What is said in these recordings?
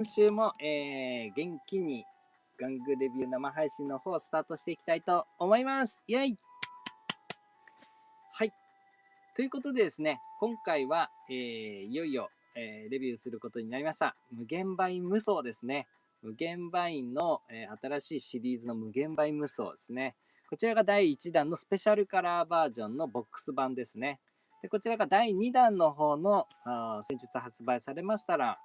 今週も、元気に玩具レビュー生配信の方スタートしていきたいと思います。イェイ。はい。ということでですね、今回は、いよいよ、レビューすることになりました。無限バ無双ですね。無限バの、新しいシリーズの無限バ無双ですね。こちらが第1弾のスペシャルカラーバージョンのボックス版ですね。でこちらが第2弾の方の先日発売されましたら、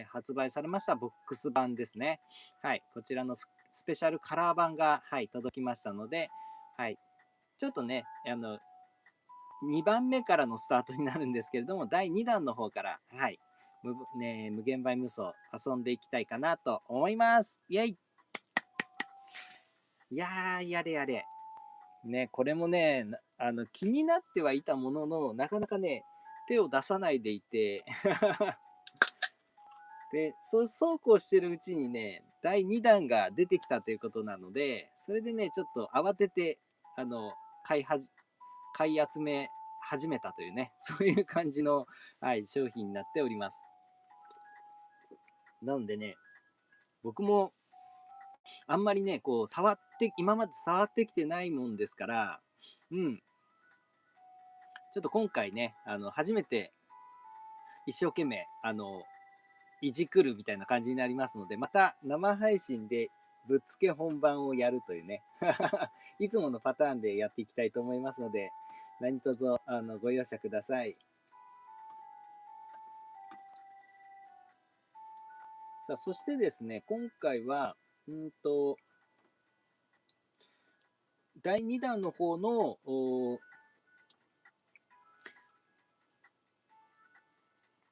発売されましたボックス版ですね。はい。こちらのスペシャルカラー版が、はい、届きましたので、はい。ちょっとね、2番目からのスタートになるんですけれども、第2弾の方から、はい。無限バ無双遊んでいきたいかなと思います。イェイ。いやー、やれやれ。ね、これもね、気になってはいたものの、なかなかね、手を出さないでいて、で、そうこうしてるうちにね、第2弾が出てきたということなので、それでね、ちょっと慌てて、あの、買い集め始めたというね、そういう感じの、はい、商品になっております。なのでね、僕もあんまりね、こう、今まで触ってきてないもんですから、うん、ちょっと今回ね、初めて一生懸命、いじくるみたいな感じになりますので、また生配信でぶっつけ本番をやるというね、いつものパターンでやっていきたいと思いますので、何卒ご容赦ください。さあ、そしてですね、今回は、第2弾の方の、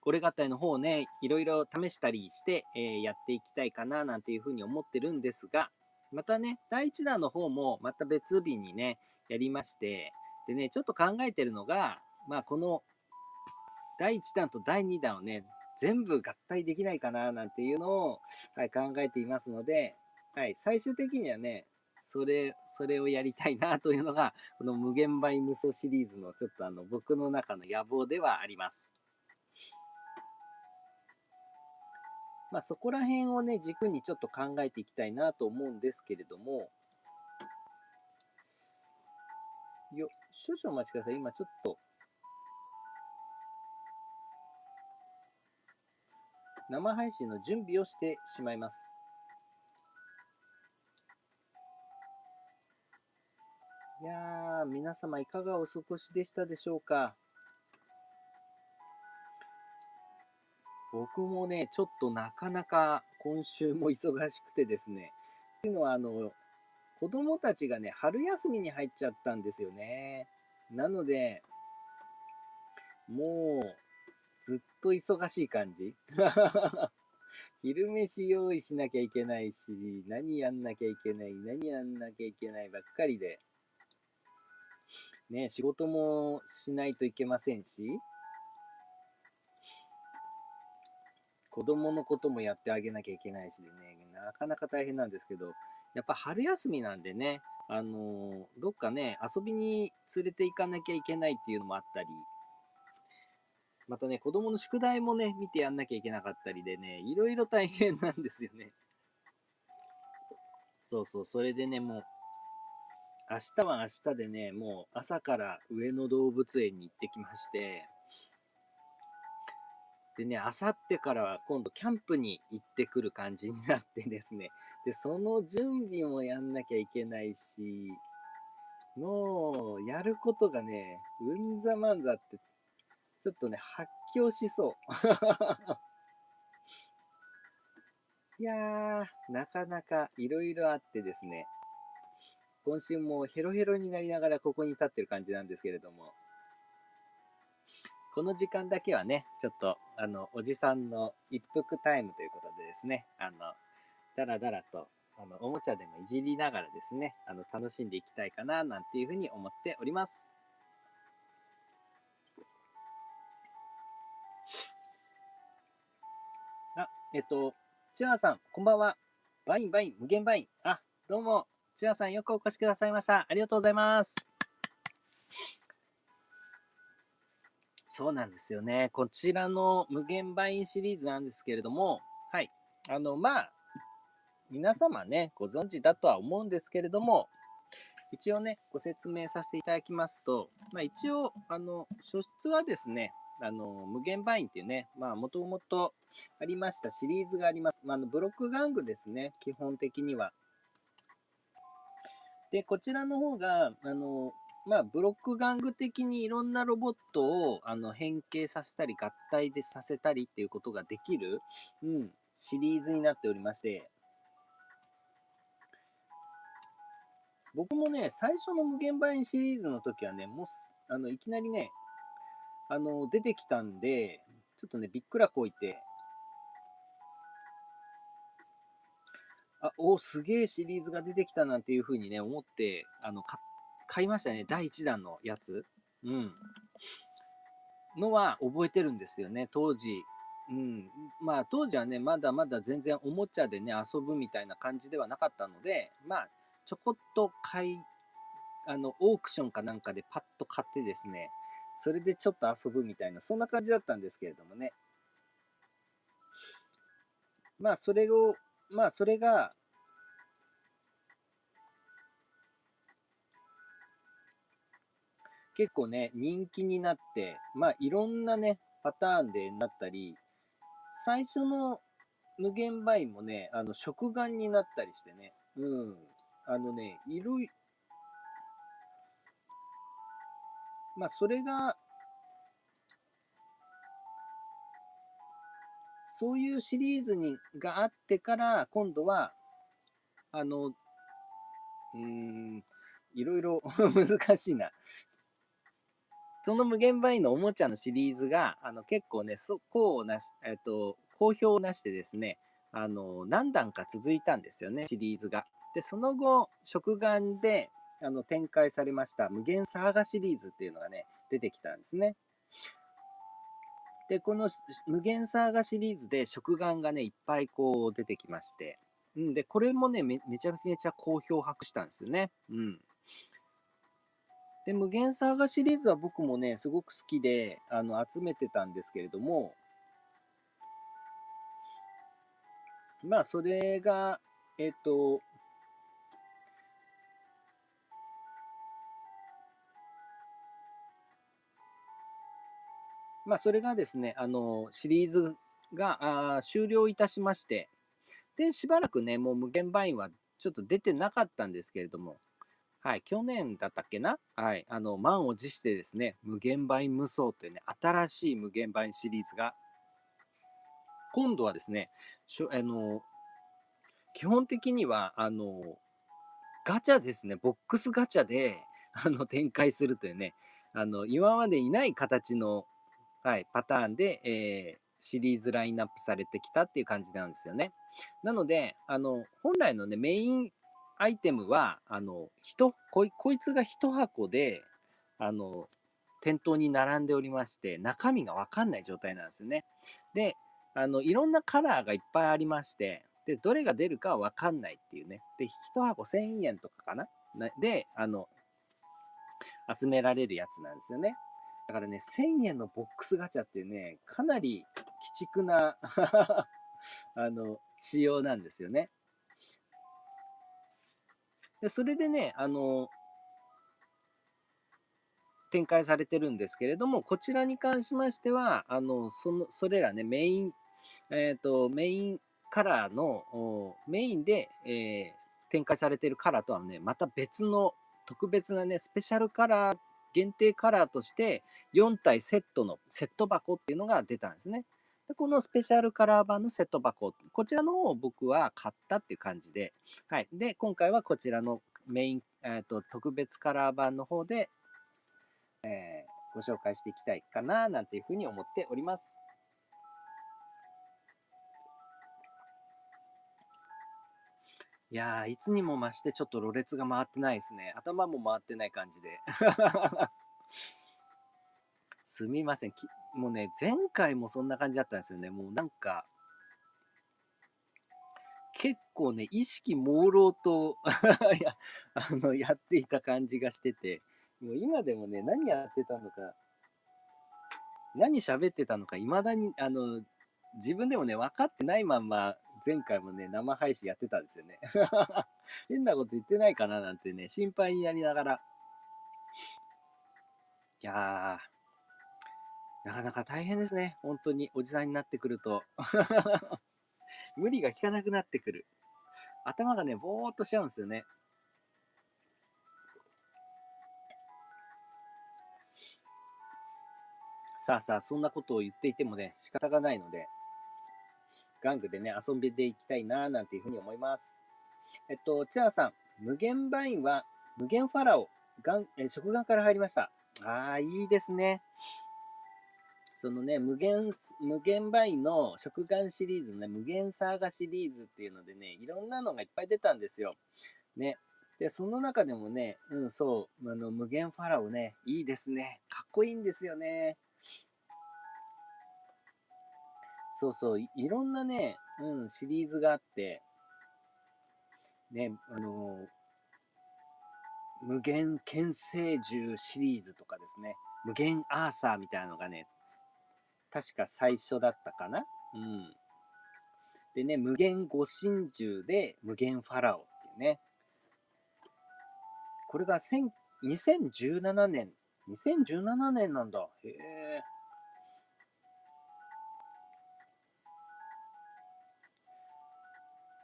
これ合体の方をね、いろいろ試したりして、やっていきたいかななんていうふうに思ってるんですが、またね、第1弾の方もまた別日にね、やりまして、でね、ちょっと考えてるのが、まあこの第1弾と第2弾をね、全部合体できないかななんていうのを、はい、考えていますので、はい、最終的にはね、それをやりたいなというのが、この無限大無双シリーズのちょっと僕の中の野望ではあります。まあそこら辺をね、軸にちょっと考えていきたいなと思うんですけれども、少々お待ちください。今ちょっと、生配信の準備をしてしまいます。いやー、皆様いかがお過ごしでしたでしょうか。僕もね、ちょっとなかなか今週も忙しくてですね。っていうのは、子供たちがね、春休みに入っちゃったんですよね。なので、もう、ずっと忙しい感じ。昼飯用意しなきゃいけないし、何やんなきゃいけない、何やんなきゃいけないばっかりで、ね、仕事もしないといけませんし、子供のこともやってあげなきゃいけないしでね、なかなか大変なんですけど、やっぱ春休みなんでね、どっかね、遊びに連れて行かなきゃいけないっていうのもあったり、またね、子供の宿題もね、見てやんなきゃいけなかったりでね、いろいろ大変なんですよね。そうそう、それでね、もう、明日は明日でね、もう朝から上野動物園に行ってきまして、でね、あさってからは今度キャンプに行ってくる感じになってですね、で、その準備もやんなきゃいけないし、もう、やることがね、うんざまんざって、ちょっとね、発狂しそう。いやー、なかなかいろいろあってですね、今週もヘロヘロになりながらここに立ってる感じなんですけれども、この時間だけはね、ちょっと、おじさんの一服タイムということでですね、だらだらと、おもちゃでもいじりながらですね、楽しんでいきたいかな、なんていうふうに思っております。あ、チュアさん、こんばんは。バインバイン、無限バイン。あ、どうも、チュアさんよくお越しくださいました。ありがとうございます。そうなんですよね。こちらの無限バインシリーズなんですけれども、はい。まあ、皆様ね、ご存知だとは思うんですけれども、一応ね、ご説明させていただきますと、一応、素質はですね、無限バインっていうね、もともとありましたシリーズがあります。ブロック玩具ですね、基本的には。で、こちらの方が、ブロック玩具的にいろんなロボットを変形させたり、合体でさせたりっていうことができる、シリーズになっておりまして、僕もね、最初の無限版シリーズの時はね、もういきなりね、出てきたんで、ちょっとね、びっくらこいて、すげえシリーズが出てきたなんていう風にね、思って、買いましたね、第1弾のやつ。うん。のは覚えてるんですよね、当時。うん。当時はね、まだまだ全然おもちゃでね、遊ぶみたいな感じではなかったので、ちょこっとオークションかなんかでパッと買ってですね、それでちょっと遊ぶみたいな、そんな感じだったんですけれどもね。それを、それが、結構ね、人気になって、いろんなね、パターンでなったり、最初の無限バインもね、食玩になったりしてね、いろいろ、それが、そういうシリーズがあってから、今度は、あの、うーん、いろいろ難しいな。その無限バインのおもちゃのシリーズが、結構ね、好評をなしてですね、何段か続いたんですよね、シリーズが。で、その後、食玩で、展開されました無限サーガシリーズっていうのがね、出てきたんですね。で、この無限サーガシリーズで食玩がね、いっぱいこう出てきまして、で、これもね、めちゃめちゃ好評を博したんですよね。で、無限サーガシリーズは僕もね、すごく好きで、集めてたんですけれども、それが、えっと、それがですね、シリーズが終了いたしまして、で、しばらくね、もう無限バインはちょっと出てなかったんですけれども、はい、去年だったっけな、はい、満を持してですね、無限バイン無双というね、新しい無限バインシリーズが、今度はですね、基本的には、ガチャですね、ボックスガチャで、展開するというね、今までいない形の、はい、パターンで、シリーズラインナップされてきたっていう感じなんですよね。なので、本来のね、メインアイテムは、こいつが一箱で、あの、店頭に並んでおりまして、中身がわかんない状態なんですよね。で、いろんなカラーがいっぱいありまして、で、どれが出るかはわかんないっていうね。で、一箱1000円とかかなで、集められるやつなんですよね。だからね、1000円のボックスガチャってね、かなり鬼畜な仕様なんですよね。で、それでね、展開されてるんですけれども、こちらに関しましては、それらね、メインカラーの、メインで、展開されているカラーとはね、また別の特別なね、スペシャルカラー、限定カラーとして4体セットのセット箱っていうのが出たんですね。でこのスペシャルカラー版のセット箱、こちらの方を僕は買ったっていう感じで、はい。で、今回はこちらのメイン、特別カラー版の方で、ご紹介していきたいかな、なんていうふうに思っております。いやー、いつにも増してちょっとろれつが回ってないですね。頭も回ってない感じで。すみません。もうね、前回もそんな感じだったんですよね。もうなんか、結構ね、意識朦朧とやっていた感じがしてて、もう今でもね、何やってたのか、何喋ってたのか、未だに、自分でもね、分かってないまんま前回もね、生配信やってたんですよね。変なこと言ってないかななんてね、心配になりながら。いやー、なかなか大変ですね。本当に、おじさんになってくると。無理が効かなくなってくる。頭がね、ぼーっとしちゃうんですよね。さあさあ、そんなことを言っていてもね、仕方がないので、玩具でね、遊んでいきたいな、なんていうふうに思います。チャーさん、無限バインは、無限ファラオ、食玩から入りました。ああ、いいですね。そのね、無限バインの食玩シリーズのね、無限サーガシリーズっていうのでね、いろんなのがいっぱい出たんですよ。ね。で、その中でもね、そう、無限ファラオね、いいですね。かっこいいんですよね。そうそう、いろんなね、シリーズがあって、ね、無限牽制獣シリーズとかですね、無限アーサーみたいなのがね、確か最初だったかな。うん。でね、無限護身獣で無限ファラオっていうね、これが2017年、2017年なんだ。へえ。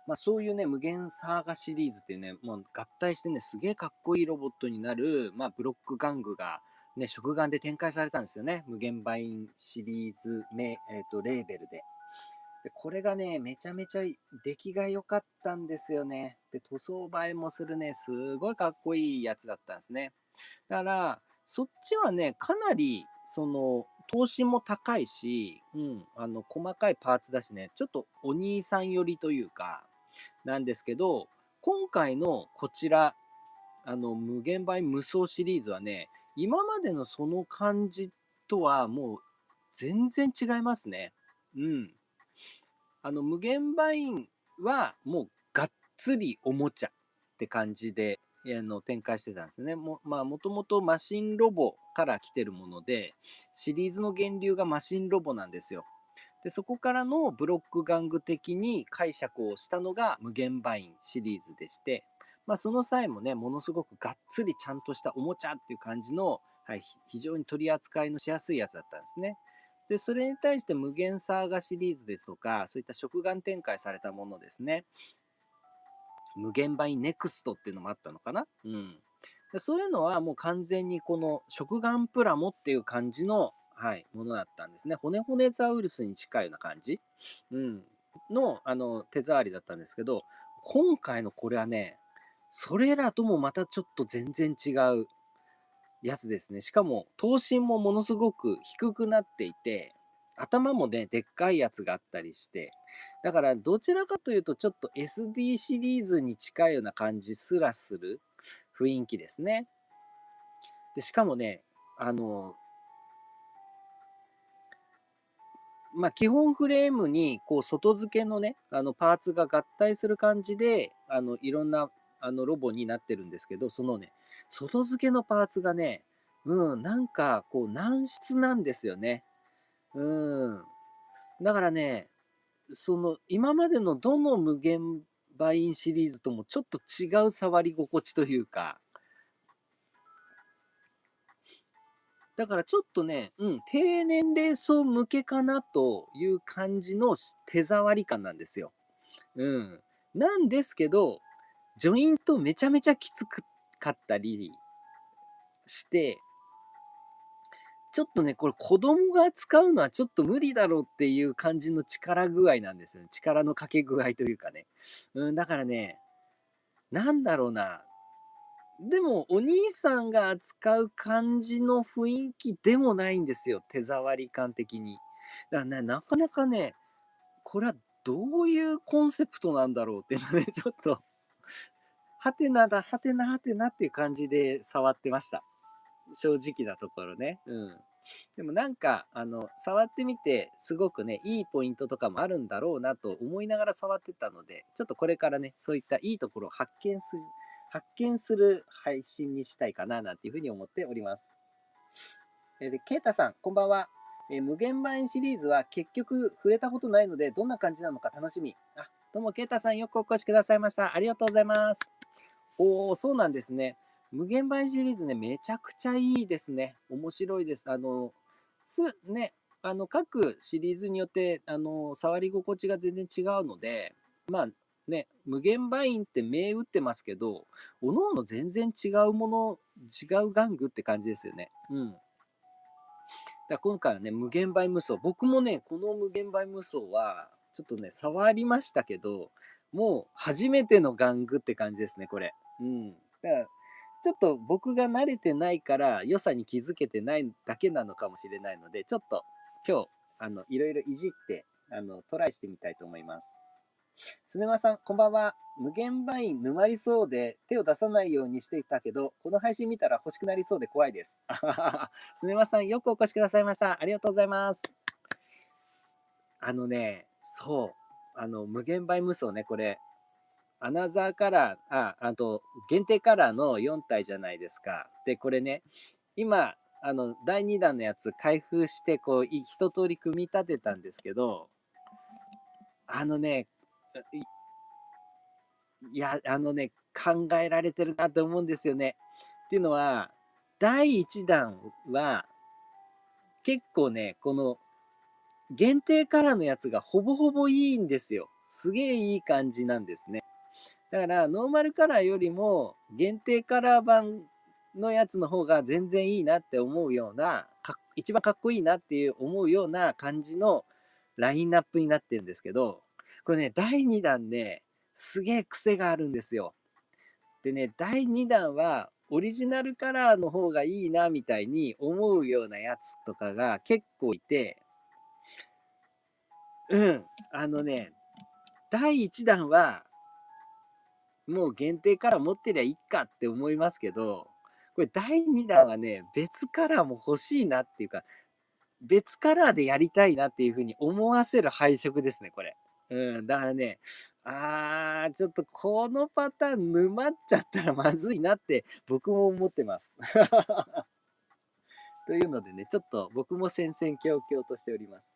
まあそういうね、無限サーガシリーズっていうね、もう合体してね、すげえかっこいいロボットになる、まあブロック玩具がね、食玩で展開されたんですよね。無限バインシリーズレーベルで。で、これがね、めちゃめちゃ出来が良かったんですよね。で、塗装映えもするね、すごいかっこいいやつだったんですね。だから、そっちはね、かなり、投資も高いし、細かいパーツだしね、ちょっとお兄さん寄りというか、なんですけど、今回のこちら、無限倍無双シリーズはね、今までのその感じとはもう全然違いますね。うん。無限バインはもうがっつりおもちゃって感じで、展開してたんですね。もともとマシンロボから来てるもので、シリーズの源流がマシンロボなんですよ。で、そこからのブロック玩具的に解釈をしたのが無限バインシリーズでして、まあ、その際もね、ものすごくがっつりちゃんとしたおもちゃっていう感じの、はい、非常に取り扱いのしやすいやつだったんですね。で、それに対して無限サーガシリーズですとか、そういった食玩展開されたものですね。無限バインネクストっていうのもあったのかな。うん。でそういうのはもう完全にこの食玩プラモっていう感じの、はい、ものだったんですね。骨骨ザウルスに近いような感じ、うん、の、手触りだったんですけど、今回のこれはね、それらともまたちょっと全然違うやつですね。しかも、頭身もものすごく低くなっていて、頭もね、でっかいやつがあったりして、だからどちらかというとちょっと SD シリーズに近いような感じすらする雰囲気ですね。で、しかもね、あの、まあ、基本フレームにこう外付けのね、パーツが合体する感じで、いろんなロボになってるんですけど、そのね、外付けのパーツがね、なんかこう軟質なんですよね。うん。だからね、今までのどの無限バインシリーズともちょっと違う触り心地というか、だからちょっとね、低年齢層向けかなという感じの手触り感なんですよ。うん。なんですけど、ジョイントめちゃめちゃきつかったりして、ちょっとね、これ子供が使うのはちょっと無理だろうっていう感じの力具合なんですよね。力のかけ具合というかね。だからね、なんだろうな。でも、お兄さんが扱う感じの雰囲気でもないんですよ。手触り感的に。だからね、なかなかね、これはどういうコンセプトなんだろうっていうのね、ちょっと、はてなだ、はてなはてなっていう感じで触ってました。正直なところね。うん。でもなんか、触ってみて、すごくね、いいポイントとかもあるんだろうなと思いながら触ってたので、ちょっとこれからね、そういったいいところを発見する配信にしたいかな、なんていうふうに思っております。で、ケイタさん、こんばんは。無限版シリーズは結局触れたことないので、どんな感じなのか楽しみ。あ、どうも、ケイタさんよくお越しくださいました。ありがとうございます。おー、そうなんですね。無限版シリーズね、めちゃくちゃいいですね。面白いです。ね、各シリーズによって、触り心地が全然違うので、まあね、無限バインって銘打ってますけど、おのおの全然違うもの、違う玩具って感じですよね。うん。だから今回はね、無限倍無双。僕もね、この無限倍無双は、ちょっとね、触りましたけど、もう初めての玩具って感じですね、これ。うん。だから、ちょっと僕が慣れてないから良さに気づけてないだけなのかもしれないので、ちょっと今日、いろいろいじって、トライしてみたいと思います。すねまさん、こんばんは。無限バイン沼りそうで手を出さないようにしていたけど、この配信見たら欲しくなりそうで怖いです。すねまさん、よくお越しくださいました。ありがとうございます。そう、無限バイ無双ね、これ、アナザーカラー、限定カラーの4体じゃないですか。で、これね、今、第2弾のやつ開封して、こう、一通り組み立てたんですけど、あのね、考えられてるなと思うんですよね。っていうのは、第1弾は、結構ね、この限定カラーのやつがほぼほぼいいんですよ。すげえいい感じなんですね。だから、ノーマルカラーよりも、限定カラー版のやつの方が全然いいなって思うような、一番かっこいいなっていう思うような感じのラインナップになってるんですけど、これね、第2弾ね、すげえ癖があるんですよ。でね、第2弾は、オリジナルカラーの方がいいな、みたいに思うようなやつとかが結構いて、うん、第1弾は、もう限定カラー持ってりゃいいかって思いますけど、これ第2弾はね、別カラーも欲しいなっていうか、別カラーでやりたいなっていう風に思わせる配色ですね、これ。うん、だからね、ちょっとこのパターン沼っちゃったらまずいなって僕も思ってます。というのでね、ちょっと僕も戦々恐々としております。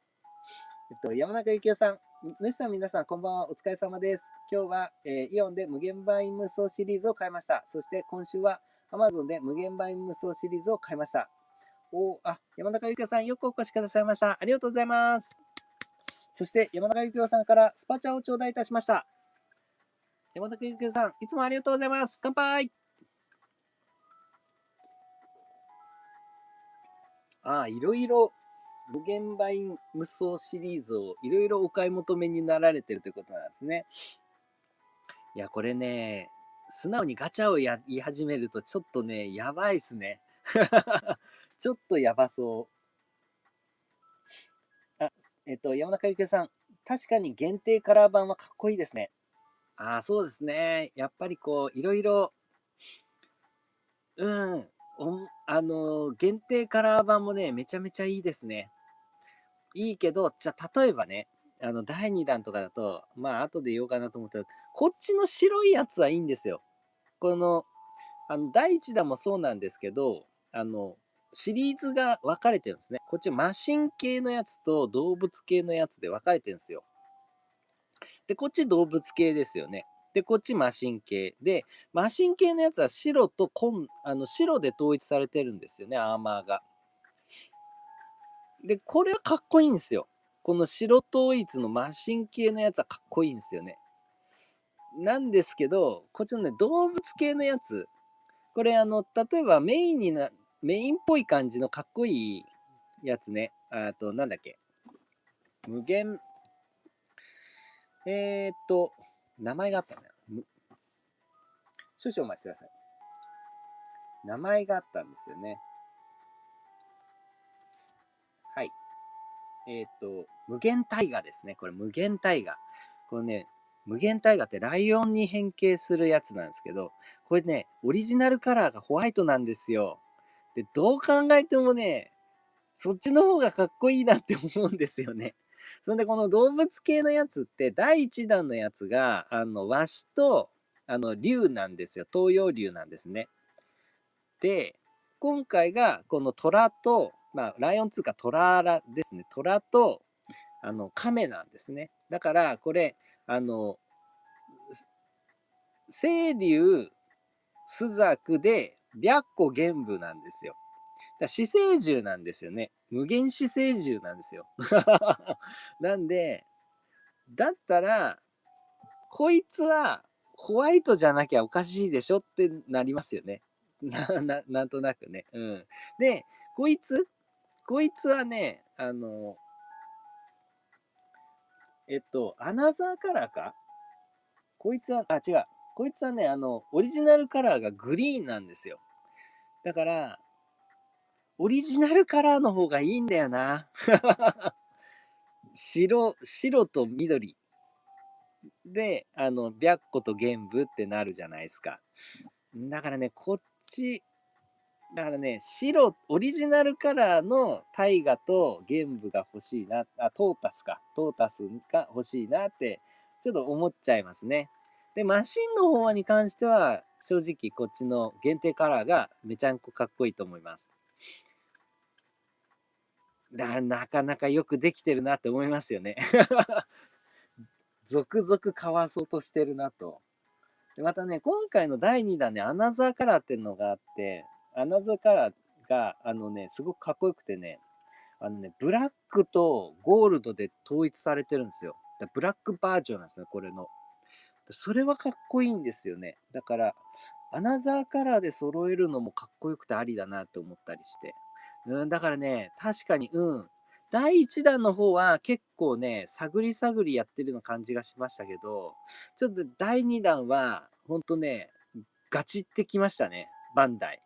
山中幸雄さん、主さん皆さんこんばんは、お疲れ様です。今日は、イオンで無限バイ無双シリーズを買いました。そして今週は Amazon で無限バイ無双シリーズを買いました。山中幸雄さんよくお越しくださいました。ありがとうございます。そして山中幸雄さんからスパチャを頂戴いたしました。山中幸雄さん、いつもありがとうございます。乾杯。いろいろ無限バイ無双シリーズをいろいろお買い求めになられてるということなんですね。いや、これね、素直にガチャを言い始めるとちょっとね、やばいっすね。ちょっとやばそう。山中ゆけさん、確かに限定カラー版はかっこいいですね。そうですね。やっぱりこう、いろいろ、うん、限定カラー版もね、めちゃめちゃいいですね。いいけど、じゃあ、例えばね、第2弾とかだと、まあ、後で言おうかなと思ったら、こっちの白いやつはいいんですよ。この、第1弾もそうなんですけど、シリーズが分かれてるんですね。こっちマシン系のやつと動物系のやつで分かれてるんですよ。で、こっち動物系ですよね。で、こっちマシン系。で、マシン系のやつは白と白で統一されてるんですよね、アーマーが。で、これはかっこいいんですよ。この白統一のマシン系のやつはかっこいいんですよね。なんですけど、こっちのね、動物系のやつ、これ例えばメインっぽい感じのかっこいいやつね。なんだっけ。無限、名前があったんだよ。少々お待ちください。名前があったんですよね。はい。無限大河ですね。これ無限大河。これね、無限大河ってライオンに変形するやつなんですけど、これね、オリジナルカラーがホワイトなんですよ。で、どう考えてもね、そっちの方がかっこいいなって思うんですよね。そんで、この動物系のやつって、第1弾のやつが、ワシと、竜なんですよ。東洋竜なんですね。で、今回が、この虎と、まあ、ライオン2か虎ですね。虎と、亀なんですね。だから、これ、清流、朱雀で、白虎玄武なんですよ。死生獣なんですよね。無限死生獣なんですよ。なんで、だったら、こいつはホワイトじゃなきゃおかしいでしょってなりますよね。なんとなくね。うん。で、こいつはね、アナザーカラーかこいつは、あ、違う。こいつはね、オリジナルカラーがグリーンなんですよ。だから、オリジナルカラーの方がいいんだよな。白と緑。で、白虎と玄武ってなるじゃないですか。だからね、こっち、だからね、オリジナルカラーの大河と玄武が欲しいな、トータスか。トータスが欲しいなって、ちょっと思っちゃいますね。で、マシンの方に関しては、正直こっちの限定カラーがめちゃんこかっこいいと思います。だからなかなかよくできてるなって思いますよね。続々かわそうとしてるなと。でまたね、今回の第2弾ね、アナザーカラーっていうのがあって、アナザーカラーが、すごくかっこよくてね、ブラックとゴールドで統一されてるんですよ。ブラックバージョンなんですね、これの。それはかっこいいんですよね。だから、アナザーカラーで揃えるのもかっこよくてありだなと思ったりして。だからね、確かに、第1弾の方は結構ね、探り探りやってるような感じがしましたけど、ちょっと第2弾は、ほんとね、ガチってきましたね。バンダイ。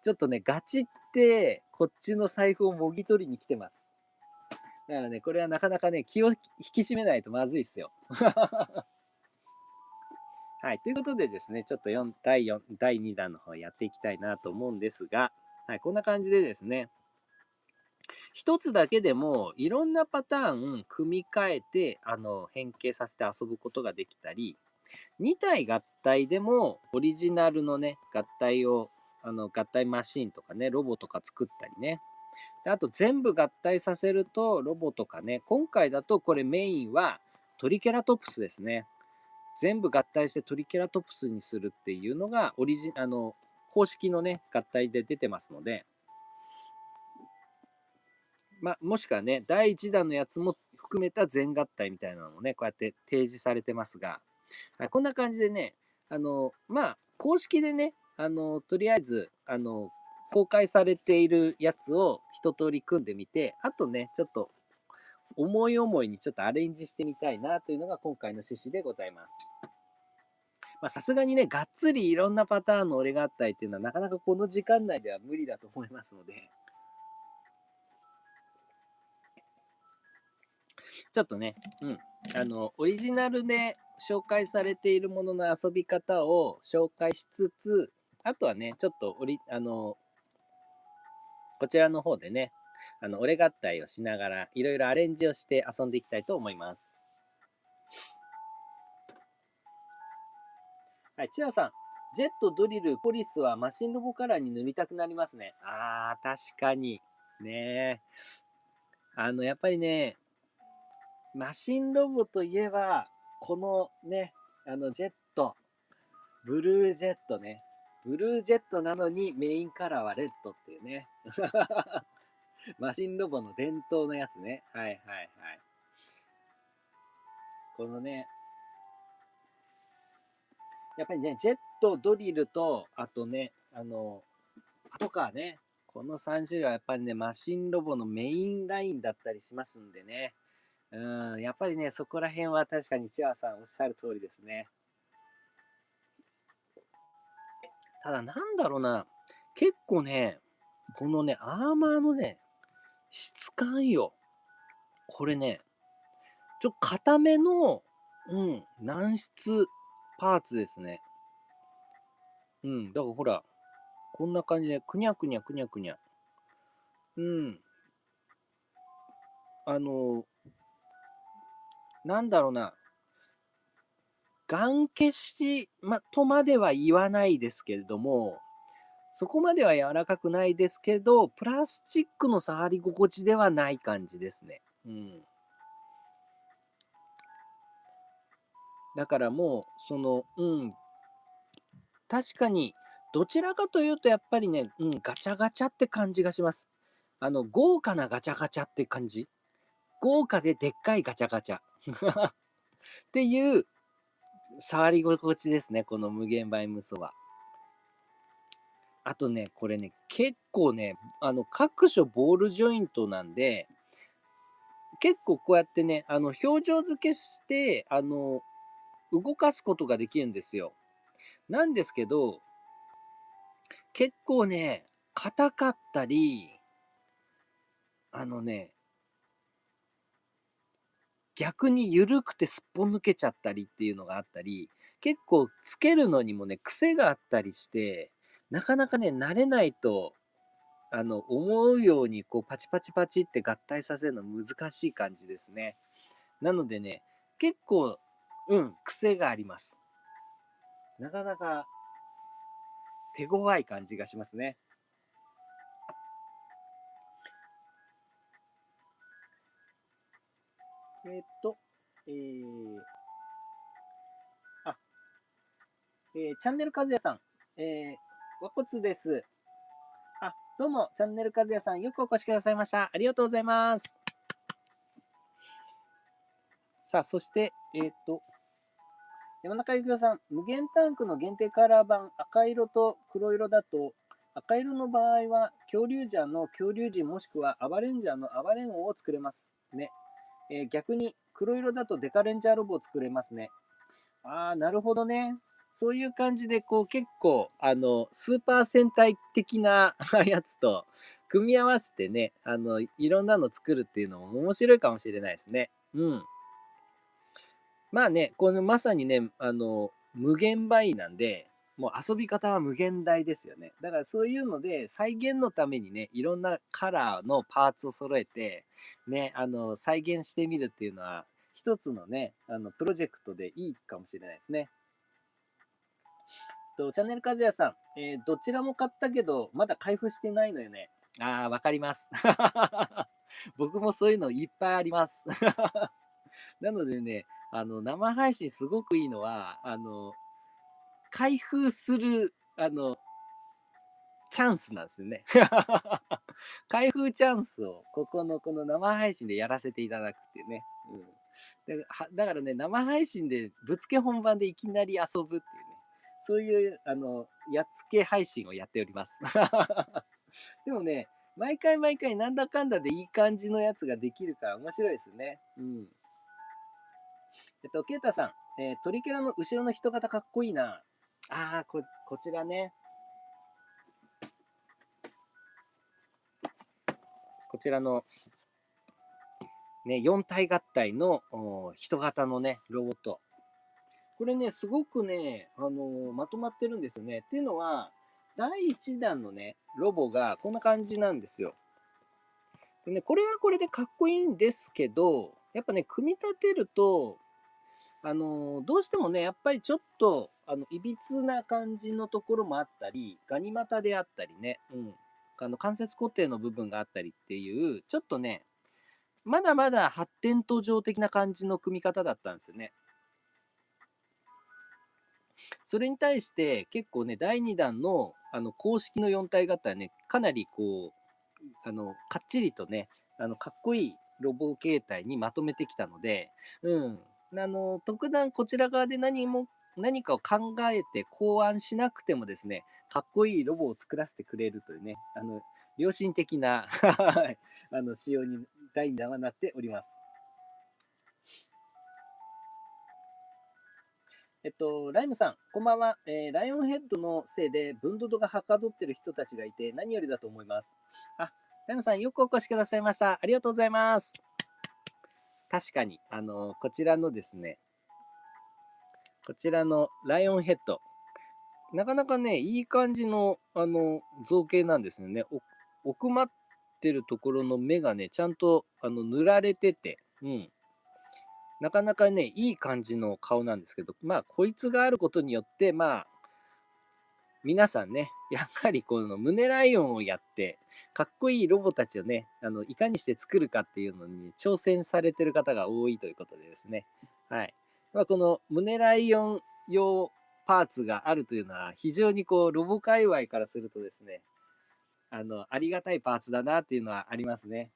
ちょっとね、ガチって、こっちの財布をもぎ取りに来てます。だからね、これはなかなかね、気を引き締めないとまずいっすよ。はい。ということでですね、ちょっと第2弾の方やっていきたいなと思うんですが、はい。こんな感じでですね、一つだけでもいろんなパターン組み替えて、変形させて遊ぶことができたり、2体合体でもオリジナルのね、合体マシーンとかね、ロボとか作ったりね。であと全部合体させるとロボとかね、今回だとこれメインはトリケラトプスですね。全部合体してトリケラトプスにするっていうのが公式のね、合体で出てますので、もしくはね、第1弾のやつも含めた全合体みたいなのもね、こうやって提示されてますが、こんな感じでね、公式でね、とりあえず、公開されているやつを一通り組んでみて、あとね、ちょっと思い思いにちょっとアレンジしてみたいなというのが今回の趣旨でございます。さすがにね、がっつりいろんなパターンの俺合体っていうのはなかなかこの時間内では無理だと思いますので、ちょっとね、オリジナルで紹介されているものの遊び方を紹介しつつ、あとはね、ちょっとこちらの方でね、俺合体をしながら、いろいろアレンジをして遊んでいきたいと思います。はい、チアさん。ジェット、ドリル、ポリスはマシンロボカラーに塗りたくなりますね。確かに。ねやっぱりね、マシンロボといえば、このね、ジェット、ブルージェットね。ブルージェットなのにメインカラーはレッドっていうね。マシンロボの伝統のやつね。はいはいはい。このね、やっぱりね、ジェット、ドリルと、あとね、パトカーね。この3種類はやっぱりね、マシンロボのメインラインだったりしますんでね。やっぱりね、そこら辺は確かにチワさんおっしゃる通りですね。ただなんだろうな、結構ね、このね、アーマーのね、質感よ。これね、硬めの、軟質パーツですね。だからほら、こんな感じで、くにゃくにゃくにゃくにゃ。うん。あの、なんだろうな、ガン消し、とまでは言わないですけれども、そこまでは柔らかくないですけど、プラスチックの触り心地ではない感じですね。だからもう、確かに、どちらかというとやっぱりね、ガチャガチャって感じがします。豪華なガチャガチャって感じ。豪華ででっかいガチャガチャ。っていう触り心地ですね、この無限バイ無双は。あとね、これね、結構ね、各所ボールジョイントなんで、結構こうやってね、表情付けして、動かすことができるんですよ。なんですけど、結構ね、硬かったり、あのね、逆に緩くてすっぽ抜けちゃったりっていうのがあったり、結構つけるのにもね、癖があったりして、なかなかね、慣れないと、思うようにこうパチパチパチって合体させるの難しい感じですね。なのでね、結構、癖があります。なかなか手強い感じがしますね。えーっと、えー、あ、チャンネル和也さん、和骨です。あ、どうも、チャンネル和也さん、よくお越しくださいました。ありがとうございます。さあ、そして、山中幸雄さん、無限タンクの限定カラー版、赤色と黒色だと、赤色の場合は、恐竜ジャーの恐竜人もしくはアバレンジャーのアバレン王を作れますね。逆に、黒色だとデカレンジャーロボを作れますね。ああ、なるほどね。そういう感じで、こう結構、スーパー戦隊的なやつと組み合わせてね、いろんなの作るっていうのも面白いかもしれないですね。うん。まあね、このまさにね、無限倍なんで、もう遊び方は無限大ですよね。だからそういうので、再現のためにね、いろんなカラーのパーツを揃えて、ね、再現してみるっていうのは、一つのね、プロジェクトでいいかもしれないですね。チャンネル和也さん、どちらも買ったけど、まだ開封してないのよね。ああ、わかります。僕もそういうのいっぱいあります。なのでね、生配信すごくいいのは、開封する、チャンスなんですよね。開封チャンスを、この生配信でやらせていただくっていうね。うん。だからね、生配信でぶっつけ本番でいきなり遊ぶっていうね。そういう、やっつけ配信をやっております。でもね、毎回毎回なんだかんだでいい感じのやつができるから面白いですね。うん。ケイタさん、トリケラの後ろの人型かっこいいな。ああ、こちらね。こちらのね、4体合体の人型のね、ロボット。これね、すごくね、まとまってるんですよね。っていうのは、第1弾のね、ロボがこんな感じなんですよ。でね、これはこれでかっこいいんですけど、やっぱね、組み立てると、どうしてもね、やっぱりちょっと、いびつな感じのところもあったり、ガニ股であったりね、関節固定の部分があったりっていう、ちょっとね、まだまだ発展途上的な感じの組み方だったんですよね。それに対して結構ね、第2弾の公式の4体型はね、かなりこう、かっちりとね、かっこいいロボ形態にまとめてきたので、うん。特段こちら側で何かを考えて考案しなくてもですね、かっこいいロボを作らせてくれるというね、良心的な仕様に第2弾はなっております。ライムさん、こんばんは。ライオンヘッドのせいで、ブンドドがはかどってる人たちがいて、何よりだと思います。あ、ライムさん、よくお越しくださいました。ありがとうございます。確かに、こちらのですね、こちらのライオンヘッド、なかなかね、いい感じの、造形なんですよね。奥まってるところの目がね、ちゃんと、塗られてて、うん。なかなかね、いい感じの顔なんですけど、まあ、こいつがあることによって、まあ、皆さんね、やっぱりこの胸ライオンをやって、かっこいいロボたちをね、いかにして作るかっていうのに挑戦されてる方が多いということでですね。はい。まあ、この胸ライオン用パーツがあるというのは、非常にこう、ロボ界隈からするとですね、ありがたいパーツだなっていうのはありますね。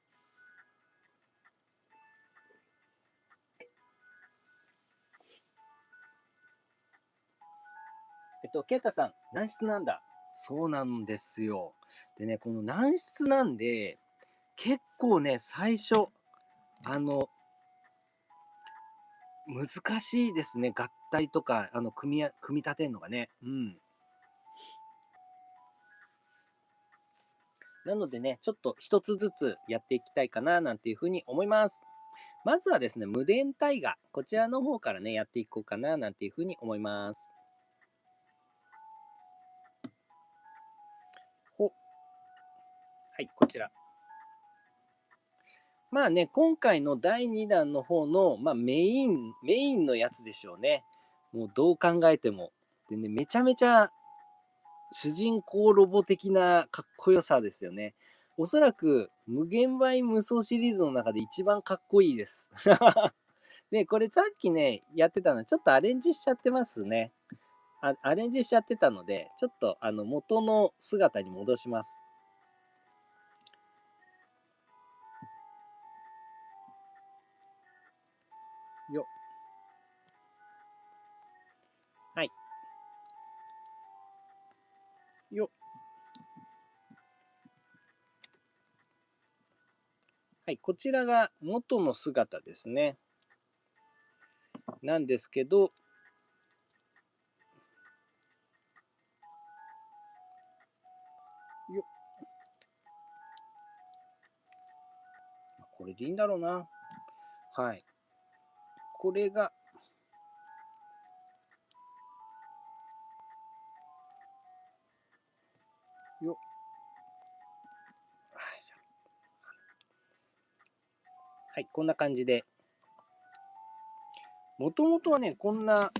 ケイタさん、軟質なんだ。そうなんですよ。でね、この軟質なんで、結構ね、最初、あの、難しいですね。合体とか、組み立てるのがね。うん。なのでね、ちょっと一つずつやっていきたいかな、なんていうふうに思います。まずはですね、無電タイガ。こちらの方からね、やっていこうかな、なんていうふうに思います。はい、こちら。まあね、今回の第2弾の方の、まあ、メインのやつでしょうね。もうどう考えても。でね、めちゃめちゃ主人公ロボ的なかっこよさですよね。おそらく無限倍無双シリーズの中で一番かっこいいです。で、これさっきね、やってたのちょっとアレンジしちゃってますね。アレンジしちゃってたので、ちょっと元の姿に戻します。よ。はい。よ。はい。こちらが元の姿ですね。なんですけど、よ。これでいいんだろうな。はい。これが、よ。はい。こんな感じで。もともとはね、こんな、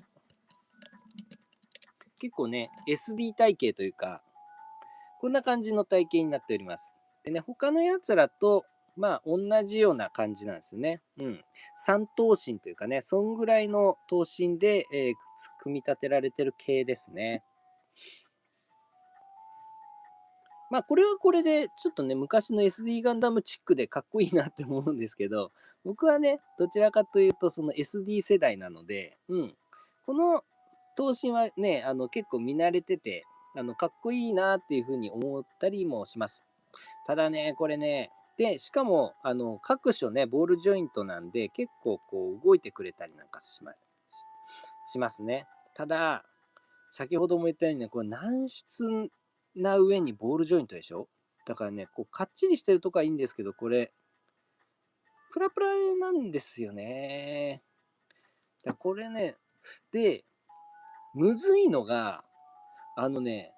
結構ね、SD 体型というか、こんな感じの体型になっております。でね、他のやつらと、まあ、同じような感じなんですね。うん。三頭身というかね、そんぐらいの頭身で、組み立てられてる系ですね。まあ、これはこれで、ちょっとね、昔の SD ガンダムチックでかっこいいなって思うんですけど、僕はね、どちらかというと、その SD 世代なので、うん。この頭身はね、結構見慣れてて、かっこいいなっていうふうに思ったりもします。ただね、これね、で、しかも、各所ね、ボールジョイントなんで、結構こう動いてくれたりなんかしますね。ただ、先ほども言ったようにね、これ軟質な上にボールジョイントでしょ。だからね、こう、かっちりしてるとこはいいんですけど、これ、プラプラなんですよね。だこれね、で、むずいのが、あのね、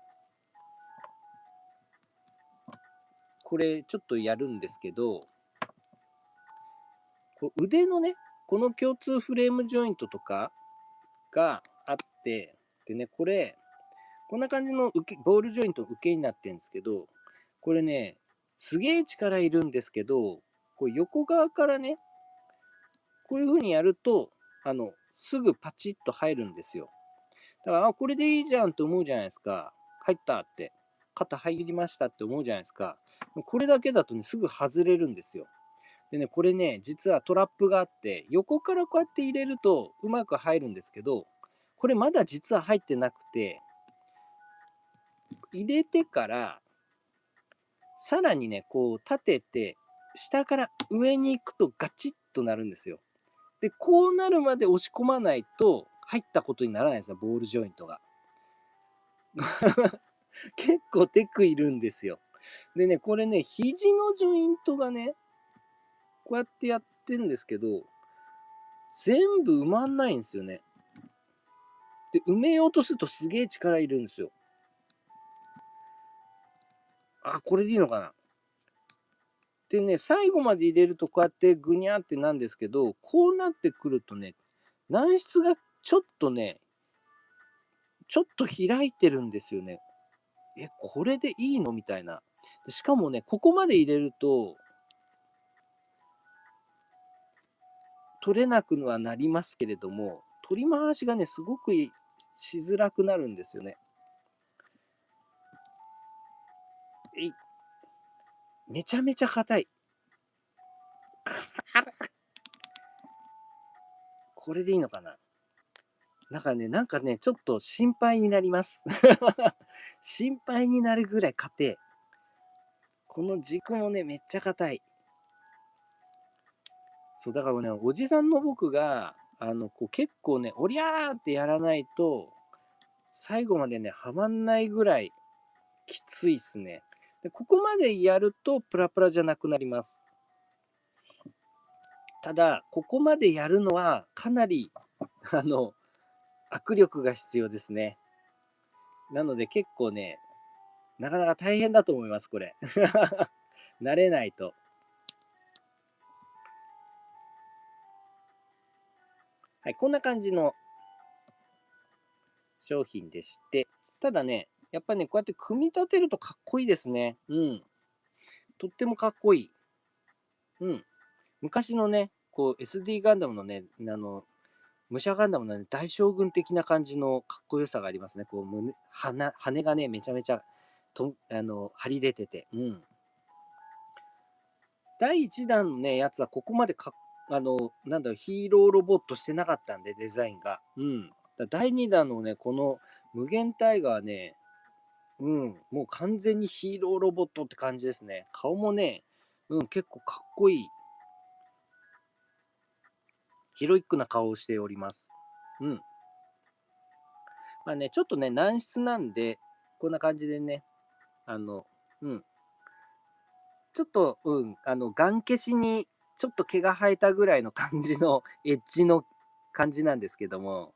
これちょっとやるんですけど、こう腕のね、この共通フレームジョイントとかがあって、でね、これ、こんな感じのボールジョイント受けになってるんですけど、これね、すげえ力いるんですけど、こう横側からね、こういう風にやると、すぐパチッと入るんですよ。だから、あ、これでいいじゃんって思うじゃないですか。入ったって。肩入りましたって思うじゃないですか。これだけだとね、すぐ外れるんですよ。でね、これね、実はトラップがあって、横からこうやって入れるとうまく入るんですけど、これまだ実は入ってなくて、入れてから、さらにね、こう立てて、下から上に行くとガチッとなるんですよ。で、こうなるまで押し込まないと入ったことにならないんですよ、ボールジョイントが。結構テクいるんですよ。でね、これね、肘のジョイントがね、こうやってやってんですけど、全部埋まんないんですよね。で、埋めようとするとすげえ力いるんですよ。あ、これでいいのかな。でね、最後まで入れるとこうやってぐにゃってなんですけど、こうなってくるとね、軟質がちょっとね、ちょっと開いてるんですよね。え、これでいいのみたいな。でしかもね、ここまで入れると、取れなくはなりますけれども、取り回しがね、すごくしづらくなるんですよね。めちゃめちゃ硬い。これでいいのかな。なんかね、ちょっと心配になります。心配になるぐらい硬い。この軸もね、めっちゃ硬い。そう、だからね、おじさんの僕が、結構ね、おりゃーってやらないと、最後までね、はまんないぐらいきついっすね。で、ここまでやると、プラプラじゃなくなります。ただ、ここまでやるのは、かなり、あの、握力が必要ですね。なので、結構ね、なかなか大変だと思います、これ。慣れないと。はい、こんな感じの商品でして、ただね、やっぱりね、こうやって組み立てるとかっこいいですね。うん。とってもかっこいい。うん。昔のね、SD ガンダムのね、武者ガンダムのね、大将軍的な感じのかっこよさがありますね。羽がね、めちゃめちゃ張り出てて。うん。第1弾のね、やつはここまでヒーローロボットしてなかったんで、デザインが。うん。第2弾のね、この無限タイガーね、うん、もう完全にヒーローロボットって感じですね。顔もね、結構かっこいい、ヒロイックな顔をしております。うん。まあね、ちょっとね、軟質なんで、こんな感じでね、あの、うん。ちょっと、ガン消しにちょっと毛が生えたぐらいの感じのエッジの感じなんですけども、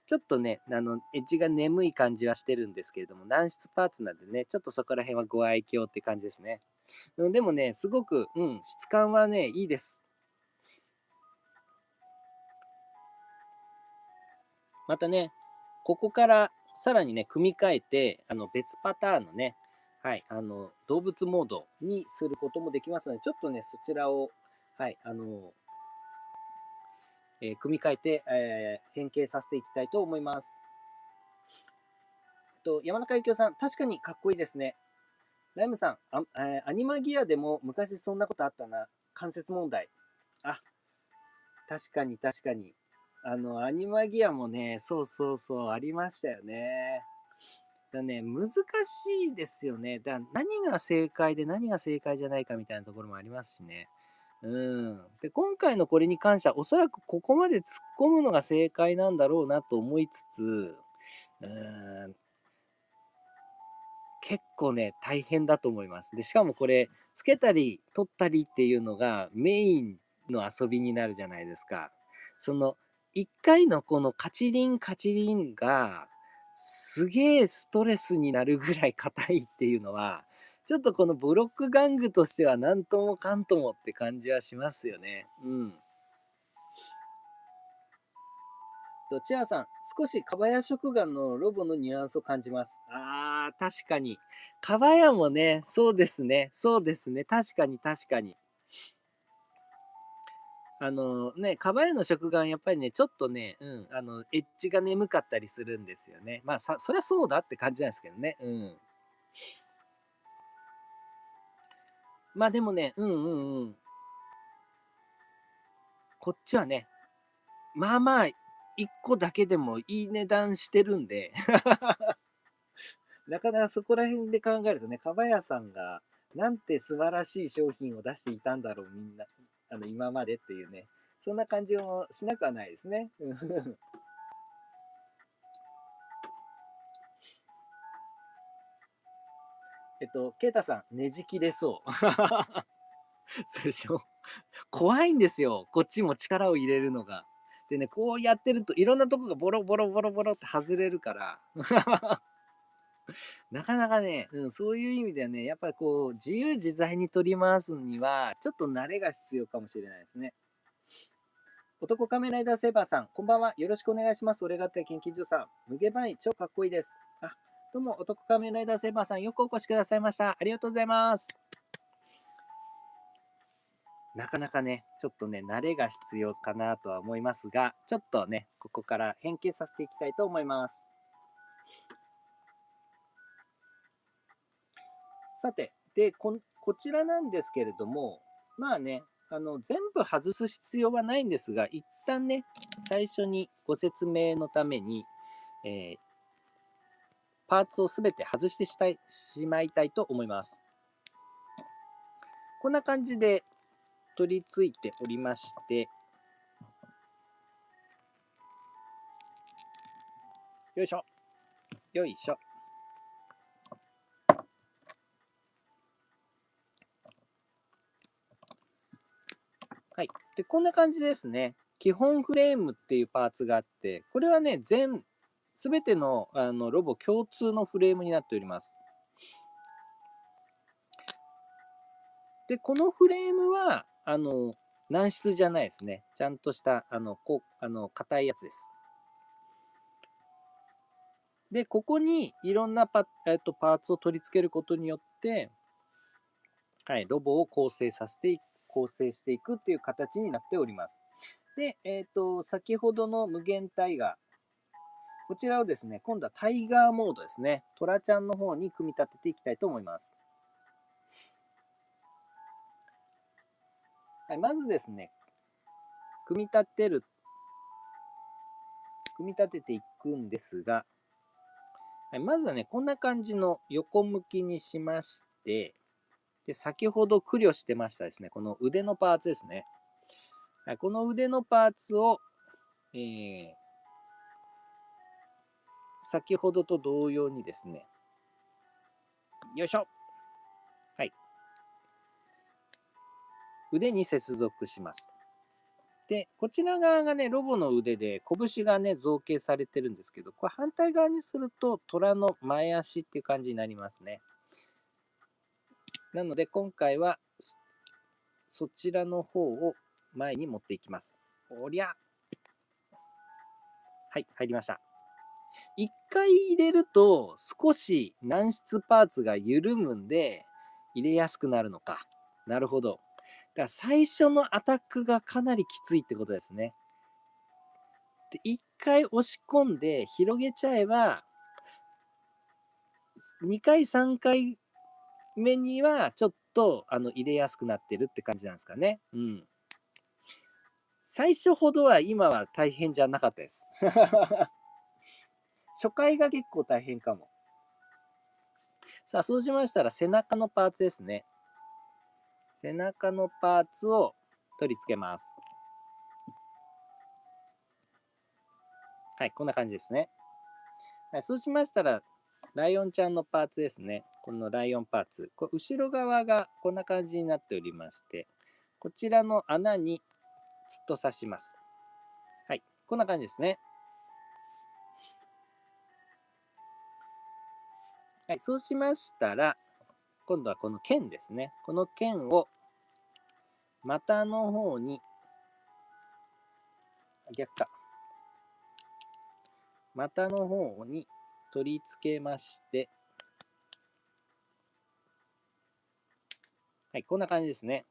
ちょっとね、エッジが眠い感じはしてるんですけれども、軟質パーツなんでね、ちょっとそこら辺はご愛嬌って感じですね。でもね、すごく、質感はね、いいです。またね、ここからさらにね、組み替えて、別パターンのね、はい、動物モードにすることもできますので、ちょっとね、そちらを、はい、組み替えて、変形させていきたいと思います。山中幸雄さん、確かにかっこいいですね。ライムさん、アニマギアでも昔そんなことあったな。関節問題。あ、確かに確かに。アニマギアもね、そうそうそう、ありましたよね。難しいですよね。何が正解で何が正解じゃないかみたいなところもありますしね。で、今回のこれに関しては、おそらくここまで突っ込むのが正解なんだろうなと思いつつ、結構ね、大変だと思います。で、しかもこれ、つけたり取ったりっていうのがメインの遊びになるじゃないですか。その、一回のこのカチリンカチリンが、すげえストレスになるぐらい硬いっていうのは、ちょっとこのブロック玩具としては何ともかんともって感じはしますよね。うん。チアさん、少しカバヤ食玩のロボのニュアンスを感じます。確かに。カバヤもね、そうですね。そうですね。確かに確かに。カバヤの食玩、やっぱりね、ちょっとね、エッジが眠かったりするんですよね。まあ、そりゃそうだって感じなんですけどね。うん。まあでもね、こっちはね、まあまあ、一個だけでもいい値段してるんでなかなかそこら辺で考えるとね、かばやさんがなんて素晴らしい商品を出していたんだろう、みんな、今までっていうね、そんな感じもしなくはないですね。ケイタさん、ねじ切れそう。そうでしょ。怖いんですよ。こっちも力を入れるのが。でね、こうやってるといろんなとこがボロボロボロボロって外れるから。なかなかね、そういう意味ではね、やっぱり自由自在に取り回すには、ちょっと慣れが必要かもしれないですね。男仮面ライダーセーバーさん、こんばんは。よろしくお願いします。俺がって研究所さん。無限前超かっこいいです。どうも、男仮面ライダーセーバーさん、よくお越しくださいました。ありがとうございます。なかなかね、ちょっとね、慣れが必要かなとは思いますが、ちょっとね、ここから変形させていきたいと思います。さて、で、こちらなんですけれども、まあね、全部外す必要はないんですが、一旦ね、最初にご説明のために、えーパーツをすべて外してしまいたいと思います。こんな感じで取り付いておりまして、よいしょ、よいしょ。はい。で、こんな感じですね。基本フレームっていうパーツがあって、これはね、すべてのロボ共通のフレームになっております。で、このフレームは、軟質じゃないですね。ちゃんとした、硬いやつです。で、ここにいろんなパーツを取り付けることによって、はい、ロボを構成していくっていう形になっております。で、先ほどの無限タイガー、こちらをですね、今度はタイガーモードですね。トラちゃんの方に組み立てていきたいと思います。はい、まずですね、組み立てていくんですが、はい、まずはね、こんな感じの横向きにしまして、で、先ほど苦慮してましたですね、この腕のパーツですね。はい、この腕のパーツを、先ほどと同様にですね、よいしょ。はい。腕に接続します。で、こちら側がね、ロボの腕で、拳がね、造形されてるんですけど、これ反対側にすると、虎の前足っていう感じになりますね。なので、今回は、そちらの方を前に持っていきます。おりゃ。はい、入りました。一回入れると、少し軟質パーツが緩むんで、入れやすくなるのか。なるほど。だから最初のアタックがかなりきついってことですね。で、一回押し込んで広げちゃえば、2回、3回目にはちょっと入れやすくなってるって感じなんですかね。うん。最初ほどは今は大変じゃなかったです。初回が結構大変かも。さあ、そうしましたら背中のパーツですね。背中のパーツを取り付けます。はい、こんな感じですね。はい、そうしましたら、ライオンちゃんのパーツですね。このライオンパーツ。後ろ側がこんな感じになっておりまして、こちらの穴につっと刺します。はい、こんな感じですね。はい、そうしましたら、今度はこの剣ですね。この剣を股の方に、逆か。股の方に取り付けまして、はい、こんな感じですね。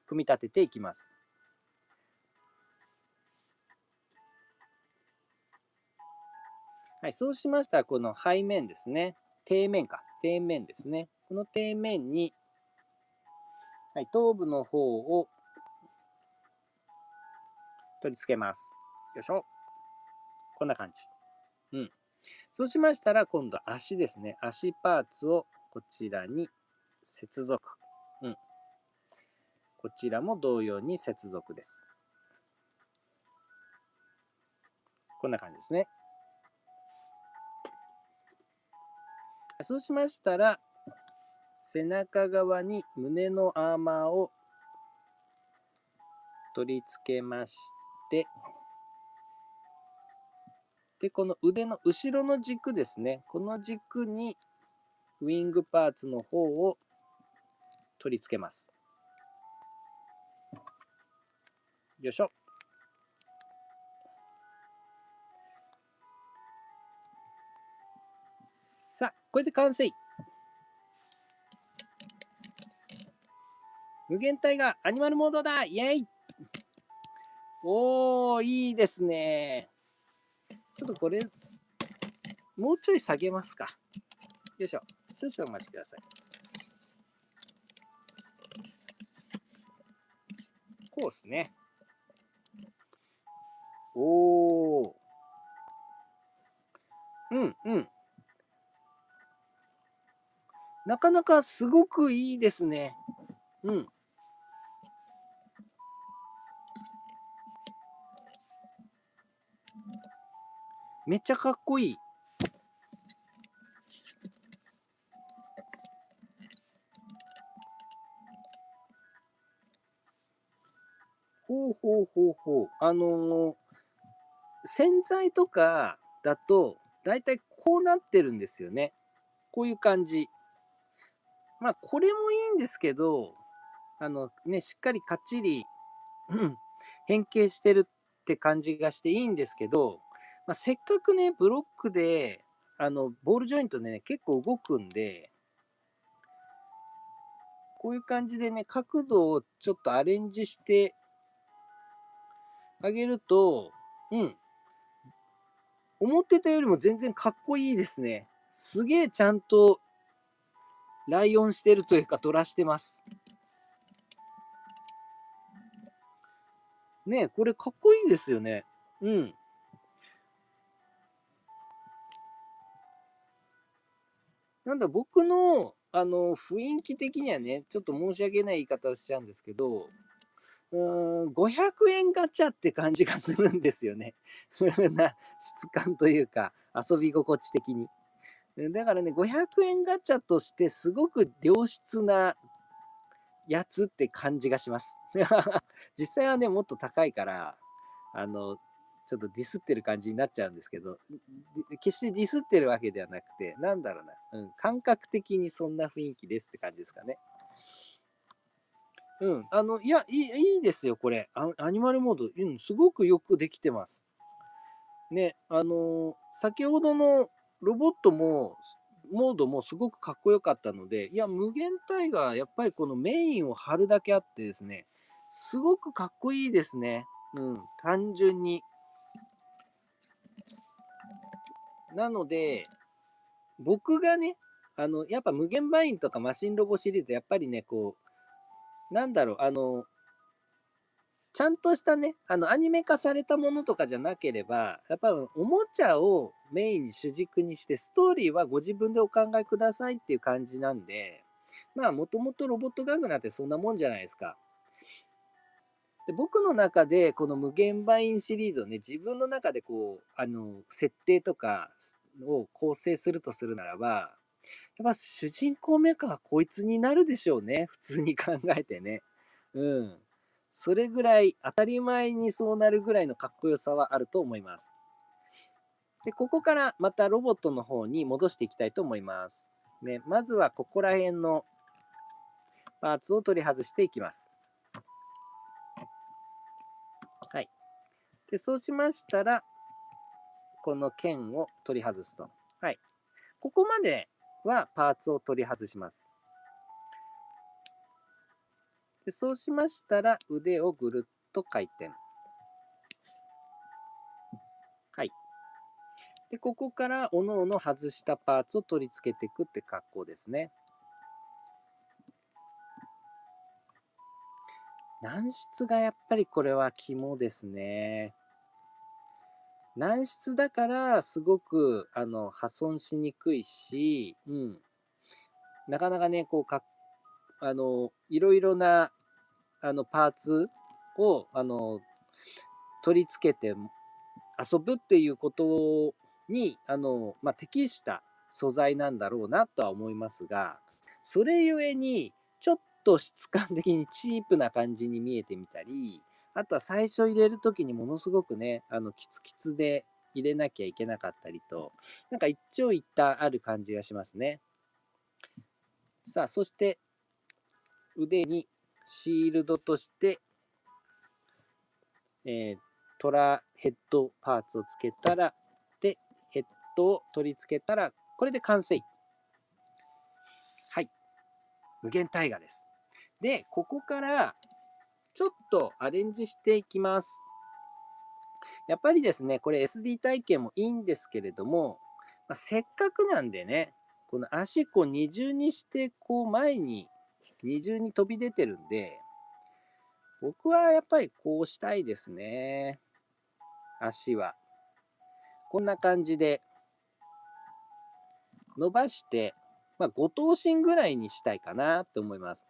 組み立てていきます。はい、そうしましたら、この背面ですね。底面ですね。この底面に、はい、頭部の方を取り付けます。よいしょ。こんな感じ。うん。そうしましたら、今度は足ですね。足パーツをこちらに接続。うん。こちらも同様に接続です。こんな感じですね。そうしましたら、背中側に胸のアーマーを取り付けまして、で、この腕の後ろの軸ですね。この軸にウィングパーツの方を取り付けます。よいしょ。さあ、これで完成。無限タイガー、アニマルモードだ、イェイ。おー、いいですね。ちょっとこれ、もうちょい下げますか。よいしょ。少々お待ちください。こうですね。おー。うんうん。なかなかすごくいいですね。うん。めっちゃかっこいい。ほうほうほうほう。洗剤とかだと、だいたいこうなってるんですよね。こういう感じ。まあ、これもいいんですけど、しっかりかっちり変形してるって感じがしていいんですけど、まあ、せっかくね、ブロックで、ボールジョイントでね、結構動くんで、こういう感じでね、角度をちょっとアレンジしてあげると、うん、思ってたよりも全然かっこいいですね。すげえちゃんとライオンしてるというか、トラしてます。ねえ、これかっこいいですよね。うん。なんだ、僕の、雰囲気的にはね、ちょっと申し訳ない言い方をしちゃうんですけど、500円ガチャって感じがするんですよね。な質感というか、遊び心地的に。だからね、500円ガチャとしてすごく良質なやつって感じがします。実際はね、もっと高いから、ちょっとディスってる感じになっちゃうんですけど、決してディスってるわけではなくて、なんだろうな、感覚的にそんな雰囲気ですって感じですかね。うん、いや、いいですよ、これ。アニマルモード、うん、すごくよくできてます。ね、先ほどのロボットも、モードもすごくかっこよかったので、いや、無限タイガー、やっぱりこのメインを張るだけあってですね、すごくかっこいいですね。うん、単純に。なので、僕がね、やっぱ無限バインとかマシンロボシリーズ、やっぱりね、こう、なんだろう、ちゃんとしたね、アニメ化されたものとかじゃなければ、やっぱりおもちゃをメインに主軸にして、ストーリーはご自分でお考えくださいっていう感じなんで、まあ、もともとロボット玩具なんてそんなもんじゃないですか。で、僕の中で、この無限バインシリーズをね、自分の中でこう、設定とかを構成するとするならば、やっぱ主人公メカはこいつになるでしょうね。普通に考えてね。うん。それぐらい当たり前にそうなるぐらいのかっこよさはあると思います。で、ここからまたロボットの方に戻していきたいと思います。ね、まずはここら辺のパーツを取り外していきます。はい。で、そうしましたら、この剣を取り外すと。はい。ここまではパーツを取り外します。で、そうしましたら、腕をぐるっと回転。はい。で、ここからおのおの外したパーツを取り付けていくって格好ですね。軟質がやっぱりこれは肝ですね。軟質だからすごく破損しにくいし、うん、なかなかね、こういろいろなパーツを取り付けて遊ぶっていうことにまあ、適した素材なんだろうなとは思いますが、それゆえにちょっと質感的にチープな感じに見えてみたり、あとは最初入れる時にものすごくね、キツキツで入れなきゃいけなかったりと、なんか一長一短ある感じがしますね。さあ、そして腕にシールドとして、えートラヘッドパーツをつけたら、で、ヘッドを取り付けたら、これで完成。はい。無限大河です。で、ここからちょっとアレンジしていきます。やっぱりですね、これ SD 体験もいいんですけれども、せっかくなんでね、この足こう二重にして、こう前に二重に飛び出てるんで、僕はやっぱりこうしたいですね。足は。こんな感じで伸ばして、5頭身ぐらいにしたいかなと思います。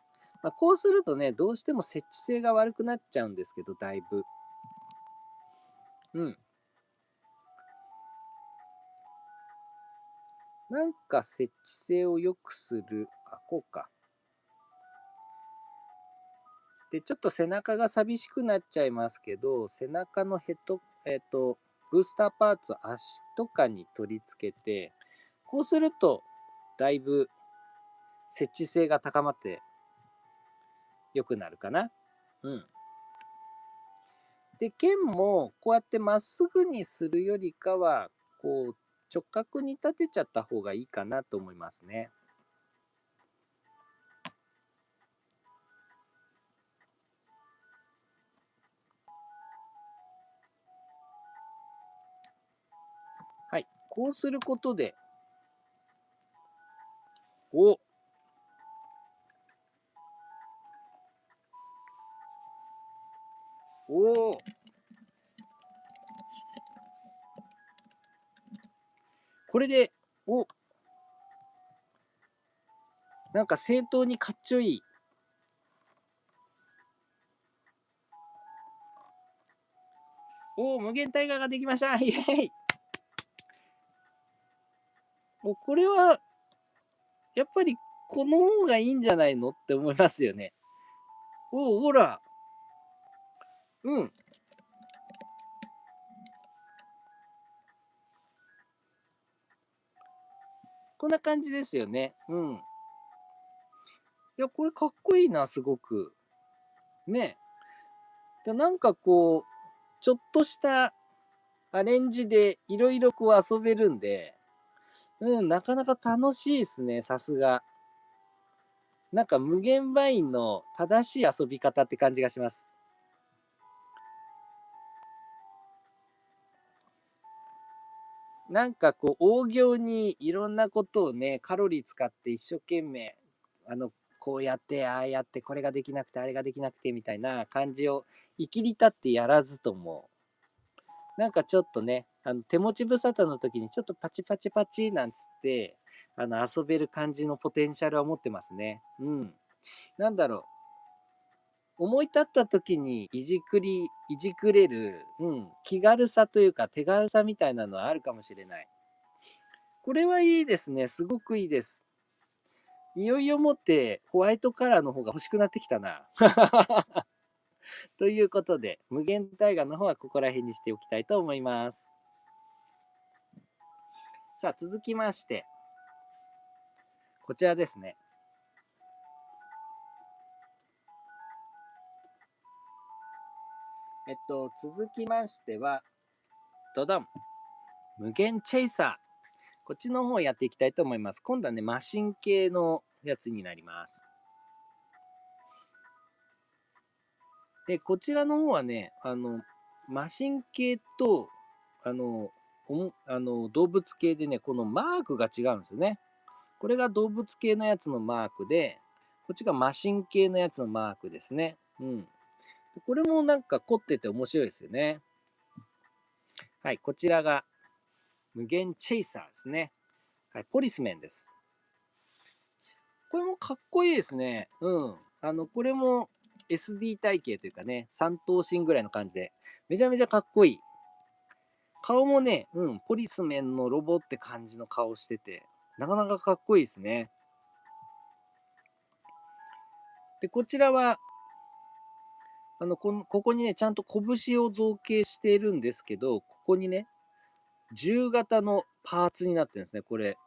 こうするとね、どうしても設置性が悪くなっちゃうんですけど、だいぶ。うん。なんか設置性を良くする。こうか。で、ちょっと背中が寂しくなっちゃいますけど、背中のヘッド、ブースターパーツを足とかに取り付けて、こうすると、だいぶ設置性が高まって良くなるかな。うん。で、剣もこうやってまっすぐにするよりかは、こう直角に立てちゃった方がいいかなと思いますね。はい。こうすることで、おおこれで、なんか正当にかっちょいい。無限タイガーができましたイエイもうこれは、やっぱりこの方がいいんじゃないのって思いますよね。ほら。うん。こんな感じですよね。うん。いや、これかっこいいな、すごく。ね。なんかこう、ちょっとしたアレンジでいろいろこう遊べるんで、なかなか楽しいですね、さすが。なんか無限バインの正しい遊び方って感じがします。なんかこう、大行にいろんなことをね、カロリー使って一生懸命、こうやって、ああやって、これができなくて、あれができなくて、みたいな感じを、いきり立ってやらずとも、なんかちょっとね、手持ち無沙汰の時にちょっとパチパチパチなんつって、遊べる感じのポテンシャルは持ってますね。うん。なんだろう。思い立った時にいじくれる、気軽さというか手軽さみたいなのはあるかもしれない。これはいいですね。すごくいいです。いよいよもってホワイトカラーの方が欲しくなってきたな。ということで、無限大河の方はここら辺にしておきたいと思います。さあ、続きまして、こちらですね。続きましては、ドドン無限チェイサー。こっちの方をやっていきたいと思います。今度はね、マシン系のやつになります。で、こちらの方はね、マシン系と、あの、動物系でね、このマークが違うんですよね。これが動物系のやつのマークで、こっちがマシン系のやつのマークですね。うん。これもなんか凝ってて面白いですよね。はい、こちらが無限チェイサーですね。はい、ポリスメンです。これもかっこいいですね。うん。これも SD 体型というかね、3頭身ぐらいの感じで、めちゃめちゃかっこいい。顔もね、ポリスメンのロボって感じの顔してて、なかなかかっこいいですね。で、こちらは、ここにね、ちゃんと拳を造形しているんですけど、ここにね、銃型のパーツになってるんですね、これ。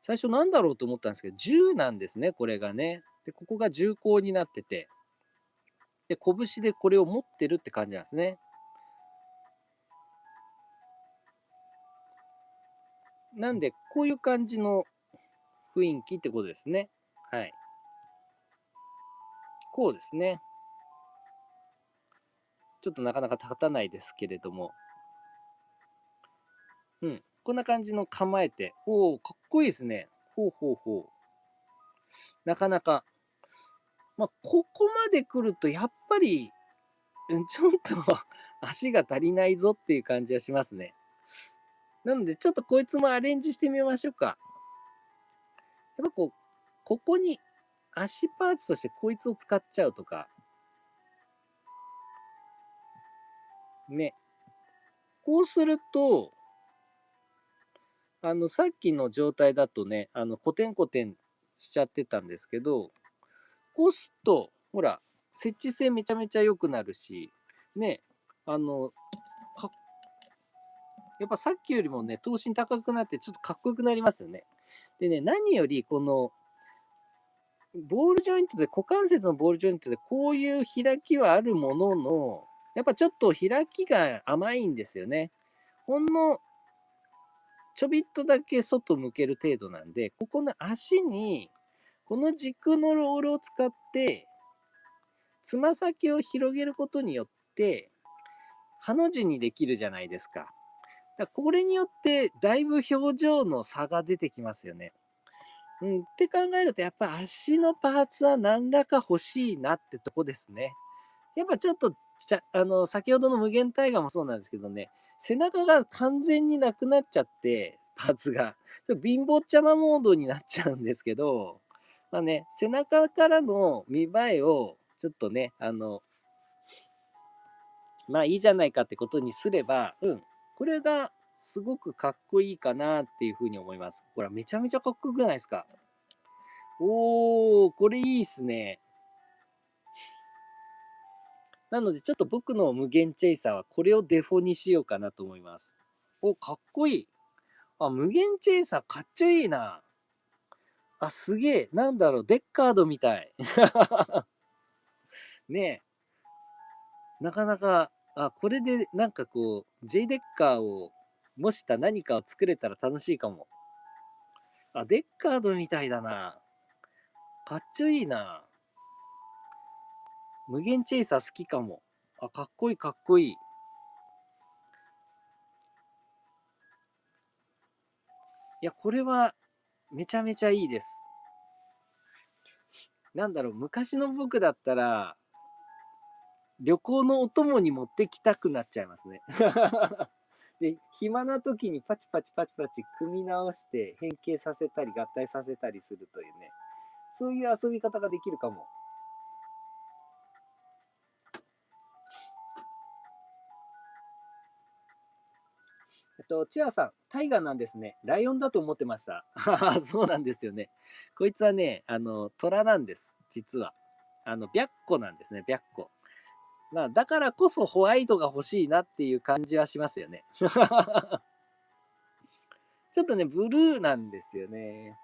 最初なんだろうと思ったんですけど、銃なんですね、これがね。で、ここが銃口になってて、で、拳でこれを持ってるって感じなんですね。なんで、こういう感じの雰囲気ってことですね。はい。こうですね。ちょっとなかなか立たないですけれども、うん。こんな感じの構えて、おお、かっこいいですね。ほうほうほう。なかなか、まあ、ここまで来ると、やっぱり、ちょっと足が足りないぞっていう感じはしますね。なので、ちょっとこいつもアレンジしてみましょうか。やっぱこう、ここに足パーツとしてこいつを使っちゃうとか、ね。こうすると、さっきの状態だとね、コテンコテンしちゃってたんですけど、こうすると、ほら、設置性めちゃめちゃ良くなるし、ね、あの、やっぱさっきよりもね、頭身高くなってちょっとかっこよくなりますよね。でね、何よりこの、ボールジョイントで、股関節のボールジョイントでこういう開きはあるものの、やっぱちょっと開きが甘いんですよね。ほんのちょびっとだけ外向ける程度なんで、ここの足に、この軸のロールを使って、つま先を広げることによって、ハの字にできるじゃないですか。これによって、だいぶ表情の差が出てきますよね。うん、って考えると、やっぱ足のパーツは何らか欲しいなってとこですね。やっぱちょっと、先ほどの無限タイガーもそうなんですけどね、背中が完全になくなっちゃって、パーツが。貧乏ちゃまモードになっちゃうんですけど、まあね、背中からの見栄えを、ちょっとね、まあいいじゃないかってことにすれば、うん、これがすごくかっこいいかなっていうふうに思います。ほら、めちゃめちゃかっこよくないですか？おー、これいいっすね。なので、ちょっと僕の無限チェイサーはこれをデフォにしようかなと思います。お、かっこいい。あ、無限チェイサーかっちょいいな。あ、すげえ。なんだろう、デッカードみたい。ねえ。なかなか、あ、これでなんかこう、J デッカーを模した何かを作れたら楽しいかも。あ、デッカードみたいだな。かっちょいいな。無限チェイサー好きかも。あ、かっこいいかっこいい。いや、これはめちゃめちゃいいです。なんだろう、昔の僕だったら、旅行のお供に持ってきたくなっちゃいますね。で、暇な時にパチパチパチパチ組み直して変形させたり合体させたりするというね、そういう遊び方ができるかも。チアさん、タイガーなんですね。ライオンだと思ってました。そうなんですよね。こいつはね、虎なんです。実は。白虎なんですね、白虎。まあ、だからこそホワイトが欲しいなっていう感じはしますよね。ちょっとね、ブルーなんですよね。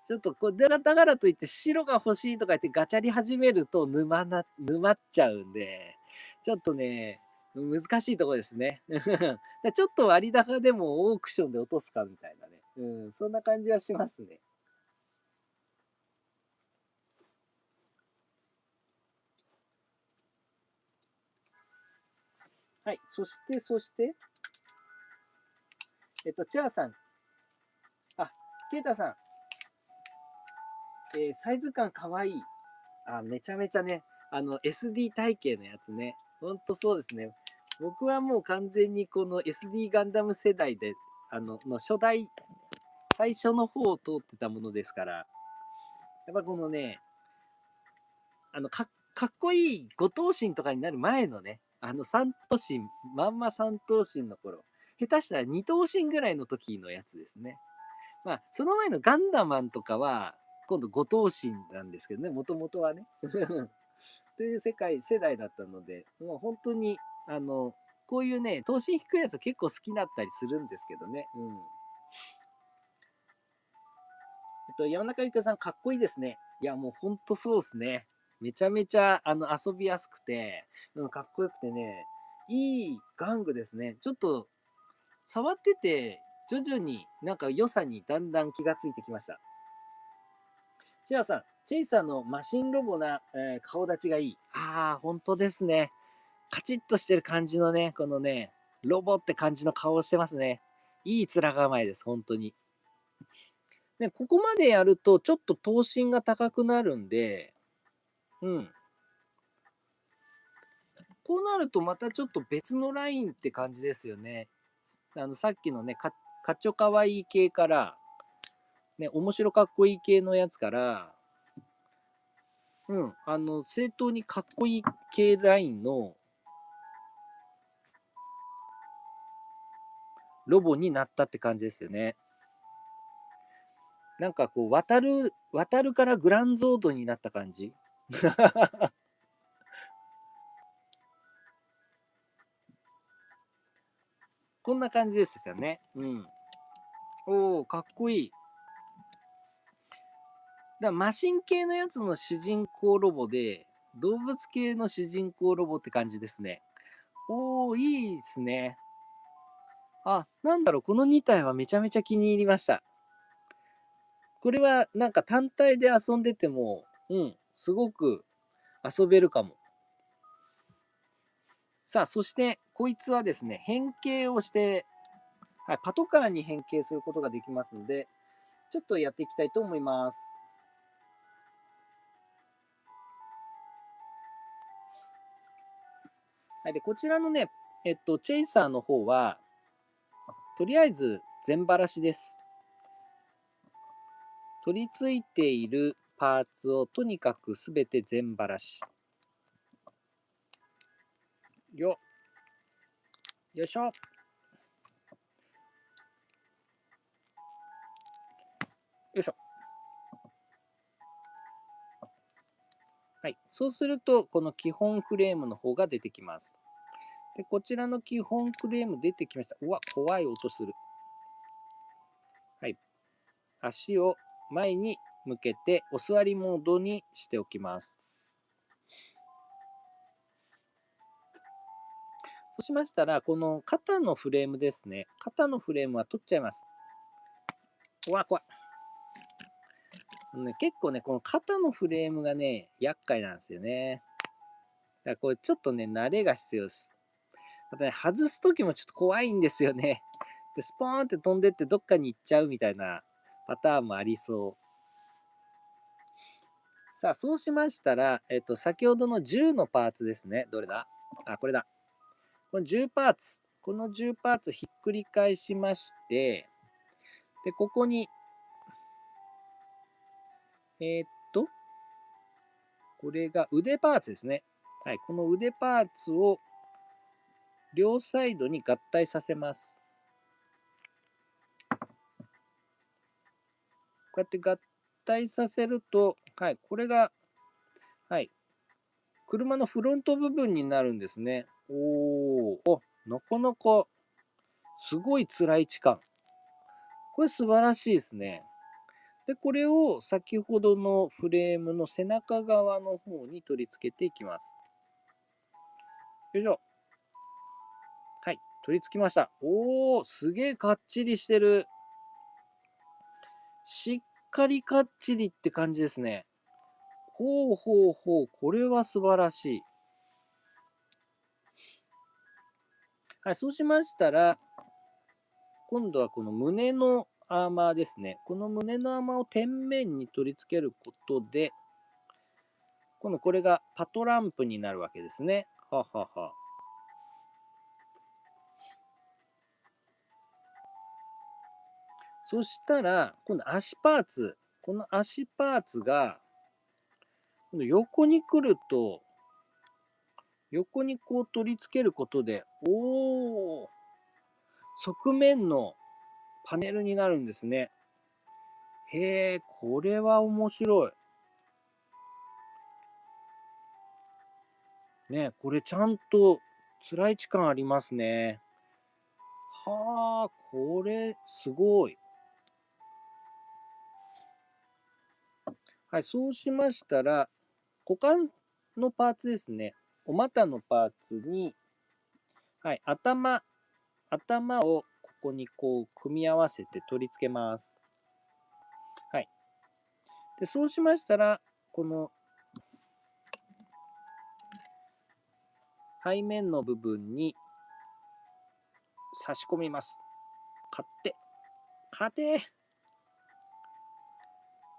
ちょっとこう、だからといって白が欲しいとか言ってガチャり始めると沼っちゃうんで、ちょっとね、難しいところですね。ちょっと割高でもオークションで落とすかみたいなね。うん、そんな感じはしますね。はい。そして、チアさん。あ、ケイタさん。サイズ感かわいい。あ、めちゃめちゃね、SD 体型のやつね。ほんとそうですね。僕はもう完全にこの SD ガンダム世代で、初代、最初の方を通ってたものですから、やっぱこのね、かっこいい五頭身とかになる前のね、三頭身、まんま三頭身の頃、下手したら二頭身ぐらいの時のやつですね。まあ、その前のガンダマンとかは、今度五頭身なんですけどね、もともとはね。という世代だったので、もう本当に、こういうね、頭身低いやつ結構好きだったりするんですけどね。うん。山中ゆかさん、かっこいいですね。いや、もう本当そうですね。めちゃめちゃ、遊びやすくて、うん、かっこよくてね、いい玩具ですね。ちょっと、触ってて、徐々になんか良さにだんだん気がついてきました。チアさん、チェイサーのマシンロボな、顔立ちがいい。ああ、本当ですね。カチッとしてる感じのね、このね、ロボって感じの顔をしてますね。いい面構えです、本当に。で、ここまでやると、ちょっと頭身が高くなるんで、うん。こうなると、またちょっと別のラインって感じですよね。さっきのね、かっちょかわいい系から、ね、面白かっこいい系のやつから、うん、正当にかっこいい系ラインのロボになったって感じですよね。なんかこう、渡るからグランゾードになった感じ。こんな感じですよね。うん。おー、かっこいい。マシン系のやつの主人公ロボで、動物系の主人公ロボって感じですね。おー、いいですね。あ、なんだろう、この2体はめちゃめちゃ気に入りました。これはなんか単体で遊んでても、うん、すごく遊べるかも。さあ、そして、こいつはですね、変形をして、はい、パトカーに変形することができますので、ちょっとやっていきたいと思います。はい、で、こちらのね、チェイサーの方は、とりあえず全ばらしです。取り付いているパーツをとにかくすべて全ばらし。よいしょ。よいしょ。はい。そうすると、この基本フレームの方が出てきます。で、こちらの基本フレーム出てきました。うわ、怖い音する。はい。足を前に向けて、お座りモードにしておきます。そうしましたら、この肩のフレームですね。肩のフレームは取っちゃいます。うわ、怖い。結構ね、この肩のフレームがね、厄介なんですよね。だからこれちょっとね、慣れが必要です。またね、外すときもちょっと怖いんですよね。で、スポーンって飛んでってどっかに行っちゃうみたいなパターンもありそう。さあ、そうしましたら、先ほどの10のパーツですね。どれだ？あ、これだ。この10パーツ。この10パーツひっくり返しまして、で、ここに、えーっと、これが腕パーツですね。はい、この腕パーツを両サイドに合体させます。こうやって合体させると、はい、これが、はい、車のフロント部分になるんですね。なかなかすごい辛い位置感。これ素晴らしいですね。で、これを先ほどのフレームの背中側の方に取り付けていきます。よいしょ。はい、取り付きました。すげえかっちりしてる。しっかりかっちりって感じですね。ほうほうほう、これは素晴らしい。はい、そうしましたら、今度はこの胸のアーマーですね。この胸のアーマーを天面に取り付けることで、今度これがパトランプになるわけですね。ははは。そしたら、今度足パーツ。この足パーツが、今度横に来ると、横にこう取り付けることで、側面のパネルになるんですね。へえ、これは面白い。ね、これちゃんと辛い位置感ありますね。はあ、これすごい。はい、そうしましたら、股間のパーツですね。お股のパーツに、はい、頭をここにこう組み合わせて取り付けます。はい。で、そうしましたら、この背面の部分に差し込みます。勝て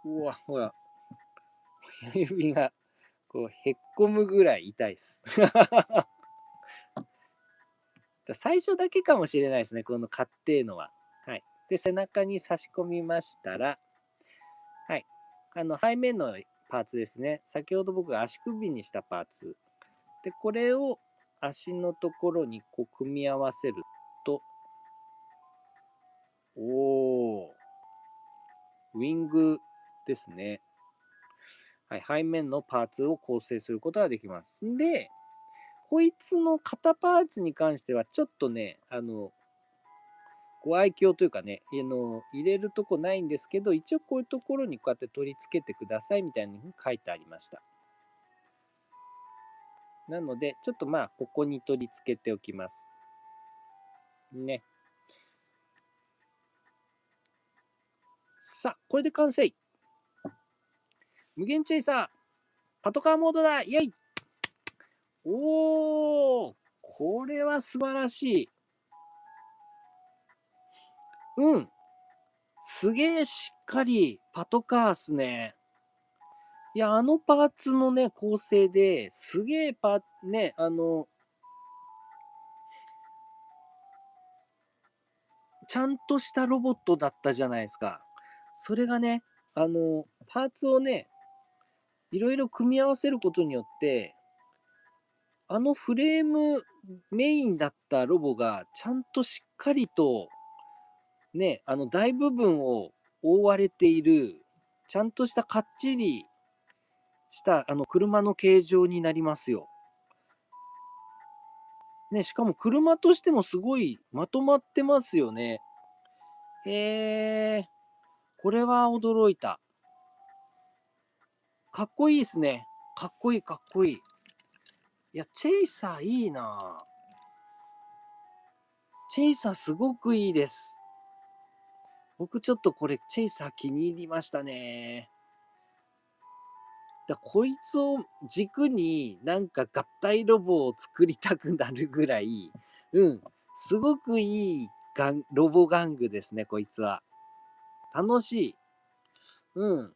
うわ、ほら、指がこうへっこむぐらい痛いです。最初だけかもしれないですね、この買ってのは。はい。で、背中に差し込みましたら、はい。背面のパーツですね。先ほど僕が足首にしたパーツ。で、これを足のところにこう組み合わせると、おー、ウィングですね。はい。背面のパーツを構成することができます。で、こいつの肩パーツに関しては、ちょっとね、ご愛嬌というかね、入れるとこないんですけど、一応こういうところにこうやって取り付けてくださいみたいに書いてありました。なので、ちょっとまあ、ここに取り付けておきます。ね。さあ、これで完成。無限チェイサー、パトカーモードだイェイおーこれは素晴らしい。うん。すげえしっかりパトカーっすね。いや、パーツのね、構成ですげえね、ちゃんとしたロボットだったじゃないですか。それがね、パーツをね、いろいろ組み合わせることによって、フレームメインだったロボが、ちゃんとしっかりと、ね、大部分を覆われている、ちゃんとしたかっちりした、車の形状になりますよ。ね、しかも車としてもすごいまとまってますよね。へえ、これは驚いた。かっこいいですね。かっこいい、かっこいい。いや、チェイサーいいな。チェイサーすごくいいです。僕ちょっとこれ、チェイサー気に入りましたね。こいつを軸になんか合体ロボを作りたくなるぐらい、うん、すごくいいロボ玩具ですね、こいつは。楽しい。うん。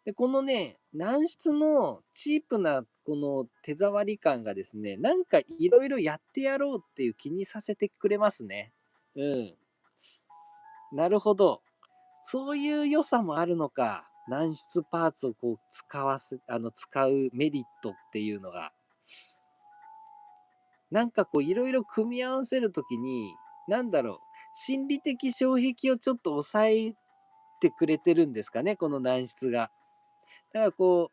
で、このね、軟質のチープなこの手触り感がですね、なんかいろいろやってやろうっていう気にさせてくれますね。うん。なるほど。そういう良さもあるのか。軟質パーツをこう使うメリットっていうのが。なんかこういろいろ組み合わせるときに、なんだろう、心理的障壁をちょっと抑えてくれてるんですかね、この軟質が。だからこ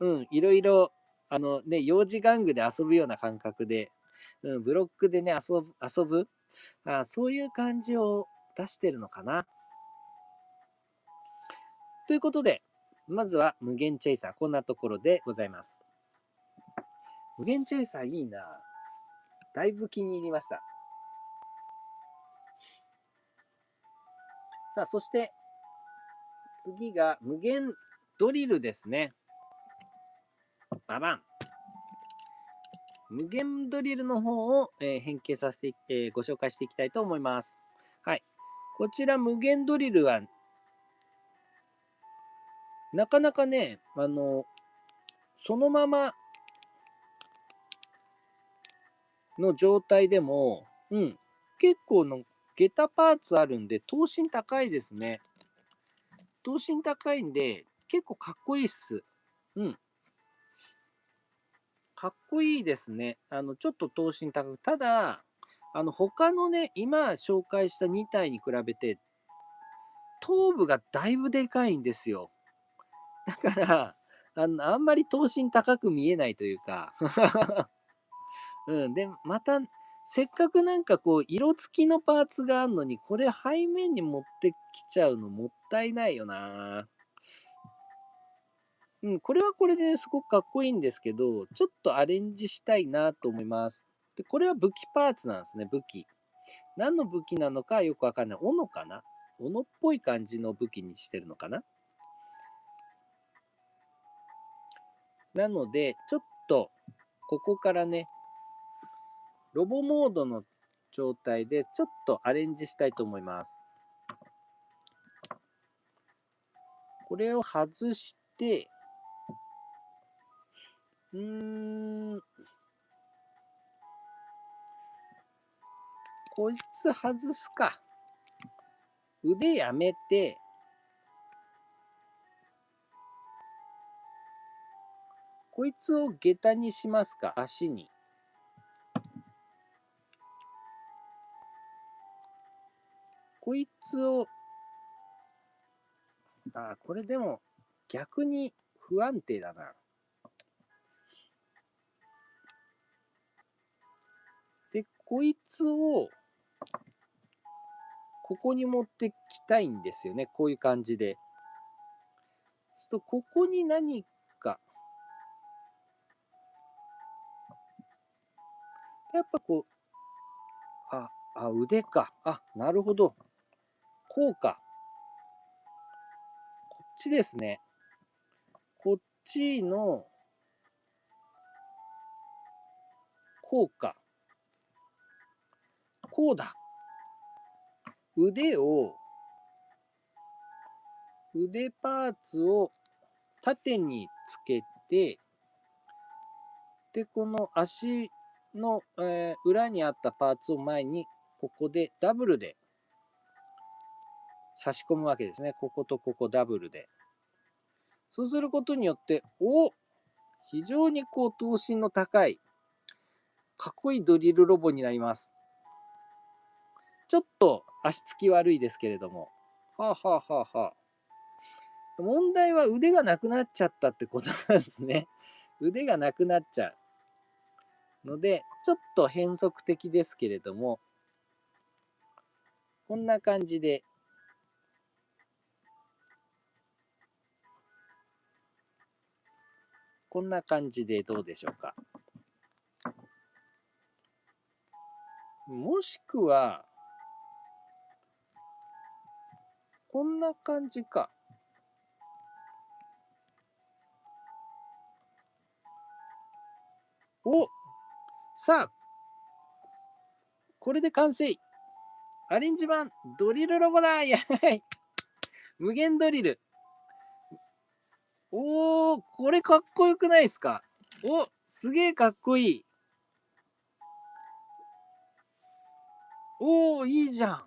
う、いろいろ、幼児玩具で遊ぶような感覚で、ブロックでね、遊ぶ、そういう感じを出してるのかな。ということで、まずは無限チェイサー、こんなところでございます。無限チェイサーいいな。だいぶ気に入りました。さあ、そして、次が無限ドリルですね。ババン。無限ドリルの方を、変形させて、ご紹介していきたいと思います。はい。こちら無限ドリルは、なかなかね、そのままの状態でも、結構の下駄パーツあるんで、等身高いですね。等身高いんで、結構かっこいいっす。うん。かっこいいですね。ちょっと等身高く。ただ、他のね、今紹介した2体に比べて、頭部がだいぶでかいんですよ。だから、あんまり等身高く見えないというかうん。で、また、せっかくなんかこう、色付きのパーツがあるのに、これ背面に持ってきちゃうのもったいないよな。うん、これはこれですごくかっこいいんですけど、ちょっとアレンジしたいなと思います。で、これは武器パーツなんですね、武器。何の武器なのかよくわかんない。斧かな斧っぽい感じの武器にしてるのかななので、ちょっと、ここからね、ロボモードの状態で、ちょっとアレンジしたいと思います。これを外して、こいつ外すか。腕やめて、こいつを下駄にしますか、足に。こいつを、これでも逆に不安定だな。で、こいつを、ここに持ってきたいんですよね。こういう感じで。すると、ここに何か、やっぱこう、腕か。なるほど。こうか。こっちですね。こっちの、こうか。こうだ。腕パーツを縦につけて、で、この足の、裏にあったパーツを前に、ここでダブルで差し込むわけですね。こことここダブルで。そうすることによって、非常にこう、頭身の高い、かっこいいドリルロボになります。ちょっと足つき悪いですけれども。問題は腕がなくなっちゃったってことなんですね。腕がなくなっちゃう。ので、ちょっと変則的ですけれども、こんな感じで、どうでしょうか。もしくは、こんな感じか。さあ、これで完成。アレンジ版ドリルロボだ。やばい。無限ドリル。これかっこよくないですか？すげえかっこいい。いいじゃん。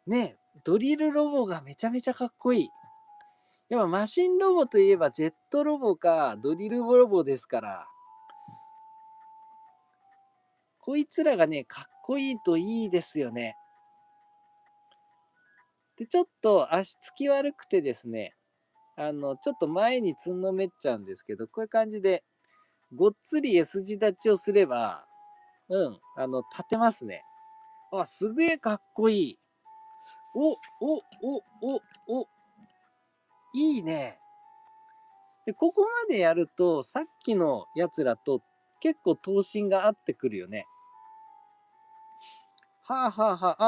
ね、ドリルロボがめちゃめちゃかっこいい。やっぱマシンロボといえばジェットロボかドリルロボですから。こいつらがね、かっこいいといいですよね。で、ちょっと足つき悪くてですね、ちょっと前につんのめっちゃうんですけど、こういう感じで、ごっつり S 字立ちをすれば、立てますね。すげえかっこいい。お、お、お、お、お、いいね。で、ここまでやると、さっきのやつらと結構頭身が合ってくるよね。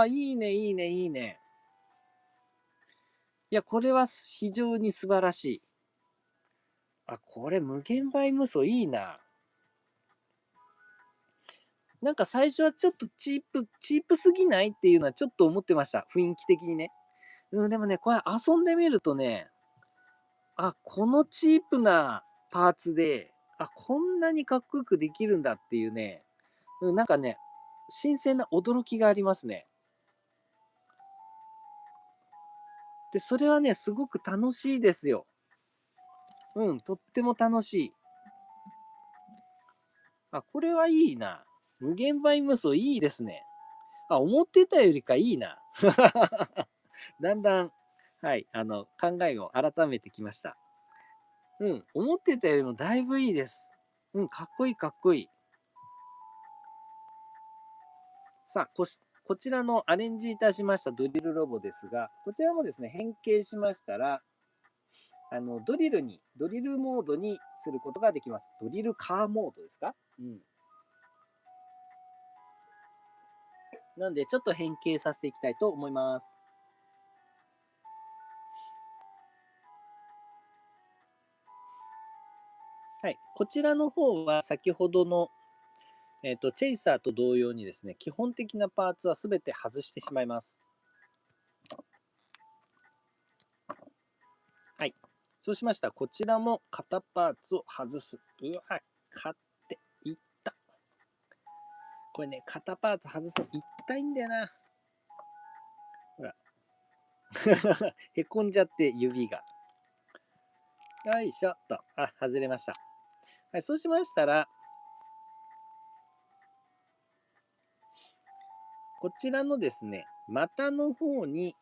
いいね、いいね、いいね。いや、これは非常に素晴らしい。これ無限倍無双いいな。なんか最初はちょっとチープすぎないっていうのはちょっと思ってました。雰囲気的にね。でもね、これ遊んでみるとね、このチープなパーツで、こんなにかっこよくできるんだっていうね、なんかね、新鮮な驚きがありますね。で、それはね、すごく楽しいですよ。とっても楽しい。これはいいな。無限倍無双いいですね。思ってたよりかいいな。だんだん、はい、考えを改めてきました。思ってたよりもだいぶいいです。かっこいいかっこいい。さあ、こちらのアレンジいたしましたドリルロボですが、こちらもですね、変形しましたら、ドリルモードにすることができます。ドリルカーモードですか？なので、ちょっと変形させていきたいと思います。はい。こちらの方は先ほどの、チェイサーと同様にですね、基本的なパーツはすべて外してしまいます。はい。そうしましたら、こちらも肩パーツを外す。うわ、買っていった。これね、肩パーツ外すの痛いんだよな。ほら。へこんじゃって指が。よいしょっと。あ、外れました。はい、そうしましたら、こちらのですね、股の方に、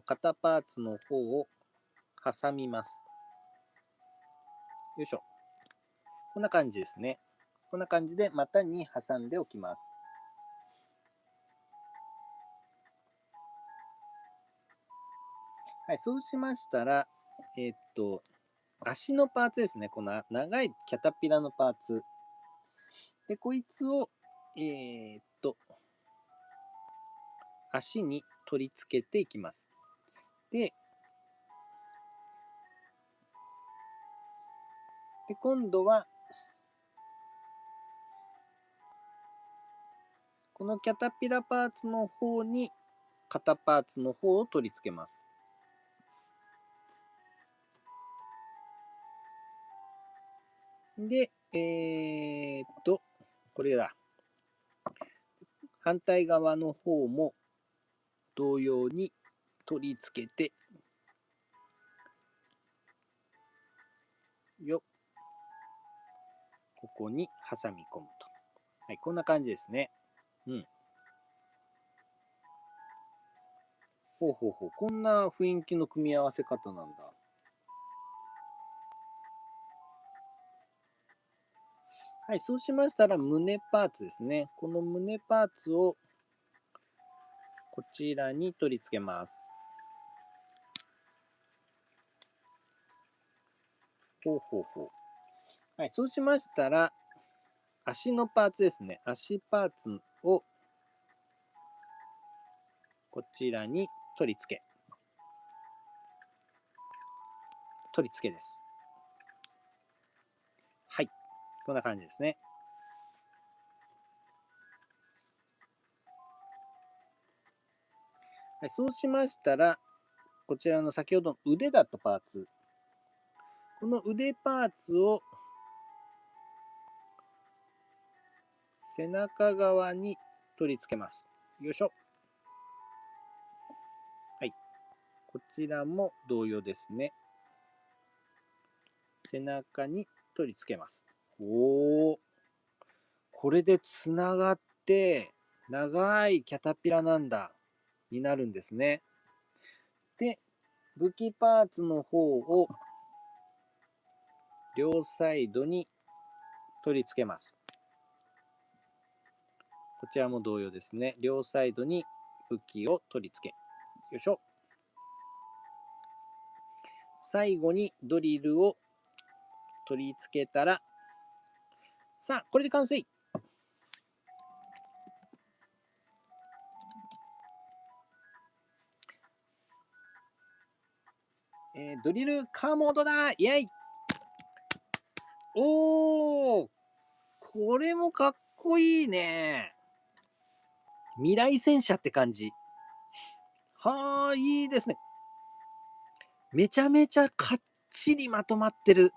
肩パーツの方を挟みます。よいしょ。こんな感じですね。こんな感じで股に挟んでおきます。はい、そうしましたら、足のパーツですね。この長いキャタピラのパーツ。で、こいつを、足に取り付けていきます。で、今度は、このキャタピラパーツの方に、肩パーツの方を取り付けます。で、これだ。反対側の方も同様に取り付けて、よっ、ここに挟み込むと。はい、こんな感じですね。うん。ほうほうほう。こんな雰囲気の組み合わせ方なんだ。はい、そうしましたら胸パーツですね。この胸パーツをこちらに取り付けます。ほうほうほう。はい、そうしましたら、足のパーツですね。足パーツをこちらに取り付け。取り付けです。はい。こんな感じですね。はい、そうしましたら、こちらの先ほどの腕だったパーツ。この腕パーツを背中側に取り付けます。よいしょ。はい。こちらも同様ですね。背中に取り付けます。おお。これでつながって、長いキャタピラなんだ。になるんですね。で、武器パーツの方を両サイドに取り付けます。こちらも同様ですね。両サイドに武器を取り付け。よいしょ。最後にドリルを取り付けたら、さあ、これで完成。ドリルカーモードだイェイ。おー、これもかっこいいね。未来戦車って感じ。はあ、いいですね。めちゃめちゃかっちりまとまってる。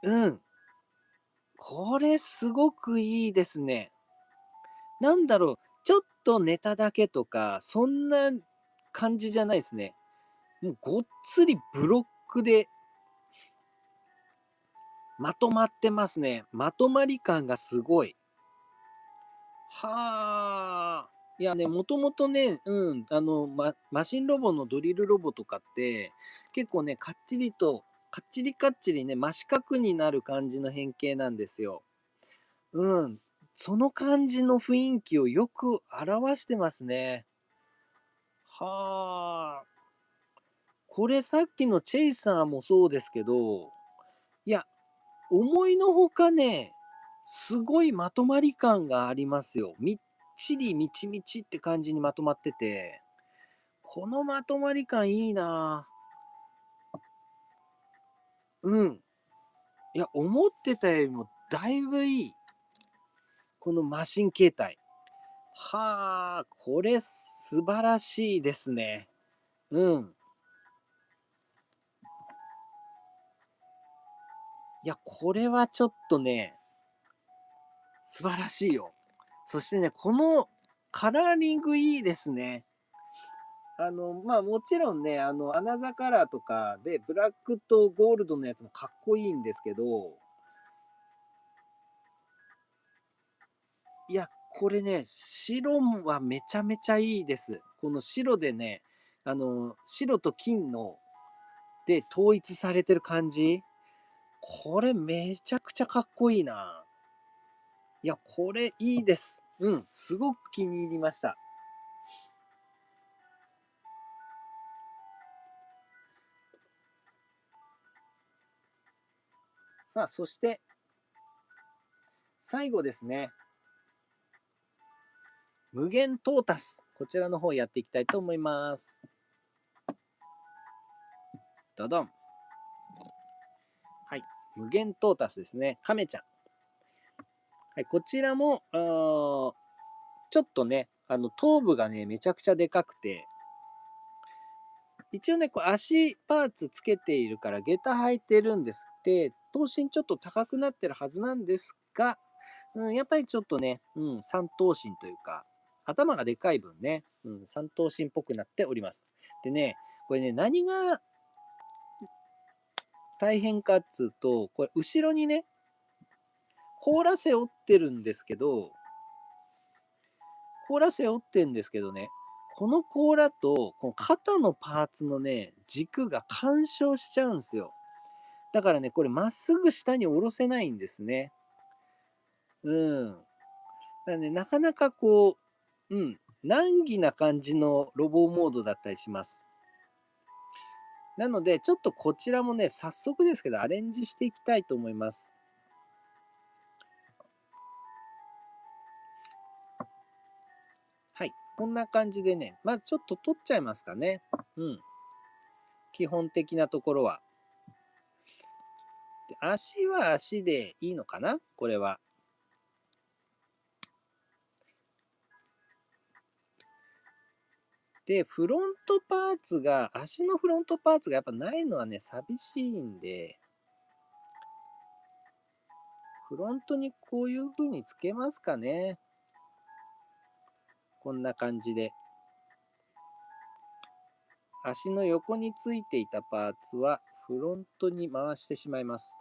うん。これすごくいいですね。なんだろう、ちょっとネタだけとか、そんな感じじゃないですね。もうごっつりブロックでまとまってますね。まとまり感がすごい。はあ。いやね、もともとね、マシンロボのドリルロボとかって、結構ね、かっちりかっちりね、真四角になる感じの変形なんですよ。うん。その感じの雰囲気をよく表してますね。はあ。これさっきのチェイサーもそうですけど、いや、思いのほかね、すごいまとまり感がありますよ。みっちりみちみちって感じにまとまってて、このまとまり感いいな。うん。いや、思ってたよりもだいぶいい。このマシン形態。はあ、これ素晴らしいですね。うん。いや、これはちょっとね、素晴らしいよ。そしてね、このカラーリングいいですね。もちろんね、アナザカラーとかで、ブラックとゴールドのやつもかっこいいんですけど、いや、これね、白はめちゃめちゃいいです。この白でね、白と金ので統一されてる感じ。これめちゃくちゃかっこいいな。いや、これいいです。うん、すごく気に入りました。さあ、そして、最後ですね。無限トータス。こちらの方やっていきたいと思います。ドドン。はい。無限トータスですね。カメちゃん。はい、こちらも、ちょっとね、頭部がね、めちゃくちゃでかくて、一応ね、こう足パーツつけているから下駄履いてるんですって、頭身ちょっと高くなってるはずなんですが、やっぱりちょっとね、三頭身というか、頭がでかい分ね、三頭身っぽくなっております。でね、これね、何が大変かっつうと、これ後ろにね、甲羅背負ってるんですけど、甲羅背負ってんですけどね、この甲羅とこの肩のパーツのね、軸が干渉しちゃうんですよ。だからね、これまっすぐ下に下ろせないんですね。うん。だからね、なかなかこう、難儀な感じのロボモードだったりします。なので、ちょっとこちらもね、早速ですけど、アレンジしていきたいと思います。はい。こんな感じでね、まずちょっと取っちゃいますかね。うん。基本的なところは。で、足は足でいいのかなこれは。で、フロントパーツが、足のフロントパーツがやっぱないのはね、寂しいんで、フロントにこういう風につけますかね。こんな感じで。足の横についていたパーツはフロントに回してしまいます。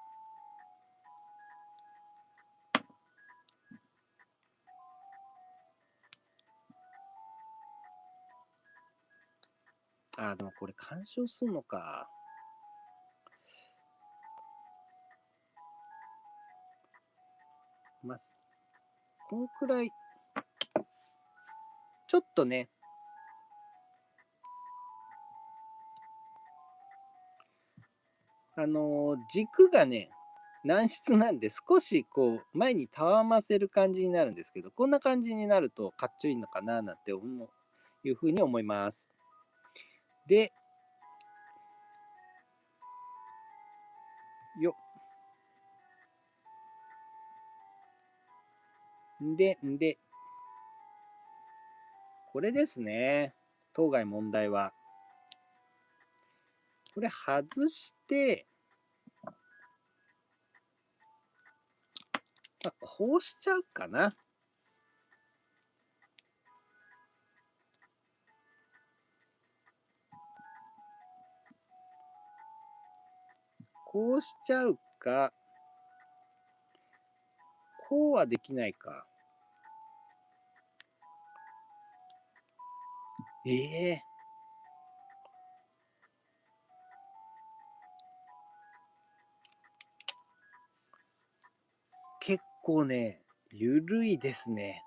でもこれ干渉すんのか。まあ、このくらい、ちょっとね、軸がね、軟質なんで少しこう前にたわませる感じになるんですけど、こんな感じになるとかっちょいいのかななんていうふうに思います。で、よで、これですね。当該問題は。これ外して、こうしちゃうかな。こうしちゃうか、こうはできないか。ええ結構ね、ゆるいですね。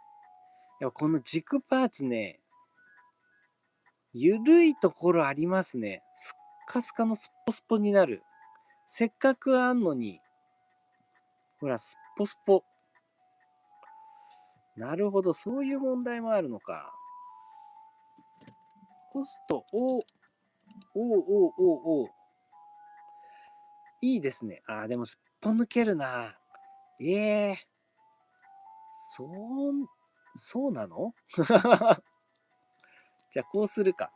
やっぱこの軸パーツね、ゆるいところありますね。スッカスカのスッポスポになる。せっかくあんのに、ほら、スッポスポ。なるほど、そういう問題もあるのか。コスト、お。いいですね。あ、でもすっぽ抜けるな。ええそう、そうなのじゃあこうするか。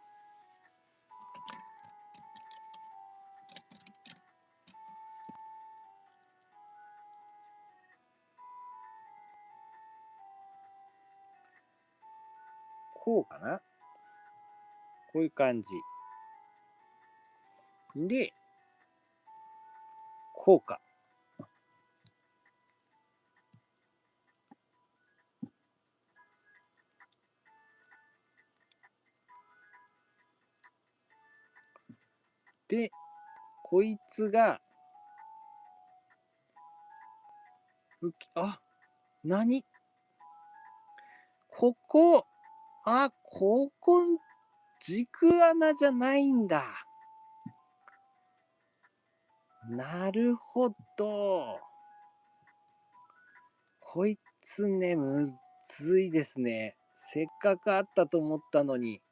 こうかな。こういう感じ。で、こうか。で、こいつが、あ、何ここ、ここ、軸穴じゃないんだ。なるほど。こいつね、むずいですね。せっかくあったと思ったのに。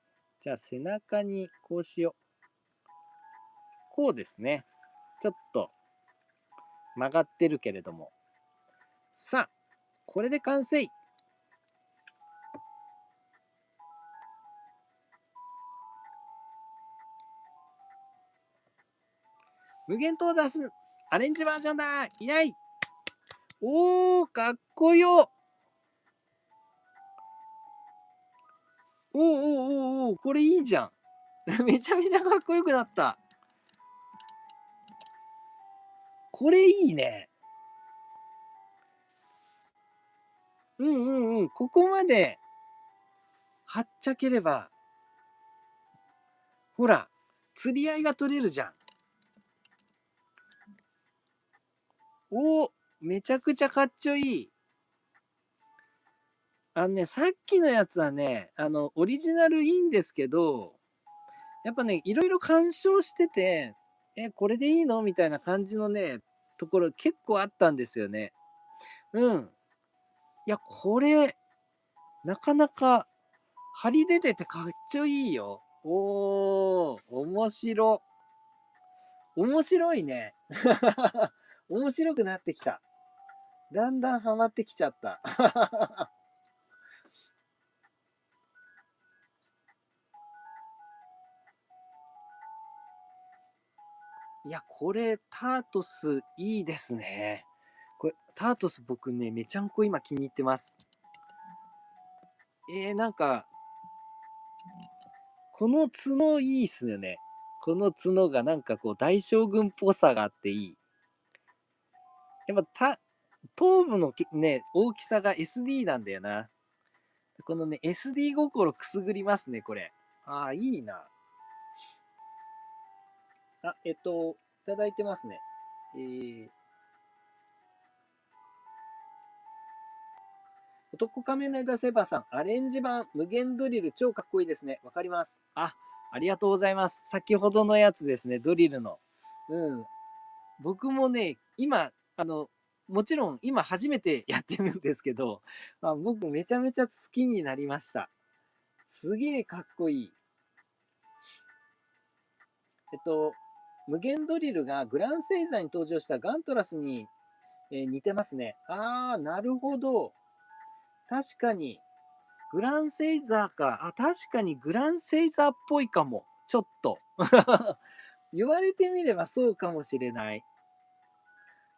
じゃあ背中にこうしよう。こうですね。ちょっと曲がってるけれども。さあ、これで完成。無限島出すアレンジバージョンだイェイかっこよこれいいじゃん。めちゃめちゃかっこよくなった。これいいね。ここまではっちゃければ、ほら、釣り合いが取れるじゃん。めちゃくちゃかっちょいい。さっきのやつはね、オリジナルいいんですけど、やっぱね、いろいろ干渉してて、これでいいのみたいな感じのね、ところ結構あったんですよね。うん。いや、これ、なかなか張り出ててかっちょいいよ。面白。面白いね。面白くなってきた。だんだんハマってきちゃった。いや、これ、タートスいいですね。これ、タートス僕ね、めちゃんこ今気に入ってます。なんか、この角いいっすよね。この角がなんかこう大将軍っぽさがあっていい。やっぱ頭部のね、大きさが SD なんだよな。このね、SD 心くすぐりますね、これ。いいな。いただいてますね。男仮面ライダーセーバーさん、アレンジ版無限ドリル超かっこいいですね。わかります。ありがとうございます。先ほどのやつですね、ドリルの。うん。僕もね、今、もちろん今初めてやってるんですけど、僕めちゃめちゃ好きになりました。すげえかっこいい。無限ドリルがグランセイザーに登場したガントラスに、似てますね。なるほど。確かに、グランセイザーか。確かにグランセイザーっぽいかも。ちょっと。言われてみればそうかもしれない。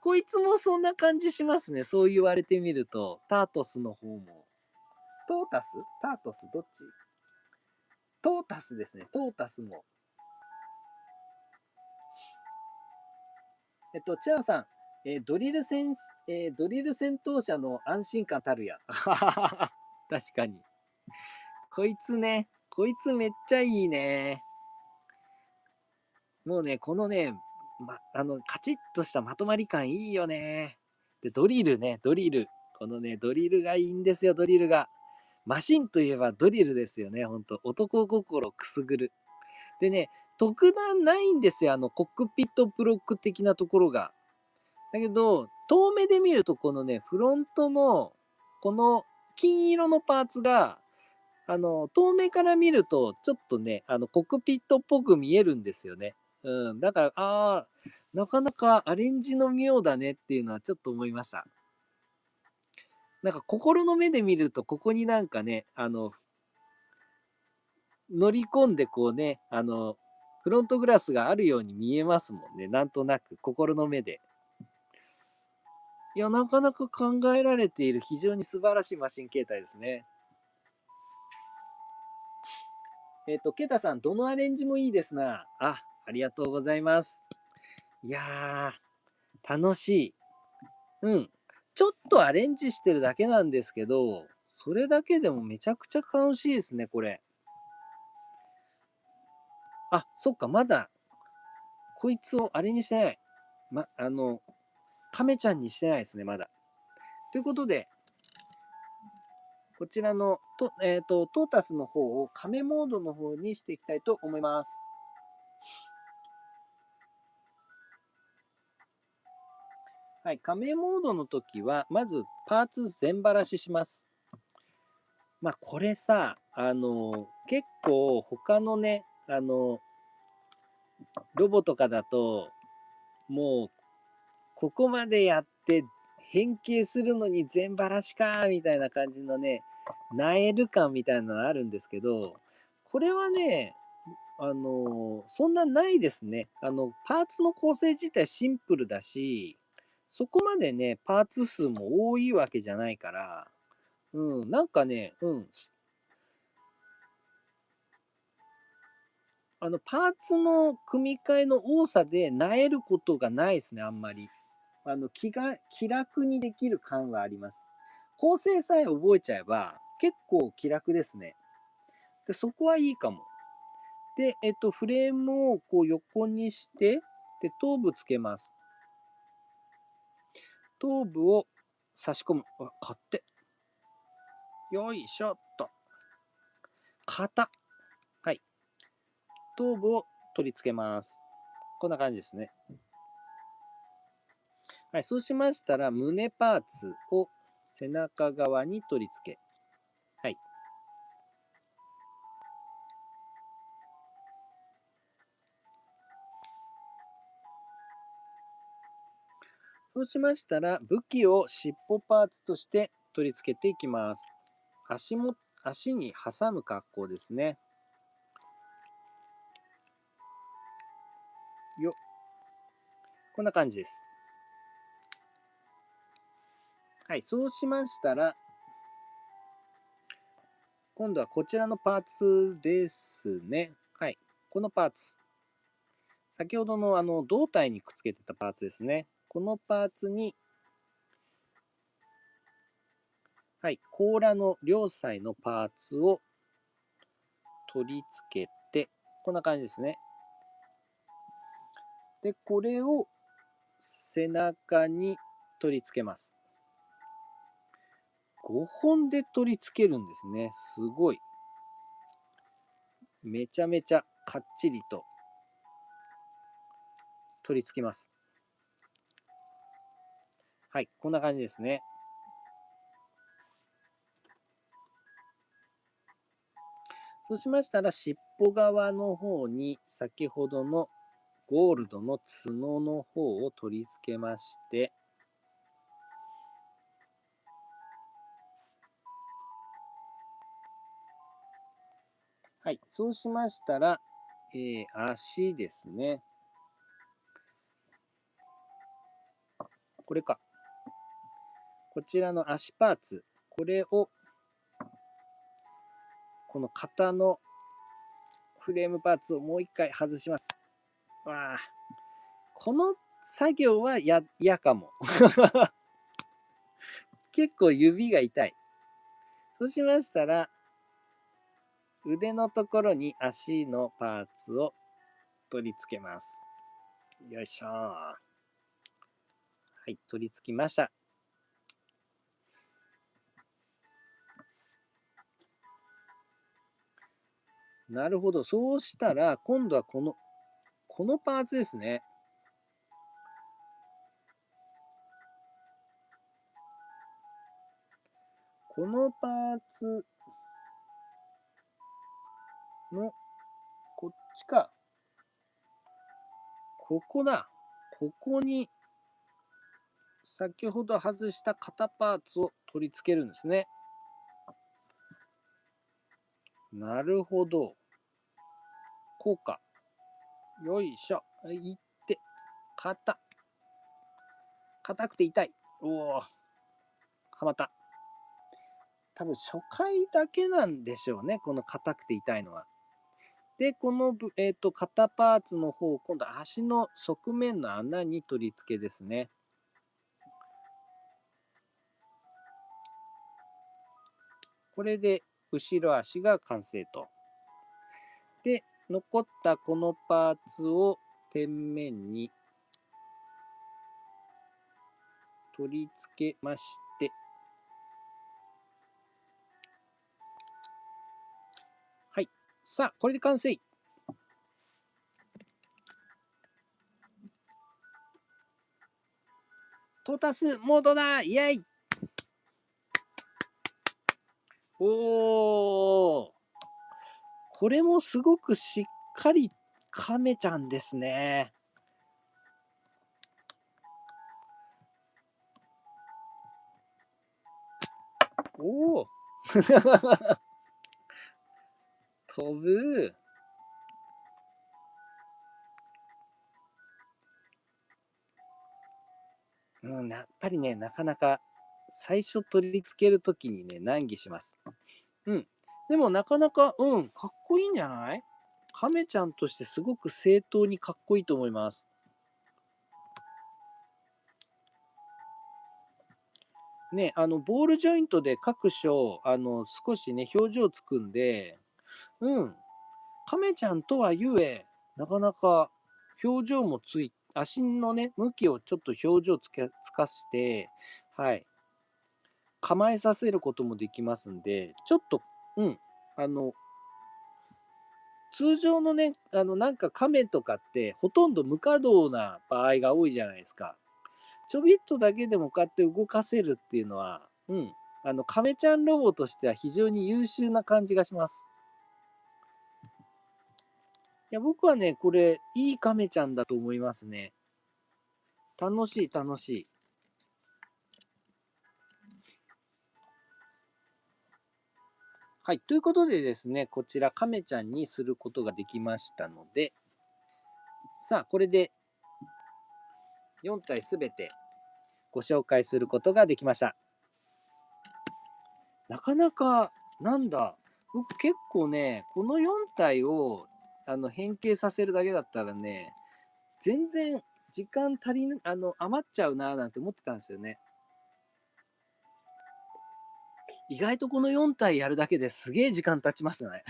こいつもそんな感じしますね。そう言われてみると。タートスの方も。トータスタートスどっちトータスですね。トータスも。チャーさん、ドリル戦闘車の安心感たるや。確かに。こいつね、こいつめっちゃいいね。もうね、このね、カチッとしたまとまり感いいよね。で、ドリルね、ドリル。このね、ドリルがいいんですよ、ドリルが。マシンといえばドリルですよね、ほんと。男心くすぐる。でね、特段ないんですよ、コックピットブロック的なところが。だけど、遠目で見ると、このね、フロントの、この金色のパーツが、遠目から見ると、ちょっとね、コックピットっぽく見えるんですよね。うん、だから、ああ、なかなかアレンジの妙だねっていうのはちょっと思いました。なんか心の目で見ると、ここになんかね、乗り込んでこうね、フロントグラスがあるように見えますもんね。なんとなく、心の目で。いや、なかなか考えられている非常に素晴らしいマシン形態ですね。ケイタさん、どのアレンジもいいですな。ありがとうございます。いやー、楽しい。うん。ちょっとアレンジしてるだけなんですけど、それだけでもめちゃくちゃ楽しいですね、これ。そっか、まだ、こいつをあれにしてない。亀ちゃんにしてないですね、まだ。ということで、こちらのトータスの方を亀モードの方にしていきたいと思います。はい、亀モードの時は、まずパーツ全ばらしします。これさ、結構他のね、ロボとかだと、もう、ここまでやって変形するのに全ばらしか、みたいな感じのね、なえる感みたいなのあるんですけど、これはね、そんなないですね。パーツの構成自体シンプルだし、そこまでね、パーツ数も多いわけじゃないから、なんかね、パーツの組み替えの多さで萎えることがないですね、あんまり。気楽にできる感はあります。構成さえ覚えちゃえば、結構気楽ですね。で、そこはいいかも。で、フレームをこう横にして、で、頭部つけます。頭部を差し込む。勝手。よいしょっと。型。はい。頭部を取り付けます。こんな感じですね。はい。そうしましたら、胸パーツを背中側に取り付け。はい。そうしましたら、武器を尻尾パーツとして取り付けていきます。足に挟む格好ですね。よっ。こんな感じです。はい。そうしましたら、今度はこちらのパーツですね。はい。このパーツ。先ほどの胴体にくっつけてたパーツですね。このパーツに、はい、甲羅の両サイのパーツを取り付けて、こんな感じですね。で、これを背中に取り付けます。5本で取り付けるんですね。すごい。めちゃめちゃかっちりと取り付きます。はい、こんな感じですね。そうしましたら、尻尾側の方に先ほどのゴールドの角の方を取り付けまして、はい、そうしましたら、足ですね。これか。こちらの足パーツ。これを、この型のフレームパーツをもう一回外します。わあ、この作業は嫌かも。結構指が痛い。そうしましたら、腕のところに足のパーツを取り付けます。よいしょ。はい、取り付きました。なるほど。そうしたら、今度はこのパーツですね。このパーツの、こっちか。ここだ。ここに、先ほど外した肩パーツを取り付けるんですね。なるほど。こうか。よいしょ。いって。硬くて痛い。おお、はまった。多分初回だけなんでしょうね。この硬くて痛いのは。で、この、肩パーツの方、今度は足の側面の穴に取り付けですね。これで後ろ足が完成と。で、残ったこのパーツを天面に取り付けまして、はい。さあ、これで完成。トータスモードだイェイおーこれもすごくしっかり噛めちゃんですね。おお飛ぶ。うん、やっぱりね、なかなか最初取り付けるときにね、難儀します。うん。でもなかなか、かっこいいんじゃない？カメちゃんとしてすごく正当にかっこいいと思います。ね、ボールジョイントで各所、少しね、表情つくんで、うん。カメちゃんとはいえ、なかなか表情も足のね、向きをちょっと表情つかして、はい。構えさせることもできますんで、ちょっと、うん。あの、通常のね、なんか亀とかってほとんど無稼働な場合が多いじゃないですか。ちょびっとだけでもこうやって動かせるっていうのは、亀ちゃんロボとしては非常に優秀な感じがします。いや、僕はね、これ、いい亀ちゃんだと思いますね。楽しい、楽しい。はい。ということでですね、こちら亀ちゃんにすることができましたので、さあ、これで4体すべてご紹介することができました。なかなか、なんだ、僕結構ね、この4体を変形させるだけだったらね、全然時間足りぬ、余っちゃうなーなんて思ってたんですよね。意外とこの4体やるだけですげえ時間経ちますね。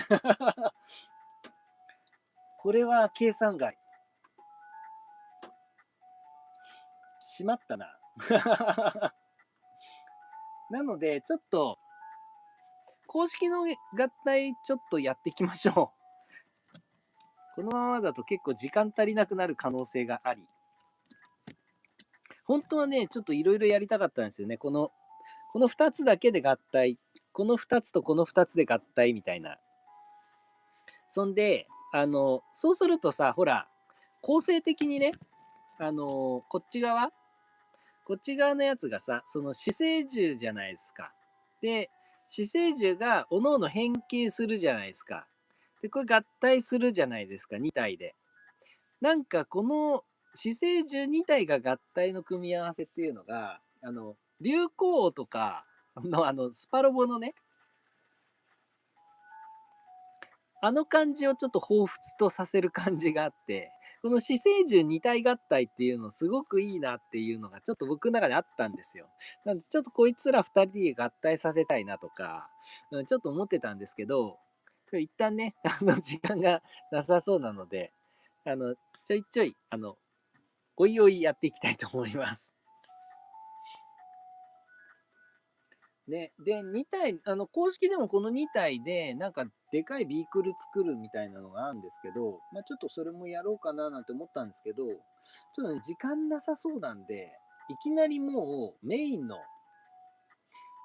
これは計算外。しまったな。なので、ちょっと、公式の合体ちょっとやっていきましょう。このままだと結構時間足りなくなる可能性があり。本当はね、ちょっといろいろやりたかったんですよね。この2つだけで合体。この2つとこの2つで合体みたいな。そんで、そうするとさ、ほら、構成的にね、こっち側のやつがさ、その死生獣じゃないですか。で、死生獣が各々変形するじゃないですか。で、これ合体するじゃないですか、2体で。なんかこの死生獣2体が合体の組み合わせっていうのが、流行王とかのスパロボのね、あの感じをちょっと彷彿とさせる感じがあって、この死生獣二体合体っていうのすごくいいなっていうのがちょっと僕の中であったんですよ。なんでちょっとこいつら二人で合体させたいなとか、ちょっと思ってたんですけど、一旦ね、時間がなさそうなので、ちょいちょい、おいおいやっていきたいと思います。ね、で、2体、公式でもこの2体で、なんか、でかいビークル作るみたいなのがあるんですけど、まあ、ちょっとそれもやろうかななんて思ったんですけど、ちょっとね、時間なさそうなんで、いきなりもうメインの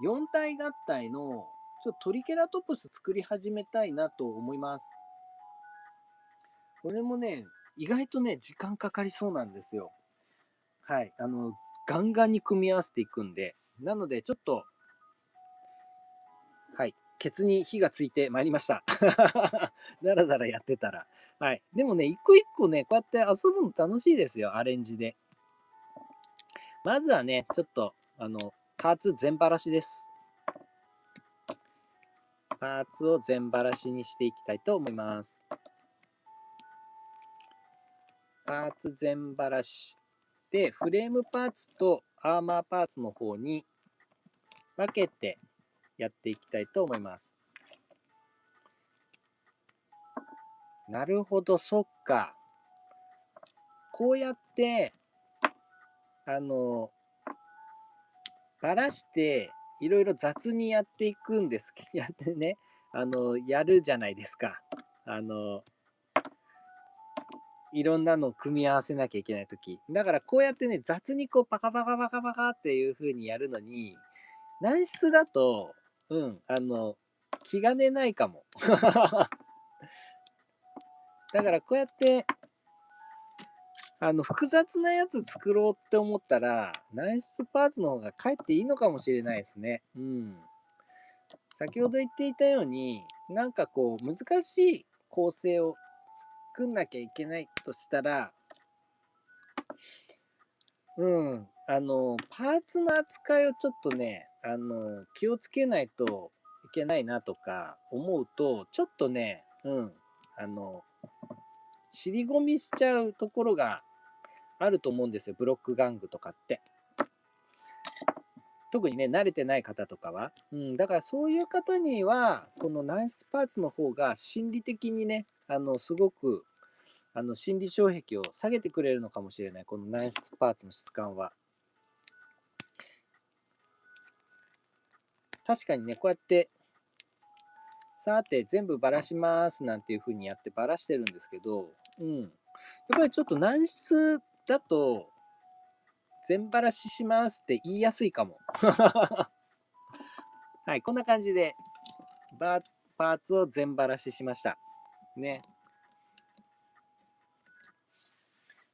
4体合体の、ちょっとトリケラトプス作り始めたいなと思います。これもね、意外とね、時間かかりそうなんですよ。はい。ガンガンに組み合わせていくんで。なので、ちょっと、はい。ケツに火がついてまいりました。だらだらやってたら。はい。でもね、一個一個ね、こうやって遊ぶの楽しいですよ。アレンジで。まずはね、ちょっと、パーツ全ばらしです。パーツを全ばらしにしていきたいと思います。パーツ全ばらし。で、フレームパーツとアーマーパーツの方に分けてやっていきたいと思います。なるほど、そっか。こうやって、ばらして、いろいろ雑にやっていくんです。やってね、やるじゃないですか。いろんなのを組み合わせなきゃいけないとき。だからこうやってね、雑にこうパカパカパカパカっていう風にやるのに、軟質だと、気兼ねないかも。だからこうやって、複雑なやつ作ろうって思ったら、軟質パーツの方がかえっていいのかもしれないですね。うん。先ほど言っていたように、なんかこう、難しい構成を作んなきゃいけないとしたら、パーツの扱いをちょっとね、気をつけないといけないなとか思うと、ちょっとね、あの、尻込みしちゃうところがあると思うんですよ、ブロック玩具とかって。特にね、慣れてない方とかは。だからそういう方には、このナイスパーツの方が心理的にね、すごく、心理障壁を下げてくれるのかもしれない、このナイスパーツの質感は。確かにね、こうやって、さて全部ばらしますなんていう風にやってばらしてるんですけど、やっぱりちょっと軟質だと、全ばらししますって言いやすいかも。はい、こんな感じでパーツを全ばらししました。ね。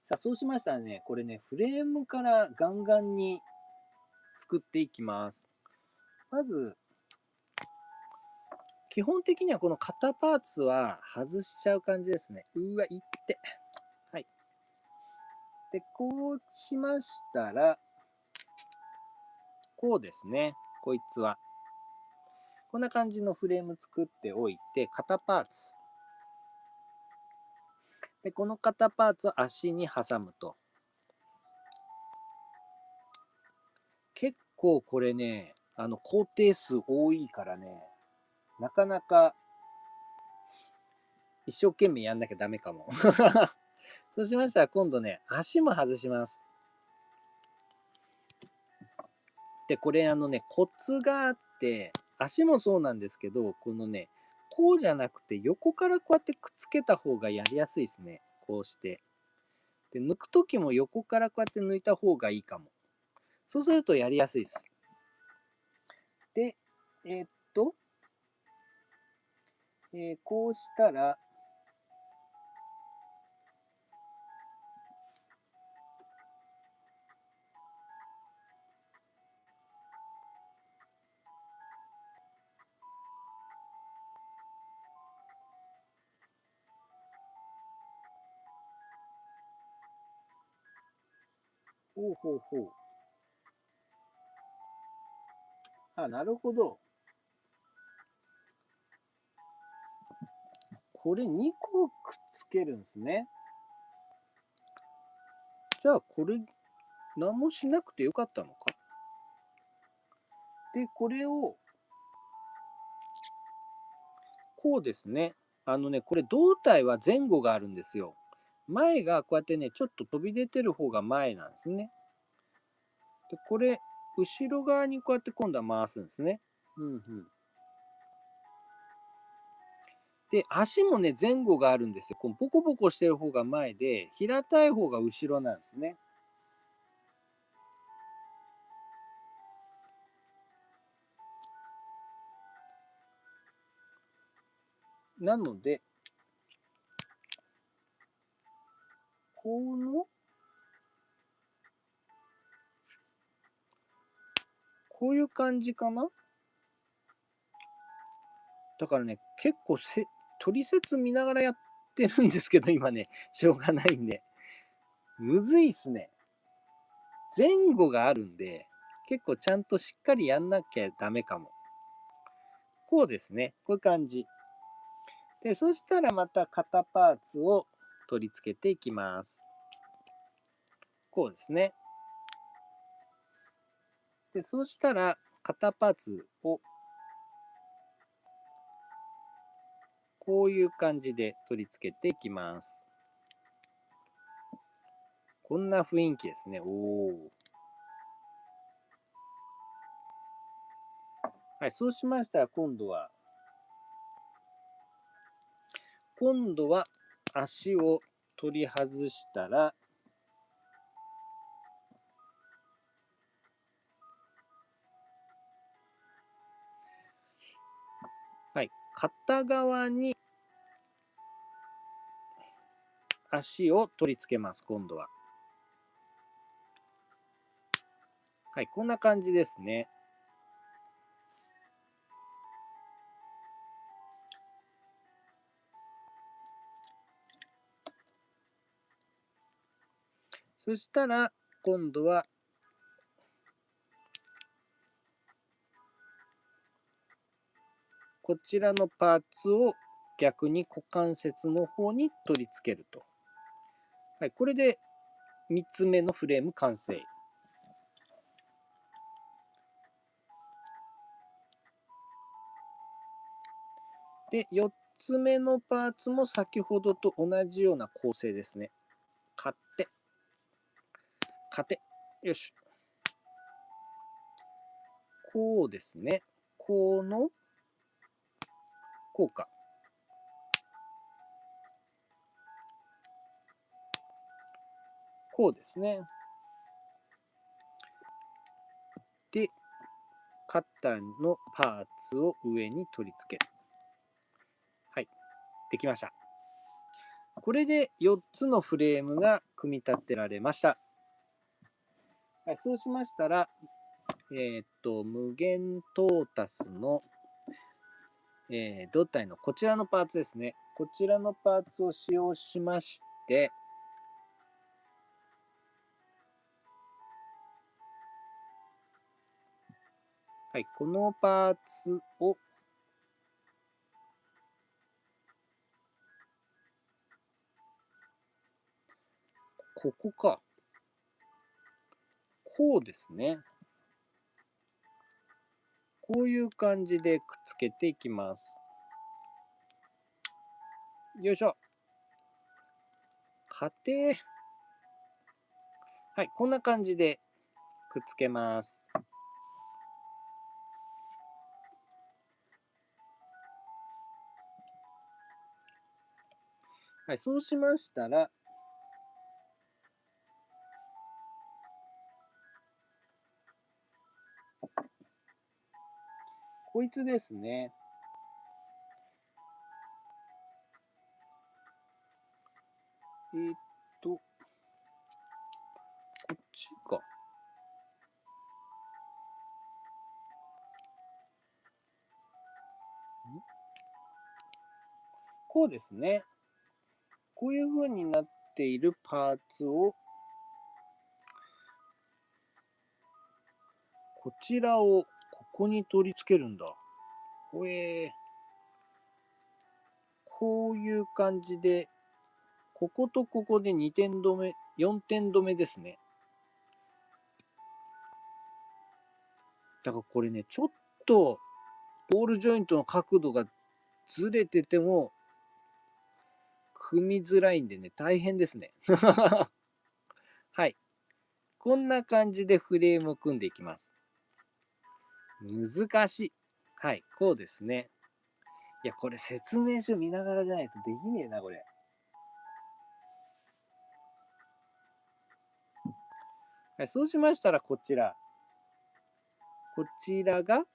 さあ、そうしましたらね、これね、フレームからガンガンに作っていきます。まず、基本的にはこの肩パーツは外しちゃう感じですね。うわ、いって。はい。で、こうしましたら、こうですね。こいつは。こんな感じのフレーム作っておいて、肩パーツ。で、この肩パーツを足に挟むと。結構これね、工程数多いからね、なかなか一生懸命やんなきゃダメかも。そうしましたら今度ね、足も外します。で、これコツがあって、足もそうなんですけど、このね、こうじゃなくて横からこうやってくっつけた方がやりやすいですね。こうして。で、抜くときも横からこうやって抜いた方がいいかも。そうするとやりやすいです。で、えーっと、こうしたら、ほうほうほう。あ、なるほど。これ2個くっつけるんですね。じゃあこれ何もしなくてよかったのか。で、これをこうですね。これ胴体は前後があるんですよ。前がこうやってね、ちょっと飛び出てる方が前なんですね。で、これ、後ろ側にこうやって今度は回すんですね。うんうん。で、足もね、前後があるんですよ。このボコボコしてる方が前で、平たい方が後ろなんですね。なので、いう感じかな。だからね、結構取説見ながらやってるんですけど、今ね、しょうがないんで。むずいっすね。前後があるんで、結構ちゃんとしっかりやんなきゃダメかも。こうですね。こういう感じ。で、そしたらまた肩パーツを取り付けていきます。こうですね。で、そうしたら肩パーツをこういう感じで取り付けていきます。こんな雰囲気ですね。おお。はい、そうしましたら今度は足を取り外したら、はい、片側に足を取り付けます、今度は。はい、こんな感じですね。そしたら、今度は、こちらのパーツを逆に股関節の方に取り付けると。はい、これで3つ目のフレーム完成。で、4つ目のパーツも先ほどと同じような構成ですね。買って、よし。こうですね。こうか。こうですね。で、カッターのパーツを上に取り付ける。はい。できました。これで4つのフレームが組み立てられました。はい、そうしましたら、無限トータスの、胴体のこちらのパーツですね。こちらのパーツを使用しまして、はい、このパーツをここか。こうですね。こういう感じでくっつけていきます。よいしょ。はい、こんな感じでくっつけます。はい、そうしましたら、こいつですね。こっちか。こうですね。こういう風になっているパーツを、こちらをここに取り付けるんだ。ほえー。こういう感じで、こことここで2点止め、4点止めですね。だからこれね、ちょっとボールジョイントの角度がずれてても、組みづらいんでね、大変ですね。はい。こんな感じでフレームを組んでいきます。難しい。はい、こうですね。いや、これ説明書見ながらじゃないとできねえな、これ。はい、そうしましたら、こちら。こちらが、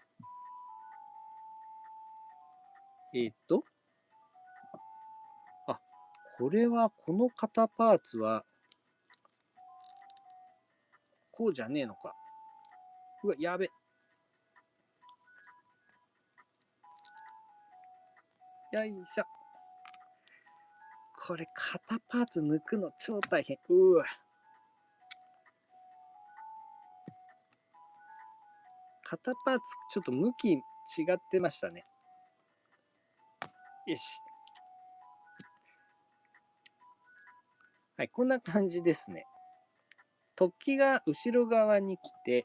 あ、これは、この肩パーツは、こうじゃねえのか。うわ、やべ。よいしょ。これ、肩パーツ抜くの超大変。うわ。肩パーツ、ちょっと向き違ってましたね。よし。はい、こんな感じですね。突起が後ろ側に来て、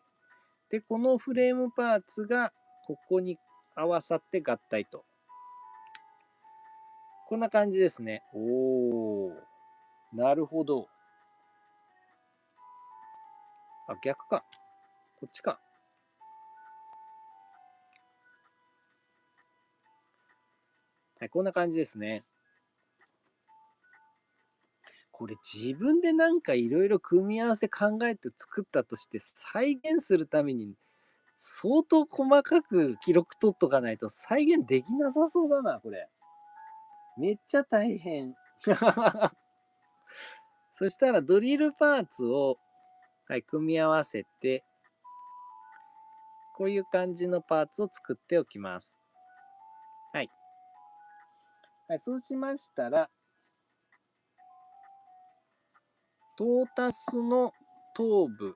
で、このフレームパーツがここに合わさって合体と。こんな感じですね。おー。なるほど。あ、逆か。こっちか。はい、こんな感じですね。これ自分でなんかいろいろ組み合わせ考えて作ったとして再現するために相当細かく記録取っとかないと再現できなさそうだな、これ。めっちゃ大変。そしたらドリルパーツを、はい、組み合わせて、こういう感じのパーツを作っておきます。はい。はい、そうしましたら、トータスの頭部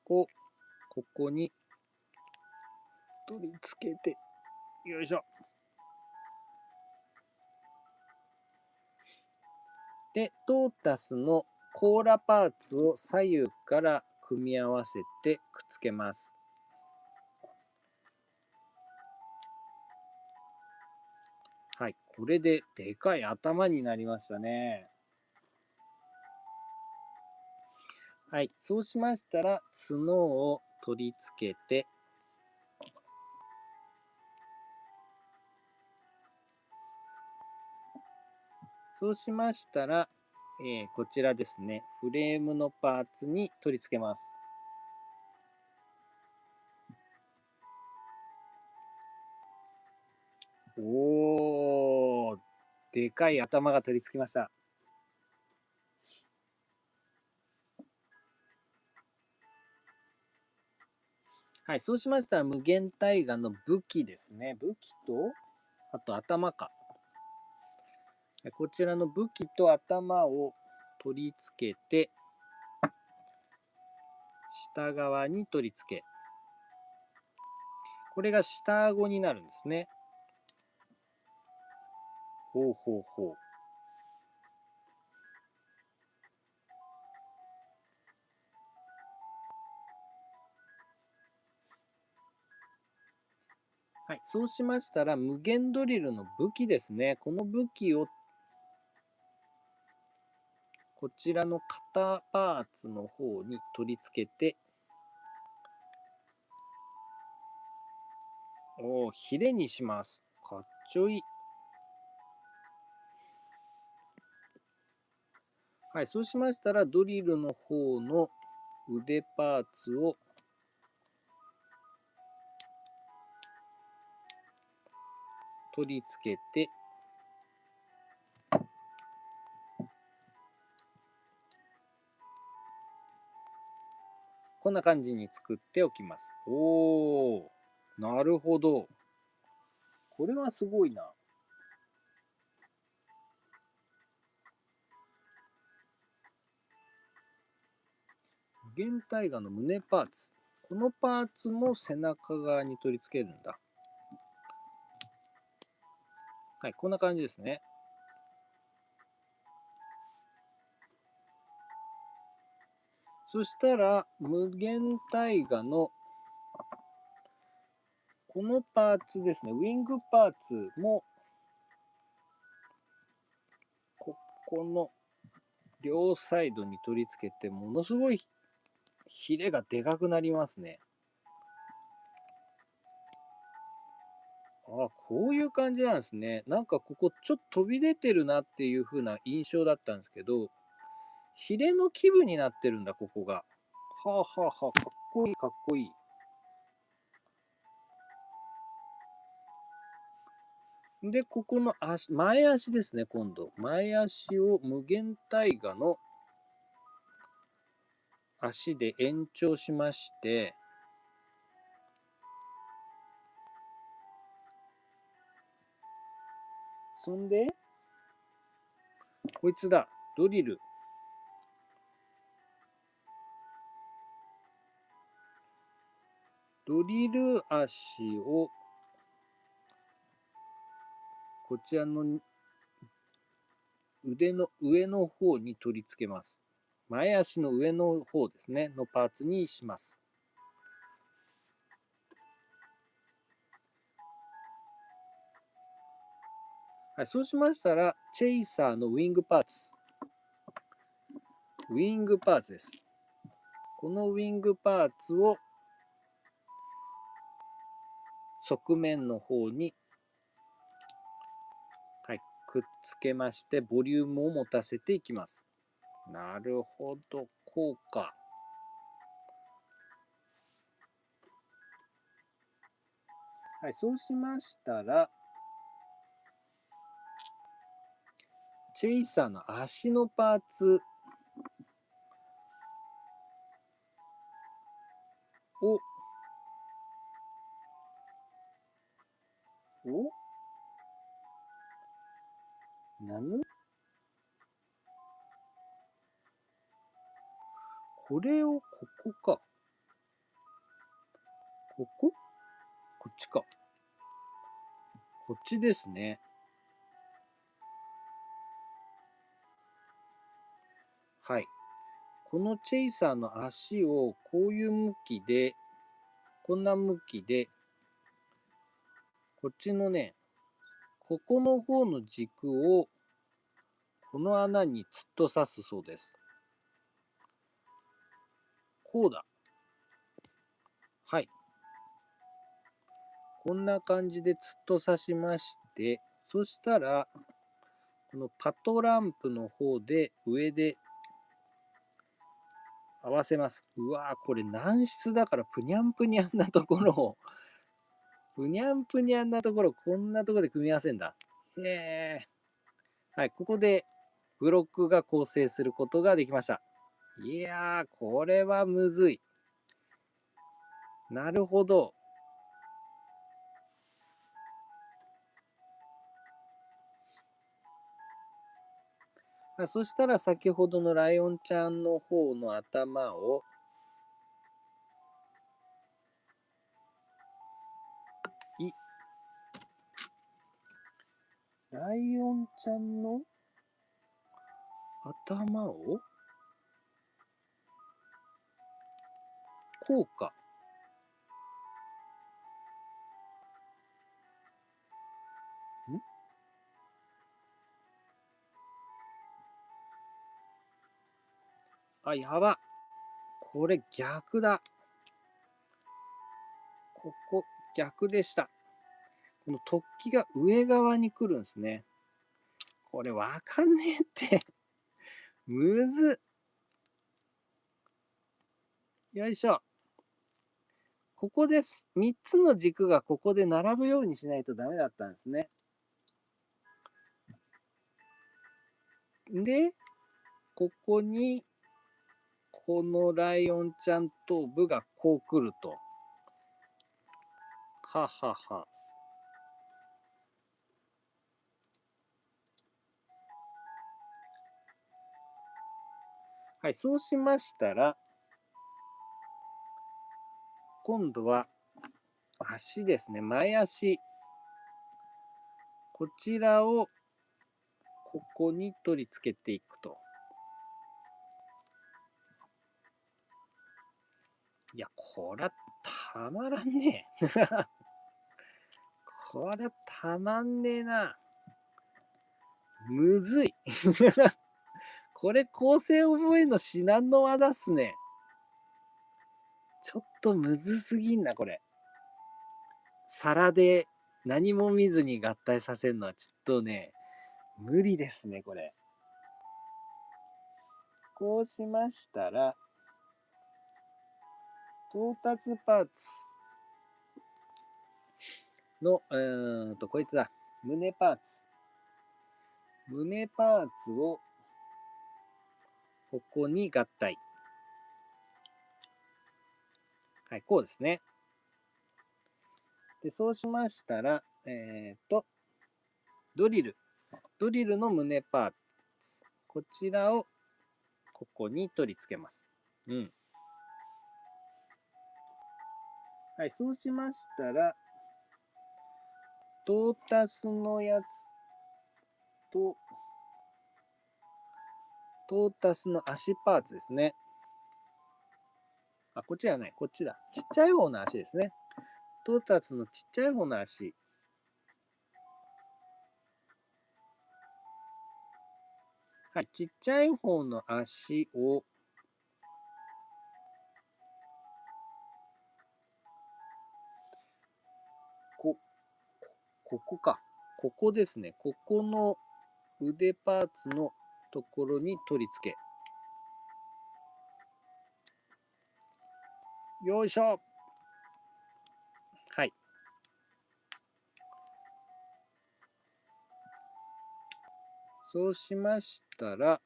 をここに取り付けて、よいしょ。で、トータスの甲羅パーツを左右から組み合わせてくっつけます。はい、これででかい頭になりましたね。はい、そうしましたら角を取り付けて、そうしましたら、こちらですね、フレームのパーツに取り付けます。おー、でかい頭が取り付きました。はい、そうしましたら無限大河の武器ですね。武器と、あと頭か。こちらの武器と頭を取り付けて、下側に取り付け。これが下顎になるんですね。ほうほうほう。はい、そうしましたら無限ドリルの武器ですね。この武器をこちらの肩パーツの方に取り付けて、ヒレにします。かっちょいい。はい、そうしましたらドリルの方の腕パーツを取り付けて、こんな感じに作っておきます。おー、なるほど。これはすごいな。無限大河の胸パーツ。このパーツも背中側に取り付けるんだ。はい、こんな感じですね。そしたら、無限大河のこのパーツですね、ウィングパーツも、ここの両サイドに取り付けて、ものすごいヒレがでかくなりますね。あ、こういう感じなんですね。なんかここちょっと飛び出てるなっていう風な印象だったんですけど、ヒレの基部になってるんだ、ここが。はあはあはあ、かっこいいかっこいい。で、ここの足、前足ですね、今度。前足を無限大河の足で延長しまして、そんで、こいつだ。ドリル。ドリル足を、こちらの腕の上の方に取り付けます。前足の上の方ですね、のパーツにします。はい、そうしましたら、チェイサーのウィングパーツ。ウィングパーツです。このウィングパーツを側面の方に、はい、くっつけまして、ボリュームを持たせていきます。なるほど、こうか。はい、そうしましたら、チェイサーの足のパーツを、これをここか。こここっちか。こっちですね。はい。このチェイサーの足をこういう向きで、こんな向きで、こっちのね、ここの方の軸をこの穴に突っと刺すそうです。こうだ。はい。こんな感じで突っと刺しまして、そしたら、このパトランプの方で上で合わせます。うわー、これ軟質だからぷにゃんぷにゃんなところを、ぷにゃんぷにゃんなところをこんなところで組み合わせんだ。へえ。はい、ここでブロックが構成することができました。いやー、これはむずい。なるほど。そしたら先ほどのライオンちゃんの方の頭をライオンちゃんの頭をこうか。あ、やば。これ逆だ。ここ逆でした。この突起が上側に来るんですね。これわかんねえって。むずっ。よいしょ。ここです。3つの軸がここで並ぶようにしないとダメだったんですね。で、ここに、このライオンちゃん頭部がこう来ると。ははは。はい、そうしましたら、今度は足ですね。前足。こちらをここに取り付けていくと。いや、こりゃたまらんねえ。こりゃたまんねえな。むずい。これ構成覚えんの至難の技っすね。ちょっとむずすぎんな、これ。皿で何も見ずに合体させるのはちょっとね、無理ですね、これ。こうしましたら、到達パーツの、こいつだ。胸パーツ。胸パーツをここに合体。はい、こうですね。で、そうしましたら、ドリル。ドリルの胸パーツ。こちらをここに取り付けます。うん。はい、そうしましたら、トータスのやつと、トータスの足パーツですね。あ、こっちじゃない、こっちだ。ちっちゃい方の足ですね。トータスのちっちゃい方の足。はい、ちっちゃい方の足を、ここか。ここですね。ここの腕パーツのところに取り付け。よいしょ。はい。そうしましたら、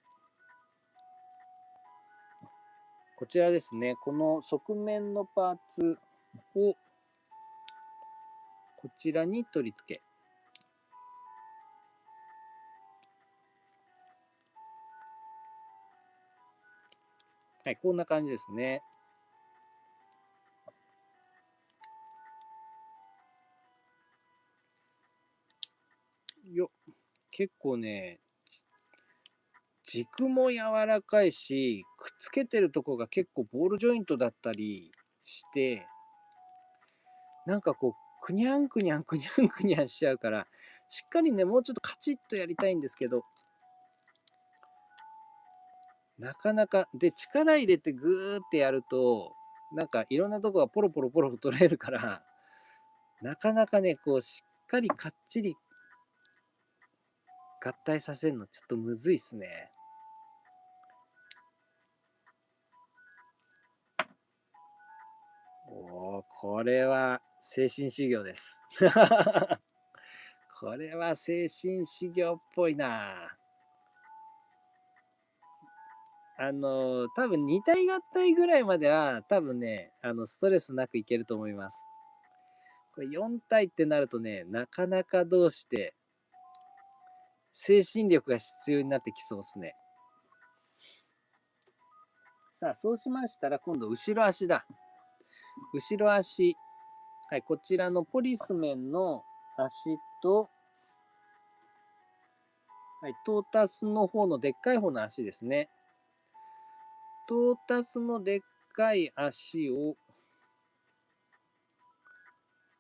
こちらですね。この側面のパーツをこちらに取り付け。はい、こんな感じですね。よ、結構ね、軸も柔らかいし、くっつけてるとこが結構ボールジョイントだったりして、なんかこう、くにゃんくにゃんくにゃんくにゃんしちゃうから、しっかりね、もうちょっとカチッとやりたいんですけど、なかなか、で、力入れてグーってやると、なんかいろんなとこがポロポロポロ取れるから、なかなかね、こう、しっかりかっちり合体させるのちょっとむずいっすね。おー、これは精神修行です。これは精神修行っぽいな。多分2体合体ぐらいまでは多分ね、ストレスなくいけると思います。これ4体ってなるとね、なかなかどうして精神力が必要になってきそうですね。さあ、そうしましたら今度後ろ足だ。後ろ足。はい、こちらのポリスメンの足と、はい、トータスの方のでっかい方の足ですね。トータスのでっかい足を、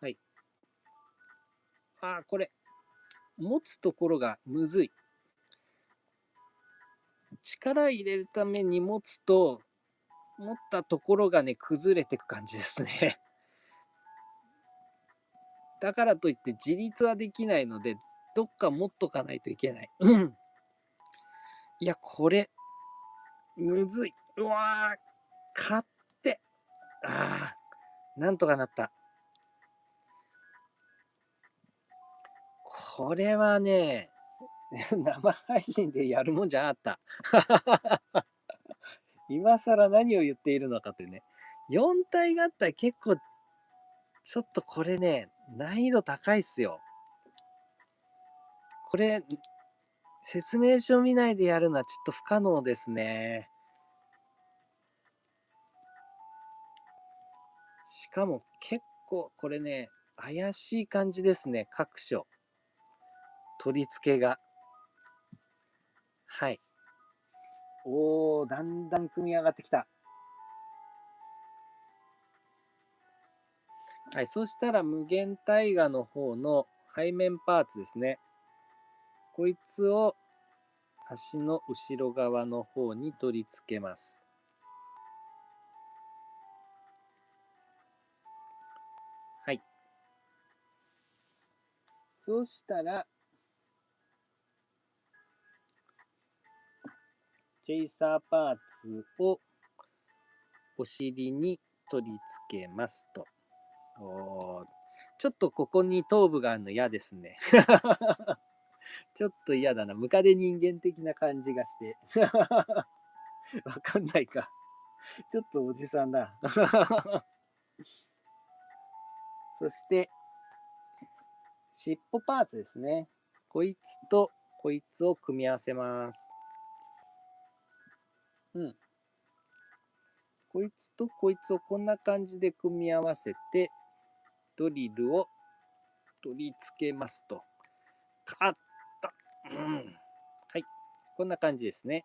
はい。これ、持つところがむずい。力入れるために持つと、持ったところがね、崩れていく感じですね。だからといって自立はできないので、どっか持っとかないといけない。いや、これ、むずい。うわー、買って。なんとかなった。これはね、生配信でやるもんじゃなかった。今更何を言っているのかというね。4体合体結構、ちょっとこれね、難易度高いっすよ。これ、説明書見ないでやるのはちょっと不可能ですね。しかも結構これね、怪しい感じですね。各所。取り付けが。はい。だんだん組み上がってきた。はい。そしたら無限大河の方の背面パーツですね。こいつを足の後ろ側の方に取り付けます。はい。そうしたら、チェイサーパーツをお尻に取り付けますと。ちょっとここに頭部があるの嫌ですね。ちょっと嫌だな。ムカデ人間的な感じがして。わかんないか。ちょっとおじさんだ。そして、尻尾パーツですね。こいつと、こいつを組み合わせます。こいつとこいつをこんな感じで組み合わせて、ドリルを取り付けますと。あった。はい。こんな感じですね。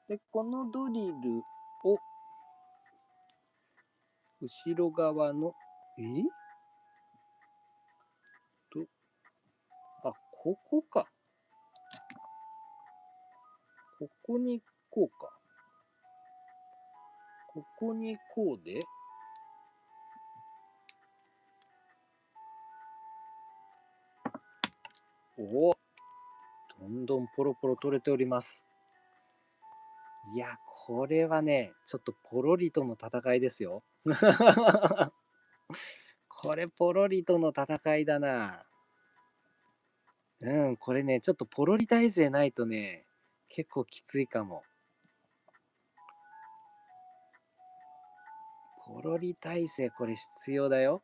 で、このドリルを、後ろ側の、ここか。ここにこうか。ここにこうで、お、どんどんポロポロ取れております。いや、これはね、ちょっとポロリとの戦いですよ。これポロリとの戦いだな。これね、ちょっとポロリ体勢ないとね、結構きついかも。ポロリ体勢これ必要だよ。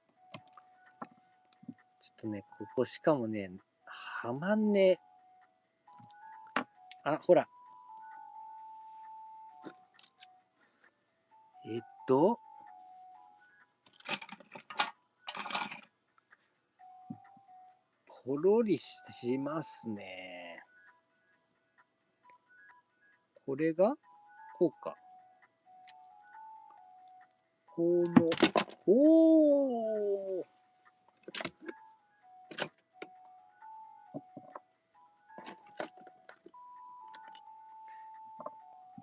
ちょっとね、ここしかもね、はまんねえ。あ、ほら。ポロリしますね。これがこうか。この、おー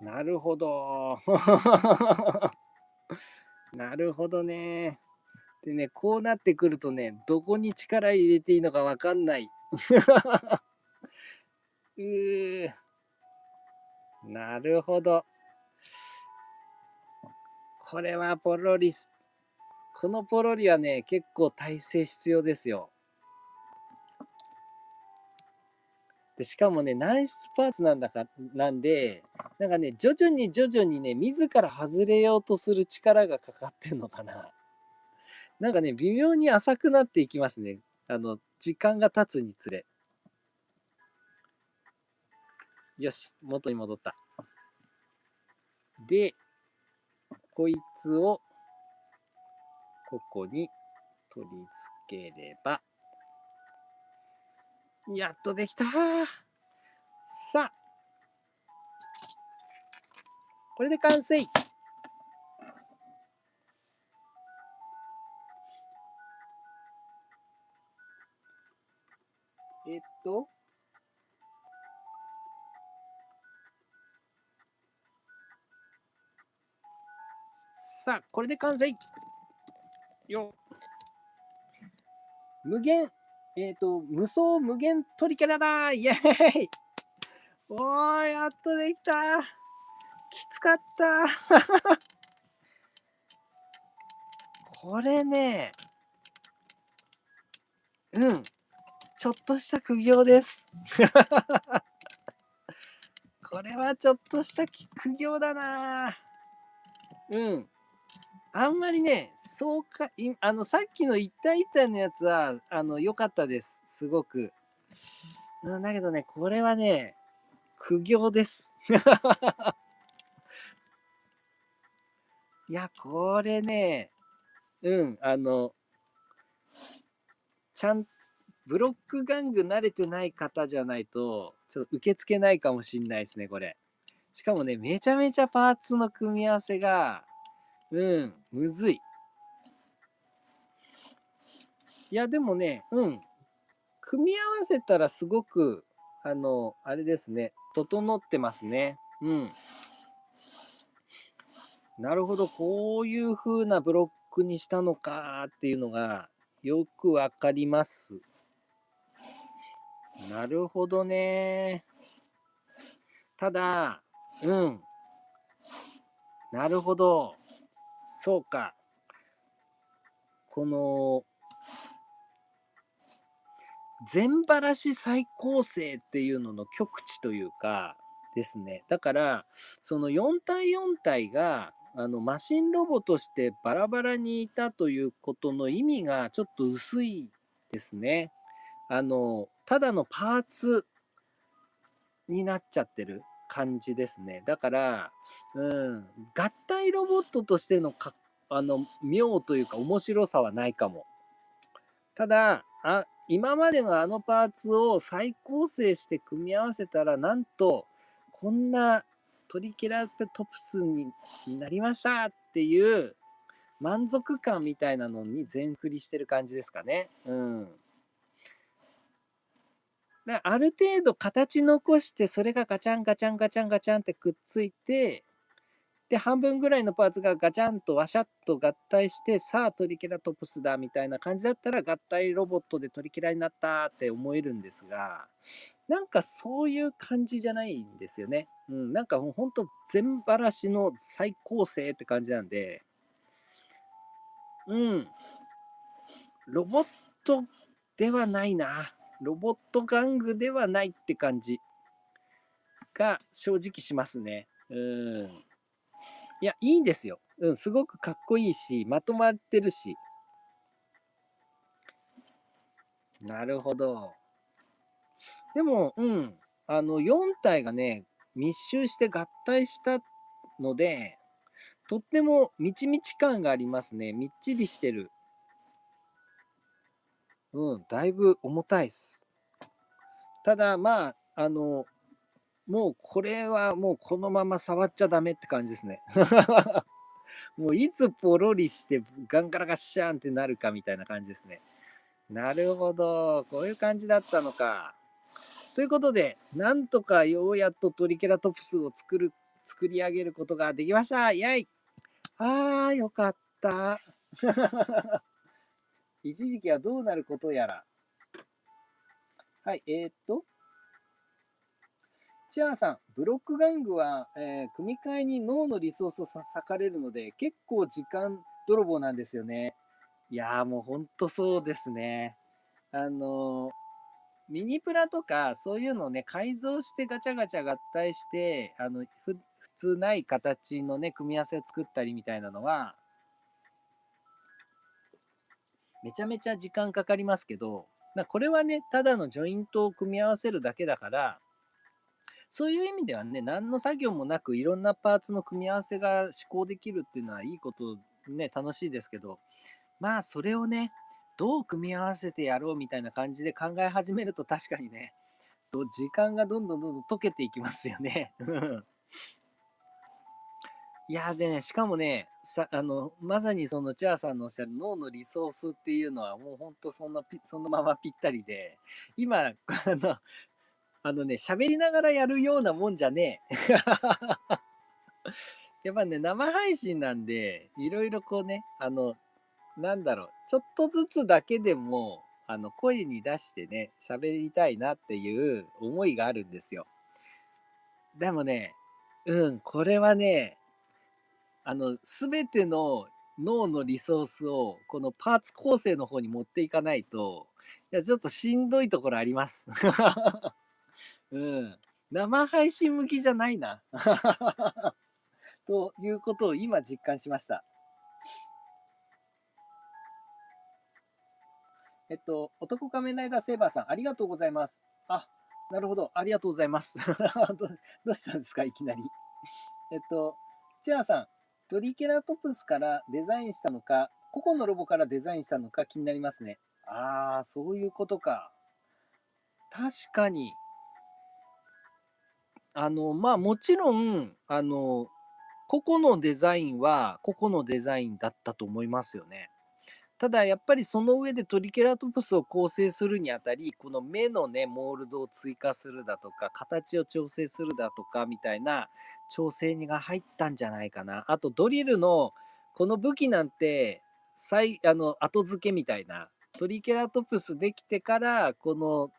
なるほど。なるほどね。でね、こうなってくるとね、どこに力入れていいのかわかんない。なるほど。これはポロリス。このポロリはね、結構体勢必要ですよ。で、しかもね、ナイスパーツなんで、なんかね、徐々にね、自ら外れようとする力がかかってんのかな。なんかね、微妙に浅くなっていきますね。時間が経つにつれ。よし、元に戻った。で、こいつを、ここに取り付ければ、やっとできた。さあ、これで完成。えっと、さあ、これで完成。よ。無限、無双無限トリケラだイエーイおー、やっとできたきつかったこれね、ちょっとした苦行です。これはちょっとした苦行だなあんまりね、そうか、さっきの一体一体のやつは、良かったです。すごく。だけどね、これはね、苦行です。いや、これね、ちゃん、ブロック玩具慣れてない方じゃないと、ちょっと受け付けないかもしんないですね、これ。しかもね、めちゃめちゃパーツの組み合わせが、むずい。いや、でもね、組み合わせたらすごく、あれですね、整ってますね。なるほど、こういう風なブロックにしたのかっていうのがよくわかります。なるほどね。ただ、なるほど。そうか。この、全ばらし再構成っていうのの極致というか、ですね。だから、その4体4体が、マシンロボとしてバラバラにいたということの意味がちょっと薄いですね。ただのパーツになっちゃってる感じですね。だから、合体ロボットとしての妙というか面白さはないかも。ただ、今までのあのパーツを再構成して組み合わせたら、なんと、こんなトリケラトプスになりましたっていう満足感みたいなのに全振りしてる感じですかね。うん。ある程度形残して、それがガチャンガチャンガチャンガチャンってくっついて、で、半分ぐらいのパーツがガチャンとワシャッと合体して、さあトリケラトプスだみたいな感じだったら合体ロボットでトリケラになったって思えるんですが、なんかそういう感じじゃないんですよね。うん、なんかもうほんと全ばらしの再構成って感じなんで、うん、ロボットではないな。ロボット玩具ではないって感じが正直しますね。うん。いや、いいんですよ。うん、すごくかっこいいし、まとまってるし。なるほど。でも、4体がね、密集して合体したので、とってもみちみち感がありますね。みっちりしてる。だいぶ重たいっす。ただ、まあ、もうこれはもうこのまま触っちゃダメって感じですね。もういつポロリしてガンガラガッシャーンってなるかみたいな感じですね。なるほど。こういう感じだったのか。ということで、なんとかようやっとトリケラトプスを作り上げることができました。イェイ。よかった。一時期はどうなることやら。はい、チアーさん、ブロック玩具は、組み換えに脳のリソースを割かれるので、結構時間泥棒なんですよね。いやーもうほんとそうですね。あのーミニプラとかそういうのをね、改造してガチャガチャ合体して、普通ない形のね、組み合わせを作ったりみたいなのは、めちゃめちゃ時間かかりますけど、これはね、ただのジョイントを組み合わせるだけだから、そういう意味ではね、何の作業もなくいろんなパーツの組み合わせが試行できるっていうのはいいこと、ね、楽しいですけど、まあそれをね、どう組み合わせてやろうみたいな感じで考え始めると確かにね、時間がどんどんどんどん溶けていきますよね。いやでね、しかもね、まさにそのチャーさんのおっしゃる脳のリソースっていうのはもうほんとそのままぴったりで、今、喋りながらやるようなもんじゃねえ。やっぱね、生配信なんで、いろいろこうね、なんだろう、ちょっとずつだけでも、声に出してね、喋りたいなっていう思いがあるんですよ。でもね、これはね、すべての脳のリソースを、このパーツ構成の方に持っていかないと、いや、ちょっとしんどいところあります。うん。生配信向きじゃないな。ということを今実感しました。男仮面ライダーセーバーさん、ありがとうございます。なるほど。ありがとうございます。どうしたんですかいきなり。チアさん、トリケラトプスからデザインしたのか、個々のロボからデザインしたのか気になりますね。そういうことか。確かに。まあもちろん、個々のデザインは個々のデザインだったと思いますよね。ただやっぱりその上でトリケラトプスを構成するにあたり、この目のね、モールドを追加するだとか、形を調整するだとかみたいな調整が入ったんじゃないかな。あとドリルのこの武器なんて、後付けみたいな。トリケラトプスできてから、この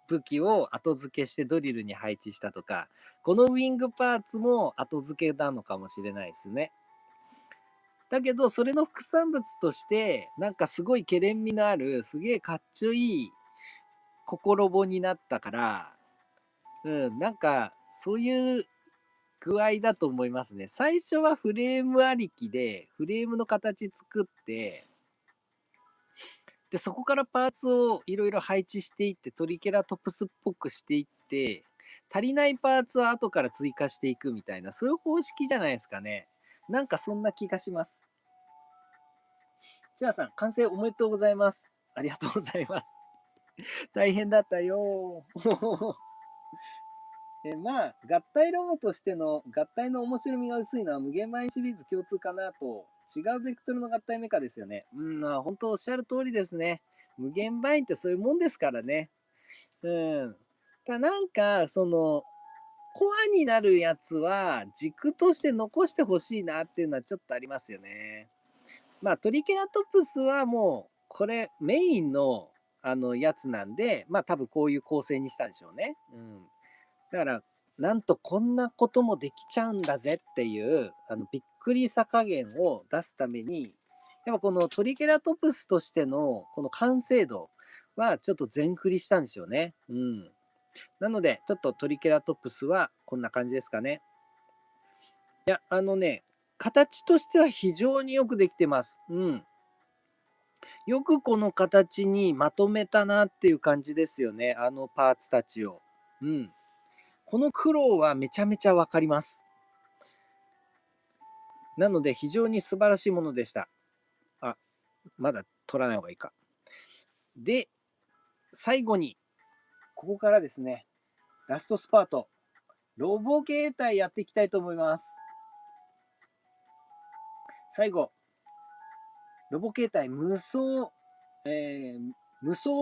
武器を後付けしてドリルに配置したとか、このウィングパーツも後付けなのかもしれないですね。だけど、それの副産物として、なんかすごいケレン味のある、すげえかっちょいい心ボになったから、なんか、そういう具合だと思いますね。最初はフレームありきで、フレームの形作って、で、そこからパーツをいろいろ配置していって、トリケラトプスっぽくしていって、足りないパーツは後から追加していくみたいな、そういう方式じゃないですかね。なんかそんな気がします。チアさん、完成おめでとうございます。ありがとうございます。大変だったよ。まあ、合体ロボとしての合体の面白みが薄いのは無限版シリーズ共通かなと。違うベクトルの合体メカですよね。本当おっしゃる通りですね。無限版ってそういうもんですからね。うん。なんか、コアになるやつは軸として残してほしいなっていうのはちょっとありますよね。まあ、トリケラトプスはもう、これメインのやつなんで、まあ多分こういう構成にしたんでしょうね。うん。だから、なんとこんなこともできちゃうんだぜっていう、びっくりさ加減を出すために、やっぱこのトリケラトプスとしてのこの完成度はちょっと全振りしたんでしょうね。うん。なので、ちょっとトリケラトプスはこんな感じですかね。いや、形としては非常によくできてます。うん。よくこの形にまとめたなっていう感じですよね。あのパーツたちを。うん。この苦労はめちゃめちゃわかります。なので非常に素晴らしいものでした。あ、まだ取らない方がいいか。で、最後に、ここからですね、ラストスパート、ロボ形態やっていきたいと思います。最後、ロボ形態無双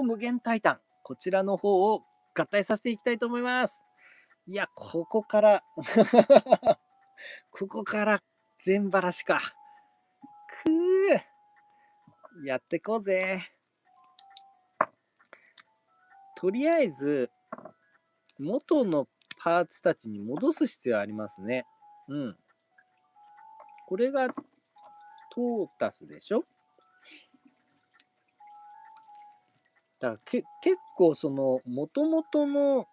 無限タイタン。こちらの方を合体させていきたいと思います。いや、ここからここから全バラしか。くー。やってこうぜ。とりあえず、元のパーツたちに戻す必要ありますね。うん。これがトータスでしょ。だから結構元々の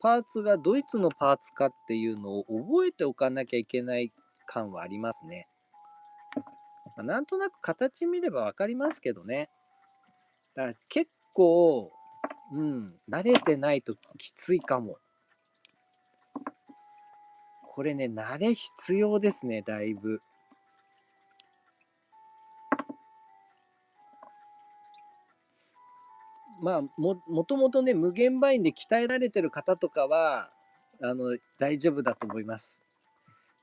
パーツがドイツのパーツかっていうのを覚えておかなきゃいけない感はありますね。なんとなく形見ればわかりますけどね。だから結構、慣れてないときついかも。これね、慣れ必要ですね、だいぶ。まあ、もともとね、無限バインで鍛えられてる方とかは、大丈夫だと思います。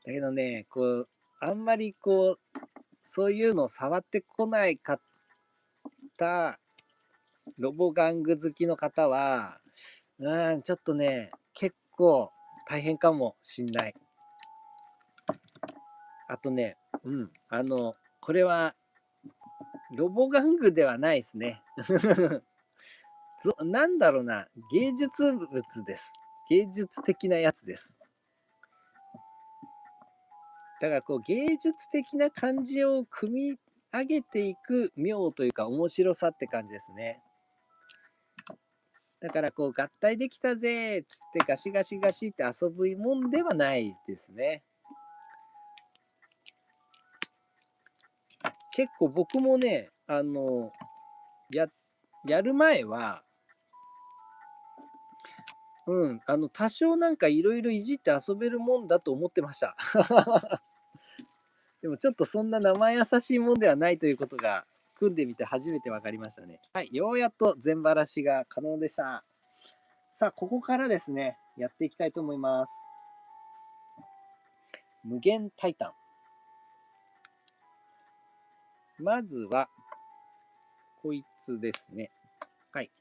だけどね、あんまりそういうのを触ってこない方、ロボ玩具好きの方は、ちょっとね、結構大変かもしんない。あとね、これは、ロボ玩具ではないですね。なんだろうな、芸術物です。芸術的なやつです。だから芸術的な感じを組み上げていく妙というか面白さって感じですね。だから合体できたぜっつってガシガシガシって遊ぶもんではないですね。結構僕もね、やる前は、多少なんかいろいろいじって遊べるもんだと思ってました。でもちょっとそんな生優しいもんではないということが、組んでみて初めて分かりましたね。はい、ようやっと全バラしが可能でした。さあ、ここからですね、やっていきたいと思います。無限タイタン。まずは、こいつですね。はい。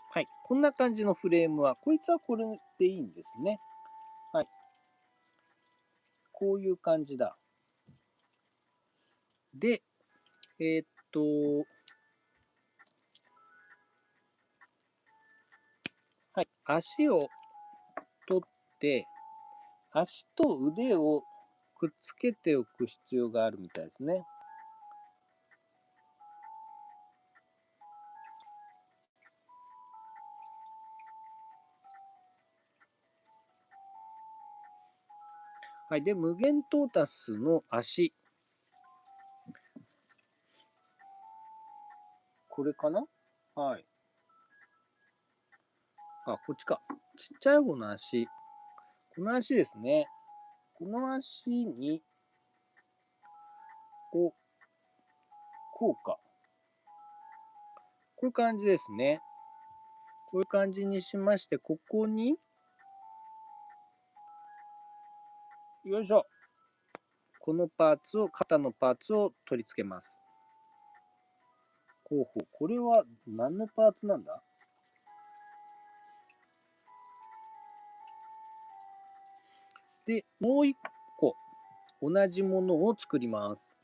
はい。こんな感じのフレームは、こいつはこれでいいんですね。はい。こういう感じだ。で、えーっと、はい。足を取って、足と腕をくっつけておく必要があるみたいですね。はい。で、無限トータスの足。これかな。はい。あ、こっちか。ちっちゃい方の足。この足ですね。この足に、こうか。こういう感じですね。こういう感じにしまして、ここに、よいしょ。このパーツを、肩のパーツを取り付けます。これは何のパーツなんだ？で、もう一個、同じものを作ります。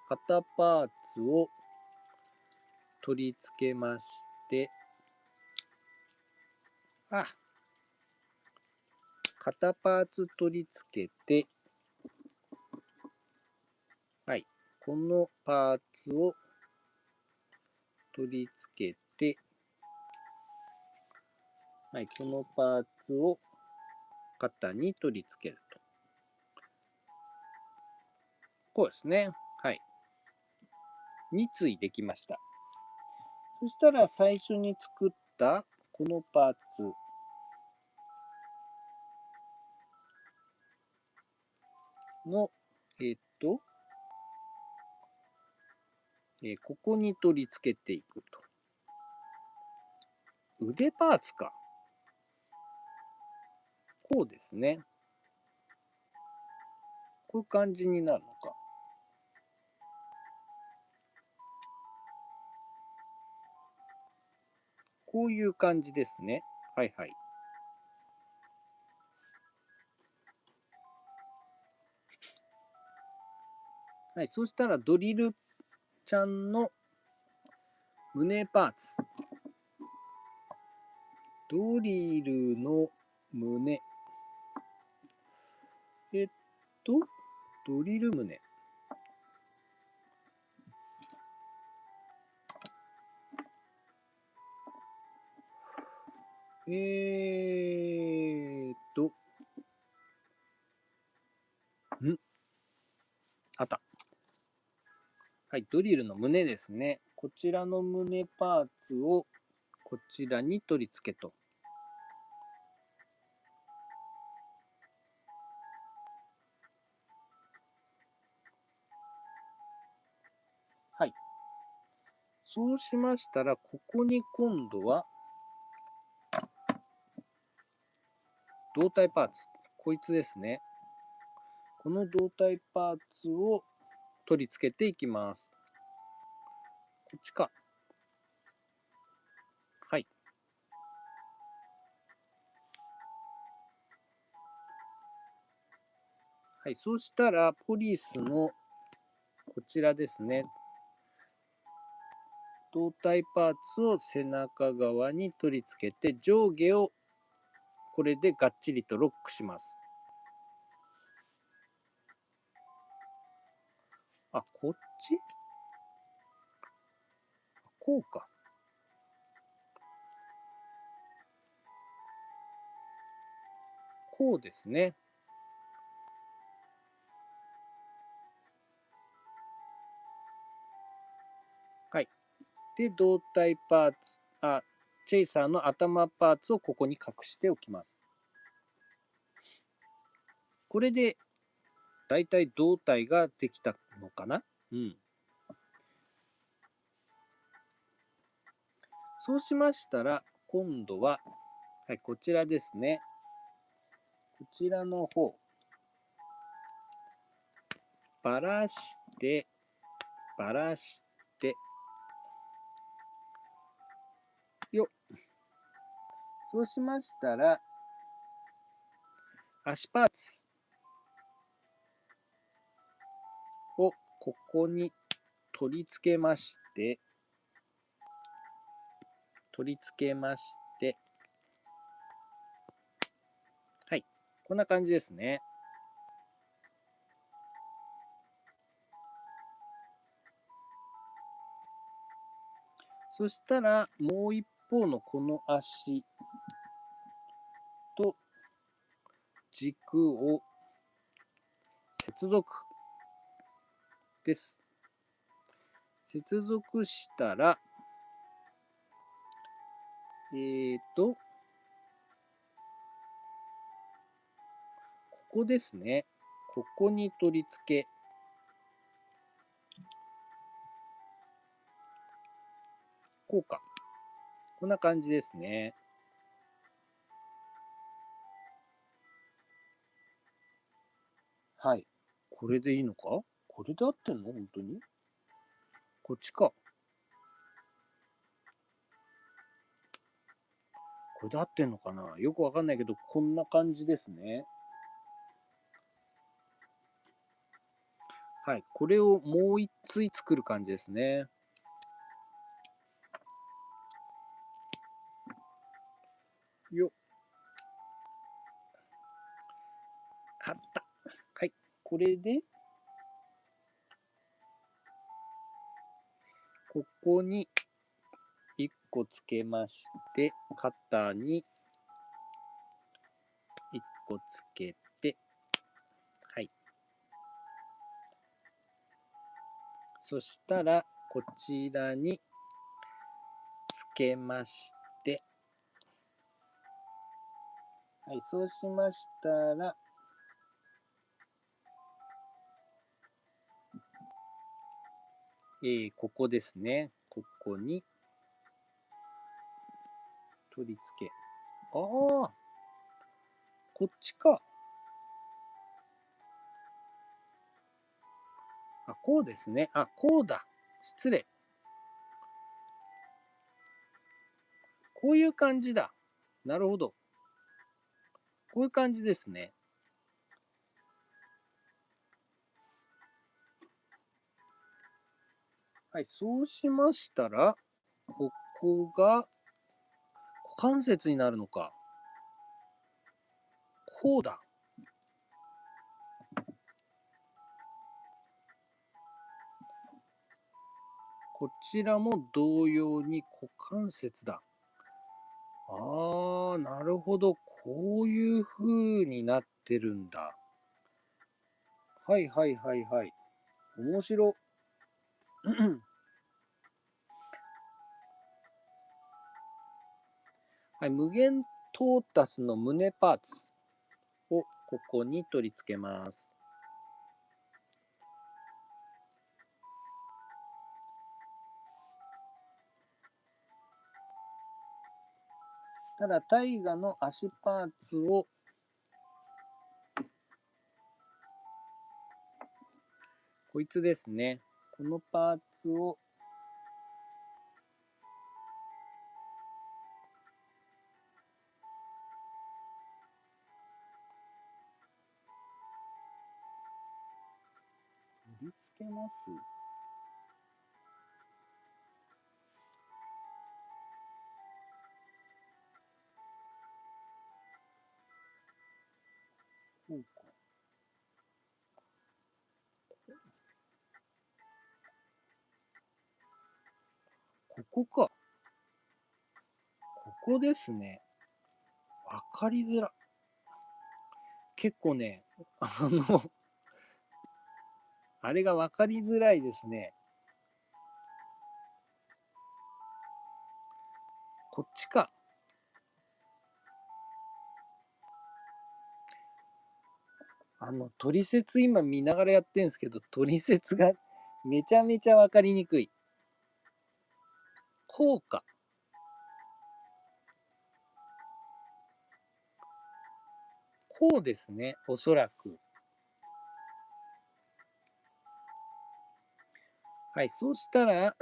肩パーツを取り付けまして、肩パーツ取り付けて、はい、このパーツを取り付けて、はい、このパーツを肩に取り付けると。こうですね。はい。2対できました。そしたら最初に作ったこのパーツの、ここに取り付けていくと。腕パーツか。こうですね。こういう感じになるのか。こういう感じですね。はいはい。はい、そしたらドリルちゃんの胸パーツ。ドリルの胸。ドリル胸。あった。はい、ドリルの胸ですね。こちらの胸パーツをこちらに取り付けと。はい。そうしましたら、ここに今度は胴体パーツ。こいつですね。この胴体パーツを取り付けていきます。こっちか。はい。はい。そうしたら、ポリスのこちらですね。胴体パーツを背中側に取り付けて、上下をこれでがっちりとロックします。あ、こっち？こうか。こうですね。はい。で、胴体パーツ、チェイサーの頭パーツをここに隠しておきます。これで、だいたい胴体ができたのかな？うん。そうしましたら、今度は、はい、こちらですね。こちらの方、ばらして、ばらして、よっ。そうしましたら、足パーツをここに取り付けまして、はい。こんな感じですね。そしたら、もう一方のこの足と軸を接続です。接続したら、こですね。ここに取り付け。こうか。こんな感じですね。はい。これでいいのか？これで合ってんの？本当に？こっちか。これで合ってんのかな？よくわかんないけど、こんな感じですね。はい。これをもう一対作る感じですね。よっ。買った。はい。これで、ここに1個つけまして、肩に1個つけて、はい。そしたら、こちらにつけまして、はい。そうしましたら、ここですね。ここに取り付け。ああ、こっちか。あ、こうですね。あ、こうだ。失礼。こういう感じだ。なるほど。こういう感じですね。はい、そうしましたら、ここが股関節になるのか。こうだ。こちらも同様に股関節だ。ああ、なるほど。こういう風になってるんだ。はいはいはいはい。面白。はい、無限トータスの胸パーツをここに取り付けます。ただ、タイガの足パーツをこいつですね。このパーツを取り付けます。そうか。ここか。ここですね。わかりづら。結構ね、あれがわかりづらいですね。こっちか。トリセツ今見ながらやってんですけど、トリセツがめちゃめちゃわかりにくい。こうか。こうですね。おそらく。はい。そうしたら、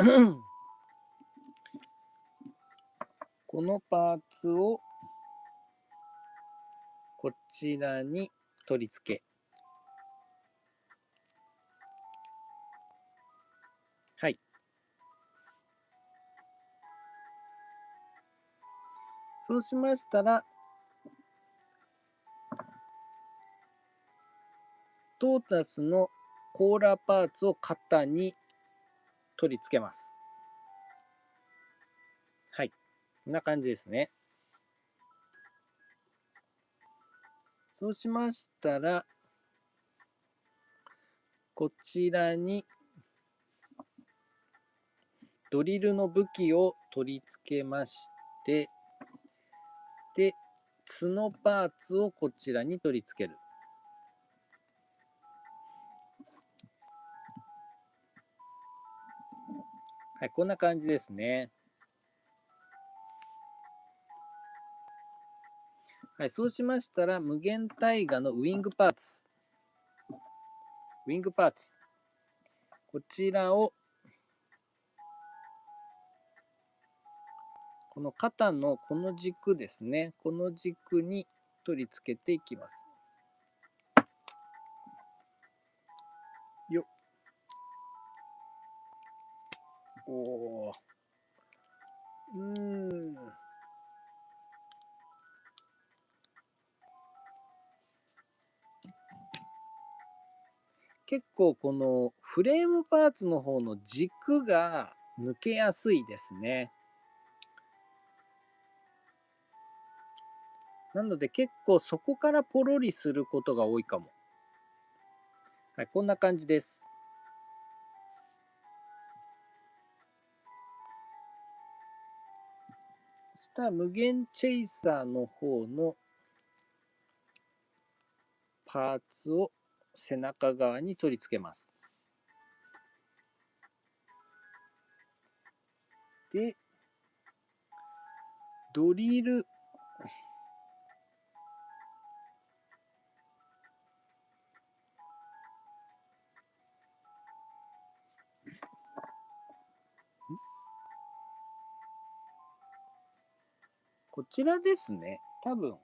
このパーツをこちらに取り付け。はい。そうしましたら、トータスのコーラパーツを肩に取り付けます。はい。こんな感じですね。そうしましたら、こちらにドリルの武器を取り付けまして、で、角パーツをこちらに取り付ける。はい、こんな感じですね。はい、そうしましたら、無限大河のウィングパーツ。ウィングパーツ。こちらを、この肩のこの軸ですね。この軸に取り付けていきます。よっ。おー。結構このフレームパーツの方の軸が抜けやすいですね。なので結構そこからポロリすることが多いかも。はい、こんな感じです。そしたら無限チェイサーの方のパーツを背中側に取り付けます。で、ドリル。こちらですね。多分。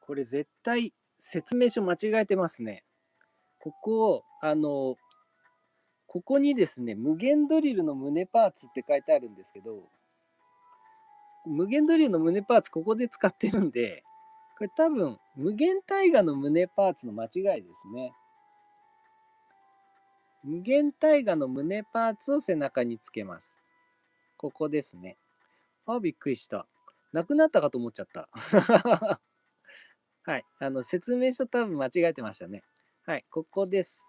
これ絶対説明書間違えてますね。ここ、ここにですね、無限ドリルの胸パーツって書いてあるんですけど、無限ドリルの胸パーツここで使ってるんで、これ多分無限大河の胸パーツの間違いですね。無限大河の胸パーツを背中につけます。ここですね。あ、びっくりした。なくなったかと思っちゃった。はい。説明書多分間違えてましたね。はい。ここです。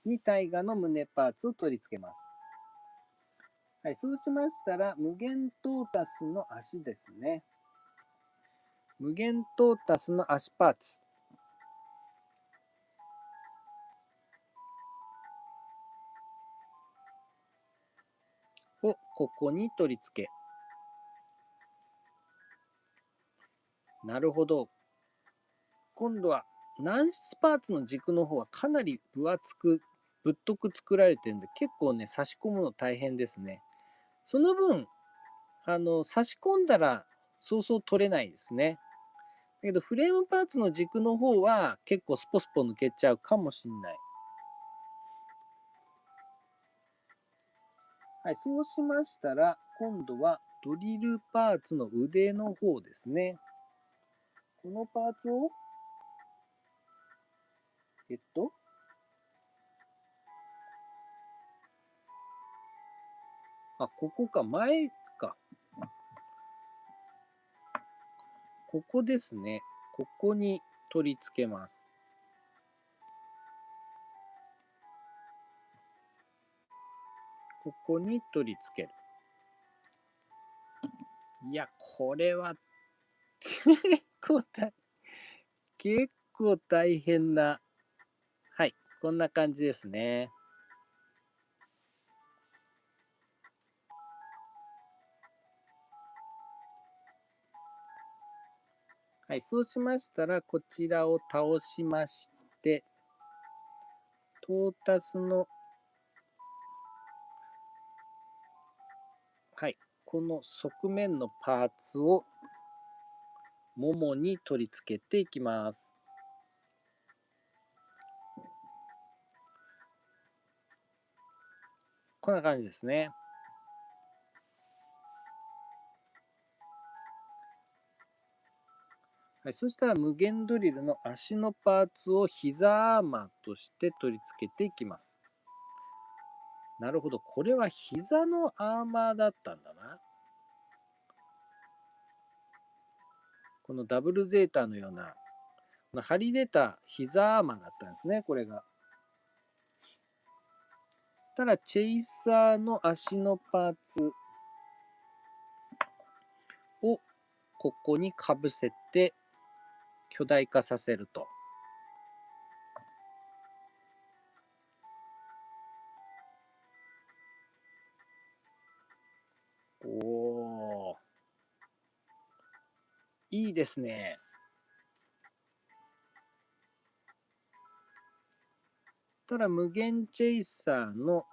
に大河の胸パーツを取り付けます。はい。そうしましたら、無限トータスの足ですね。無限トータスの足パーツ。をここに取り付け。なるほど。今度は軟質パーツの軸の方はかなり分厚く、ぶっとく作られてるんで、結構ね、差し込むの大変ですね。その分、差し込んだらそうそう取れないですね。だけどフレームパーツの軸の方は結構スポスポ抜けちゃうかもしんない。はい、そうしましたら、今度はドリルパーツの腕の方ですね。このパーツを、えっと、あ、ここか、前か。ここですね。ここに取り付けます。ここに取り付ける。いや、これは結構大変な。はい、こんな感じですね。はい、そうしましたら、こちらを倒しまして、トータスの、はい、この側面のパーツをももに取り付けていきます。こんな感じですね。はい、そしたら無限ドリルの足のパーツを膝アーマーとして取り付けていきます。なるほど。これは膝のアーマーだったんだな。このダブルゼータのような、この張り出た膝アーマーだったんですね、これが。ただ、チェイサーの足のパーツをここにかぶせて巨大化させると。おー、いいですね。ただ、無限チェイサーの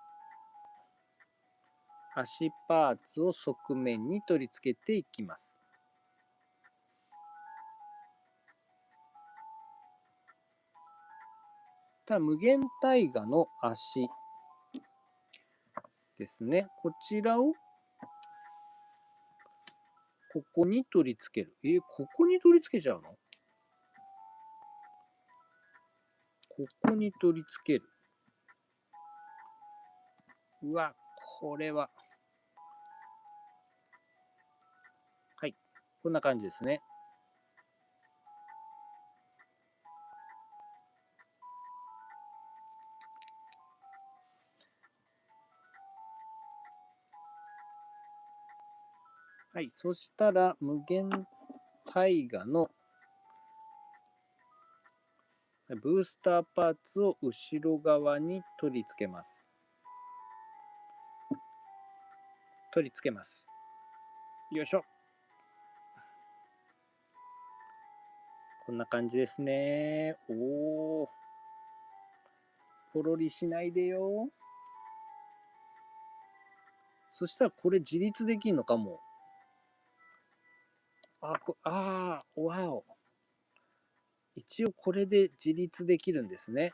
足パーツを側面に取り付けていきます。ただ、無限大河の足ですね。こちらをここに取り付ける。ここに取り付けちゃうの？ここに取り付ける。うわ、これは。はい。こんな感じですね。はい。そしたら、無限大河のブースターパーツを後ろ側に取り付けます。取り付けます。よいしょ。こんな感じですね。おー。ポロリしないでよ。そしたらこれ自立できるのかも。わお。一応これで自立できるんですね。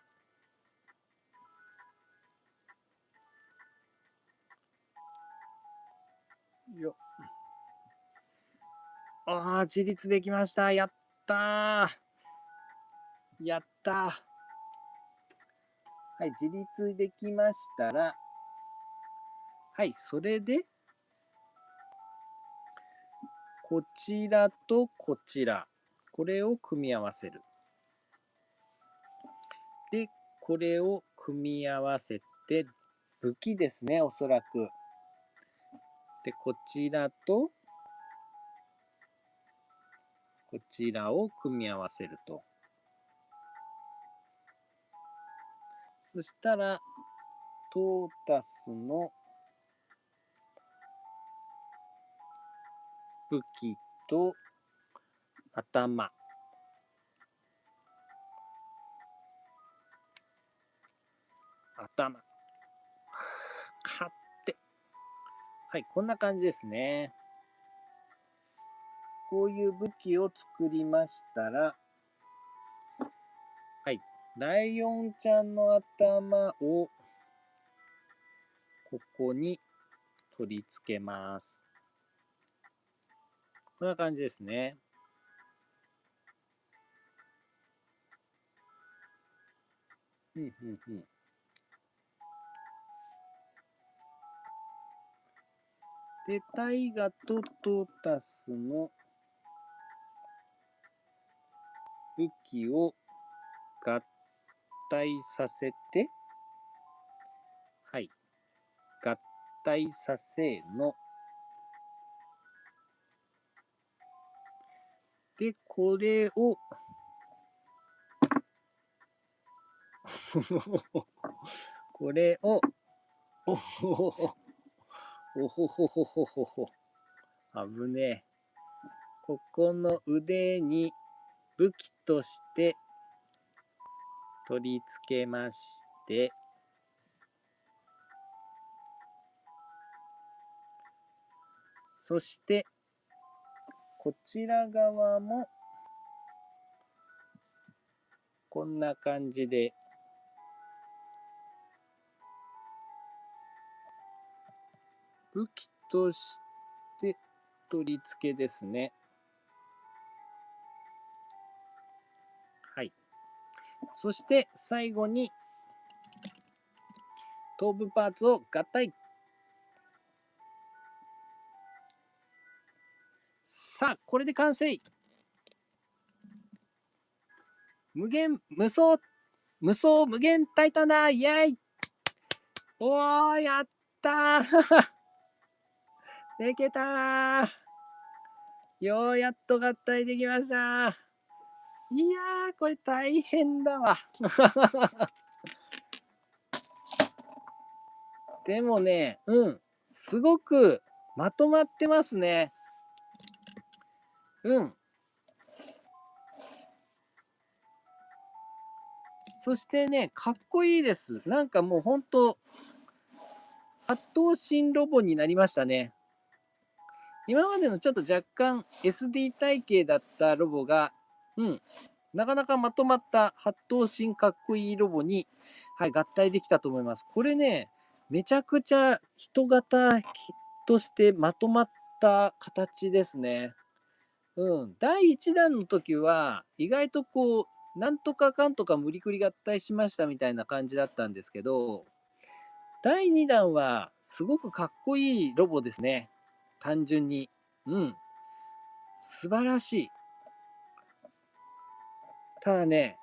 よ自立できました。やったー。やったー。はい、自立できましたら、はい、それで、こちらとこちら、これを組み合わせる。で、これを組み合わせて、武器ですね、おそらく。で、こちらと、こちらを組み合わせると。そしたら、トータスの武器と頭。頭。買って。はい、こんな感じですね。こういう武器を作りましたら、はい、ライオンちゃんの頭をここに取り付けます。こんな感じですね。で、タイガとトータスの武器を合体させて、はい、合体させの。で、これをこれを、おほほほ、おほほほほほほ、危ねえ。ここの腕に武器として取り付けまして、そして、こちら側も、こんな感じで、武器として取り付けですね。はい。そして、最後に、頭部パーツを合体。さあ、これで完成。無双無限タイタンだ。イェイ。おー、やったー。できたー。ようやっと合体できました。いやー、これ大変だわ。でもね、すごくまとまってますね。そしてね、かっこいいです。なんかもうほんと、8頭身ロボになりましたね。今までのちょっと若干 SD 体型だったロボが、なかなかまとまった8頭身かっこいいロボに、はい、合体できたと思います。これね、めちゃくちゃ人型としてまとまった形ですね。第1弾の時は、意外とこう、なんとかかんとか無理くり合体しましたみたいな感じだったんですけど、第2弾はすごくかっこいいロボですね。単純に。素晴らしい。ただね、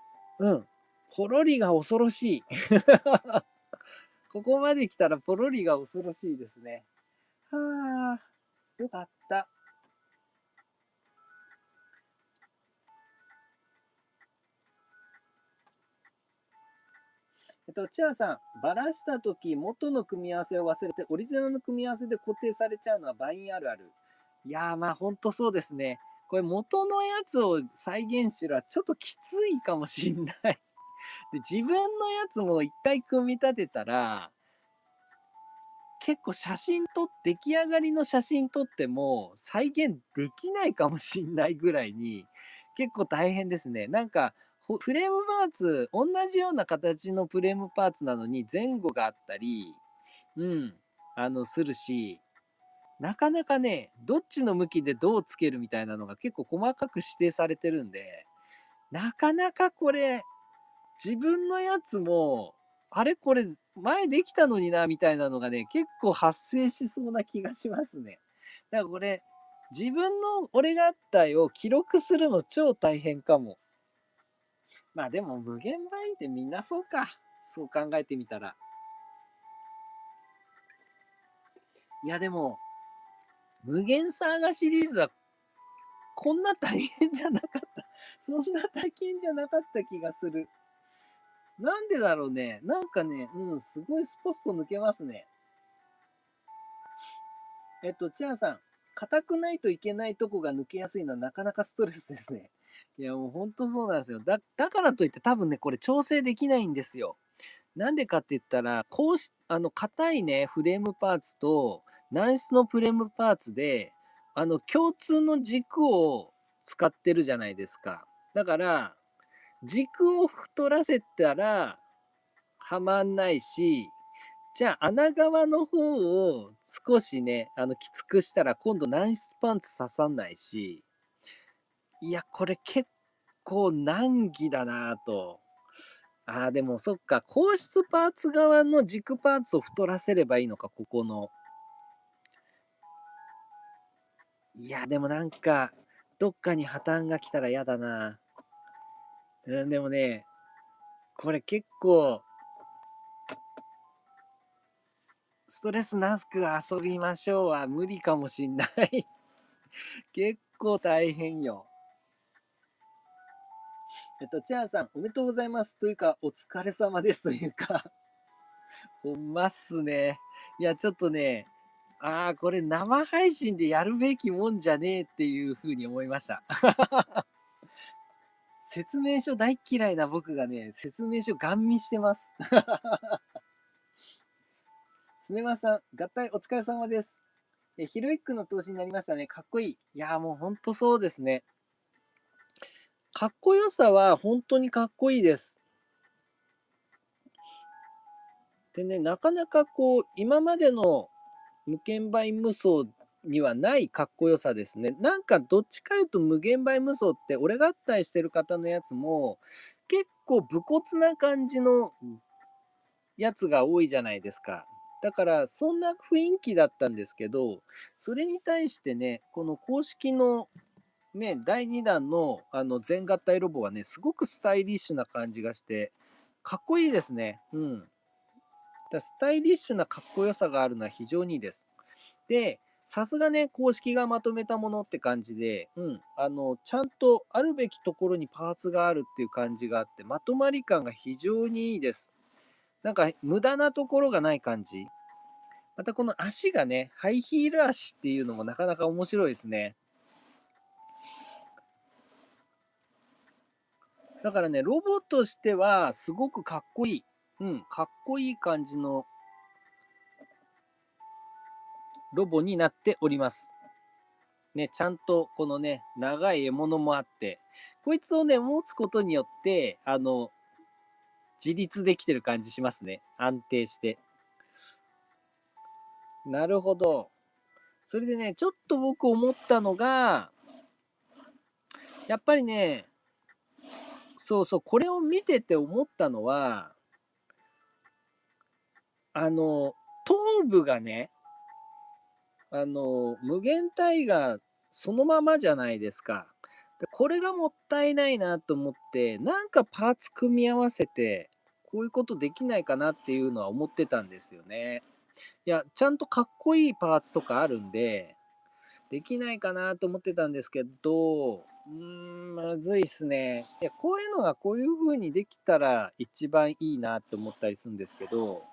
ポロリが恐ろしい。ここまで来たらポロリが恐ろしいですね。はあ、よかった。チアさん、バラしたとき元の組み合わせを忘れてオリジナルの組み合わせで固定されちゃうのはバインあるある。いやー、まあほんとそうですね。これ元のやつを再現しろはちょっときついかもしんない。で、自分のやつも一回組み立てたら、結構出来上がりの写真撮っても再現できないかもしんないぐらいに結構大変ですね。なんかフレームパーツ、同じような形のフレームパーツなのに前後があったり、するし、なかなかね、どっちの向きでどうつけるみたいなのが結構細かく指定されてるんで、なかなかこれ、自分のやつも、あれこれ前できたのにな、みたいなのがね、結構発生しそうな気がしますね。だからこれ、自分の俺があった絵を記録するの超大変かも。まあでも無限版ってみんなそうか。そう考えてみたら。いやでも、無限サーガシリーズはこんな大変じゃなかった。そんな大変じゃなかった気がする。なんでだろうね。なんかね、すごいスポスポ抜けますね。チアさん、硬くないといけないとこが抜けやすいのはなかなかストレスですね。いや、もうほんとそうなんですよ。だからといって多分ね、これ調整できないんですよ。なんでかって言ったら、硬いね、フレームパーツと軟質のフレームパーツで、共通の軸を使ってるじゃないですか。だから、軸を太らせたら、はまんないし、じゃあ穴側の方を少しね、きつくしたら今度軟質パンツ刺さんないし、いや、これ結構難儀だなぁと。でもそっか、硬質パーツ側の軸パーツを太らせればいいのか、ここの。いや、でもなんか、どっかに破綻が来たら嫌だな。でもね、これ結構、ストレスなく遊びましょうは無理かもしんない。結構大変よ。チャーさん、おめでとうございますというか、お疲れ様ですというか、ほんまっすね。いや、ちょっとね、これ生配信でやるべきもんじゃねえっていうふうに思いました。説明書大嫌いな僕がね、説明書ガン見してます。スネマさん、合体お疲れ様です。ヒロイックの投資になりましたね。かっこいい。いやもうほんとそうですね。かっこよさは本当にかっこいいです。でね、なかなかこう、今までの無限倍無双にはないかっこよさですね。なんかどっちかいうと無限倍無双って俺合体してる方のやつも結構武骨な感じのやつが多いじゃないですか。だからそんな雰囲気だったんですけど、それに対してね、この公式のね、第2弾の全合体ロボはね、すごくスタイリッシュな感じがして、かっこいいですね。うん。スタイリッシュなかっこよさがあるのは非常にいいです。で、さすがね、公式がまとめたものって感じで、うん、ちゃんとあるべきところにパーツがあるっていう感じがあって、まとまり感が非常にいいです。なんか無駄なところがない感じ。またこの足がね、ハイヒール足っていうのもなかなか面白いですね。だからね、ロボとしてはすごくかっこいい。うん、かっこいい感じのロボになっております。ね、ちゃんとこのね、長い獲物もあって、こいつをね、持つことによって、自立できてる感じしますね。安定して。なるほど。それでね、ちょっと僕思ったのが、やっぱりね、そうそう、これを見てて思ったのは、頭部がね、無限大河そのままじゃないですか。でこれがもったいないなと思って、なんかパーツ組み合わせて、こういうことできないかなっていうのは思ってたんですよね。いや、ちゃんとかっこいいパーツとかあるんで、できないかなと思ってたんですけど、まずいっすね。いや、こういうのがこういう風にできたら一番いいなって思ったりするんですけど、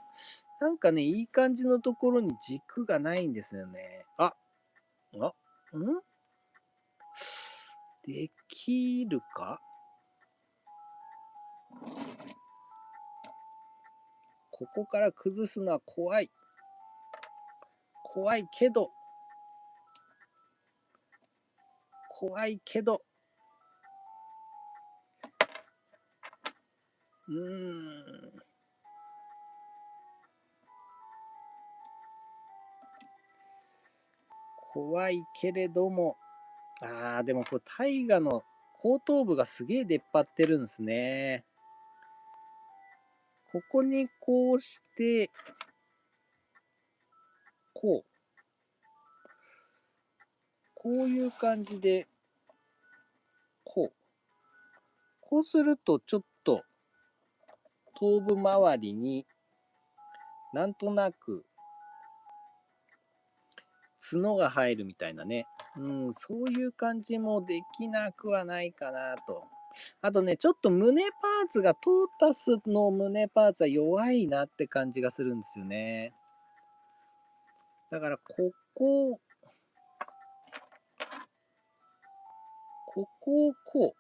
なんかね、いい感じのところに軸がないんですよね。あ、できるか。ここから崩すのは怖い。怖いけど、怖いけど、うーん、怖いけれども、でもこれ大河の後頭部がすげえ出っ張ってるんですね。ここにこうして、こう。こういう感じで、こう。こうするとちょっと頭部周りになんとなく角が入るみたいなね。そういう感じもできなくはないかなと。あとね、ちょっと胸パーツが、トータスの胸パーツは弱いなって感じがするんですよね。だから、ここをこう。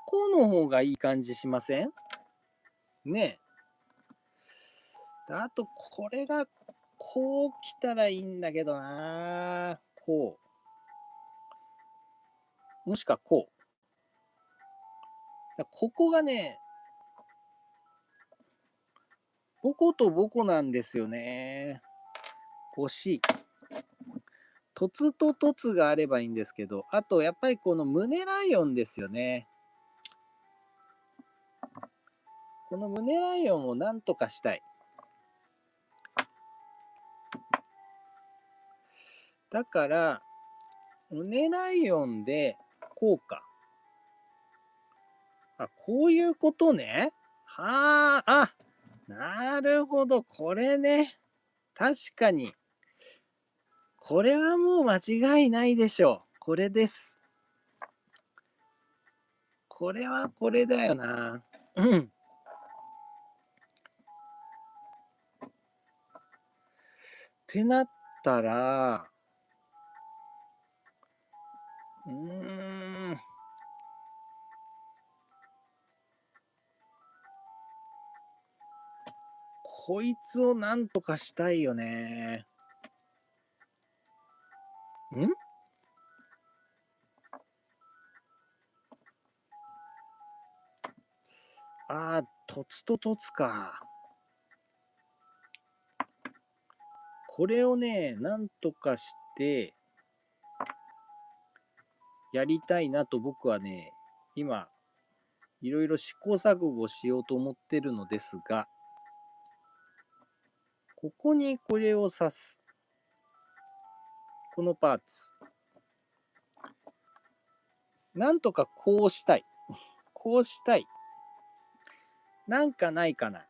こうの方がいい感じしませんねえ。あと、これが、こう来たらいいんだけどな。こう。もしくはこう。ここがね、ボコとボコなんですよね。惜しい。凸と凸があればいいんですけど、あとやっぱりこの胸ライオンですよね。この胸ライオンをなんとかしたい。だから、胸ライオンで、こうか。こういうことね。はあ、なるほど、これね。確かに。これはもう間違いないでしょう。これです。これはこれだよな。うん。ってなったら、うーん。こいつをなんとかしたいよね。ん凸と凸か。これをね、なんとかしてやりたいなと僕はね、今いろいろ試行錯誤しようと思ってるのですが、ここにこれを挿す。このパーツ。なんとかこうしたい。こうしたい。なんかないかな。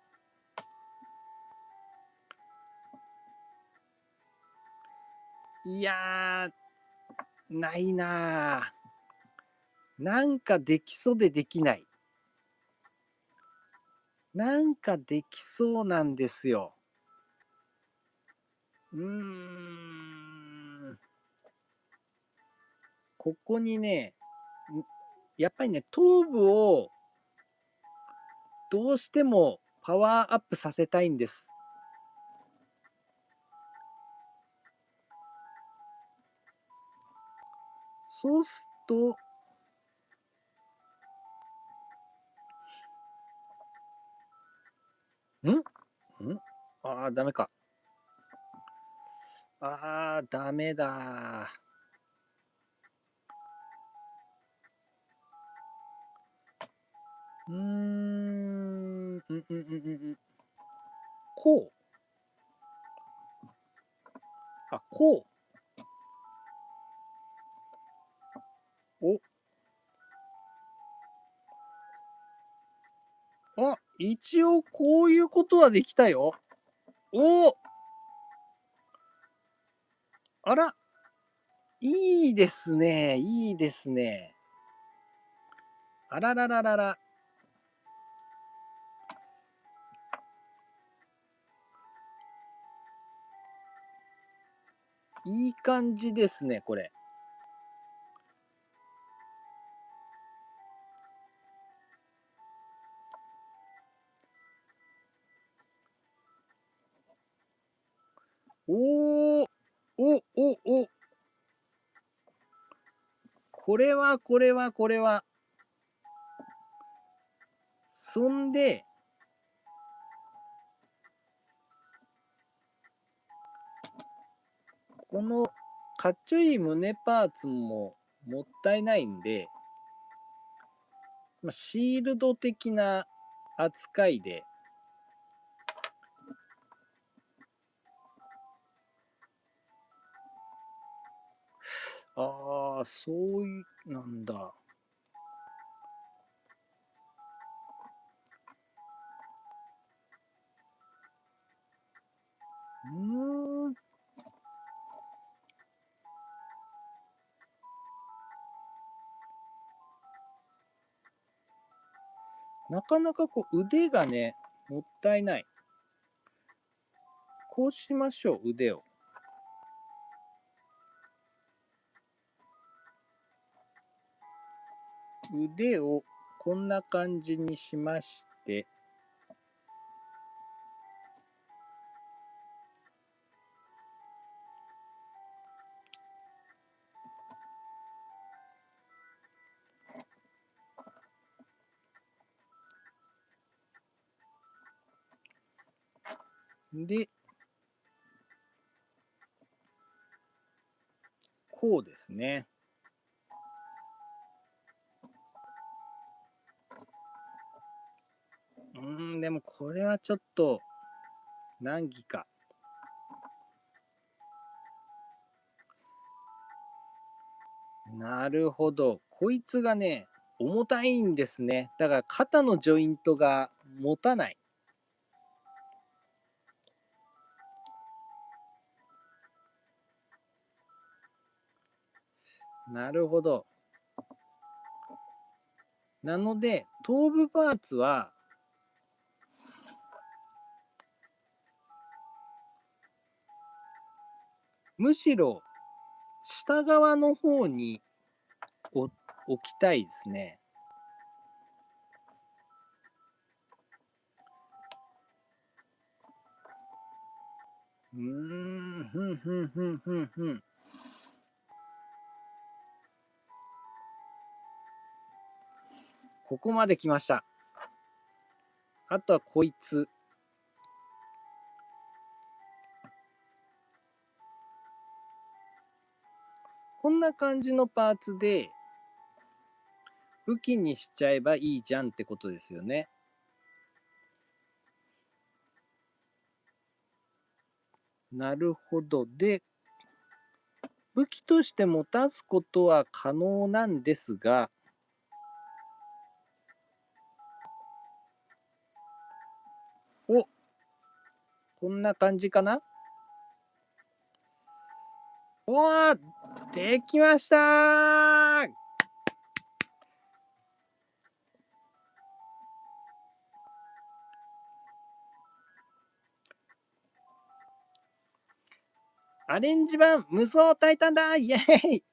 いやー、ないなー。なんかできそうでできない。なんかできそうなんですよ。ここにね、やっぱりね、頭部をどうしてもパワーアップさせたいんです。そうすると、ああ、ダメか。ああ、ダメだ。こう。あ、こう。あ、一応こういうことはできたよ。おあら、いいですね。いいですね。あららららら。いい感じですね、これ。おー、お。これは、これは、これは。そんで、このかっちょいい胸パーツももったいないんで、シールド的な扱いで、ああ、そういう、なんだ。うーん。なかなかこう腕がね、もったいない。こうしましょう、腕を。腕をこんな感じにしまして、で、こうですね。でもこれはちょっと難儀か。なるほど。こいつがね、重たいんですね。だから肩のジョイントが持たない。なるほど。なので、頭部パーツは、むしろ下側の方に置きたいですね。ふんふんふんふんふん。ここまで来ました。あとはこいつ。こんな感じのパーツで、武器にしちゃえばいいじゃんってことですよね。なるほど。で、武器として持たすことは可能なんですが、お、こんな感じかな。おー、できましたー。アレンジ版無双タイタンだ、イエーイ。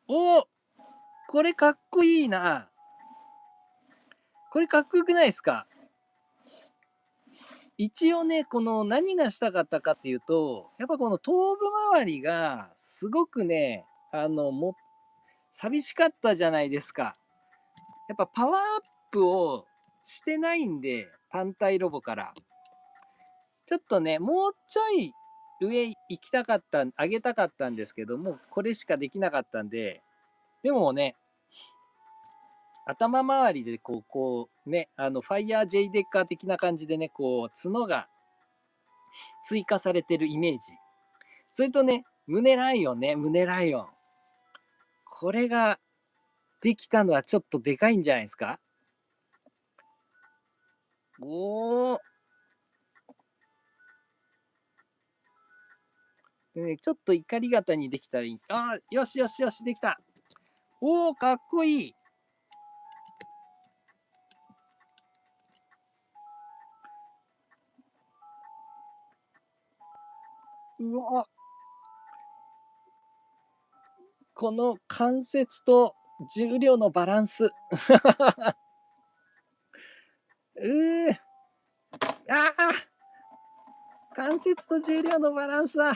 おー、これかっこいいな。これかっこよくないですか？一応ね、この何がしたかったかっていうと、やっぱこの頭部周りがすごくね、寂しかったじゃないですか。やっぱパワーアップをしてないんで、単体ロボから。ちょっとね、もうちょい上行きたかった、上げたかったんですけども、これしかできなかったんで、でもね、頭周りでこうね、ファイヤー J デッカー的な感じでね、こう、角が追加されてるイメージ。それとね、胸ライオンね、胸ライオン。これができたのはちょっとでかいんじゃないですか？おー。でね、ちょっと怒り型にできたらいい。あー、よしよしよし、できた。おー、かっこいい。うわ、この関節と重量のバランス。うー、あー、関節と重量のバランスだ。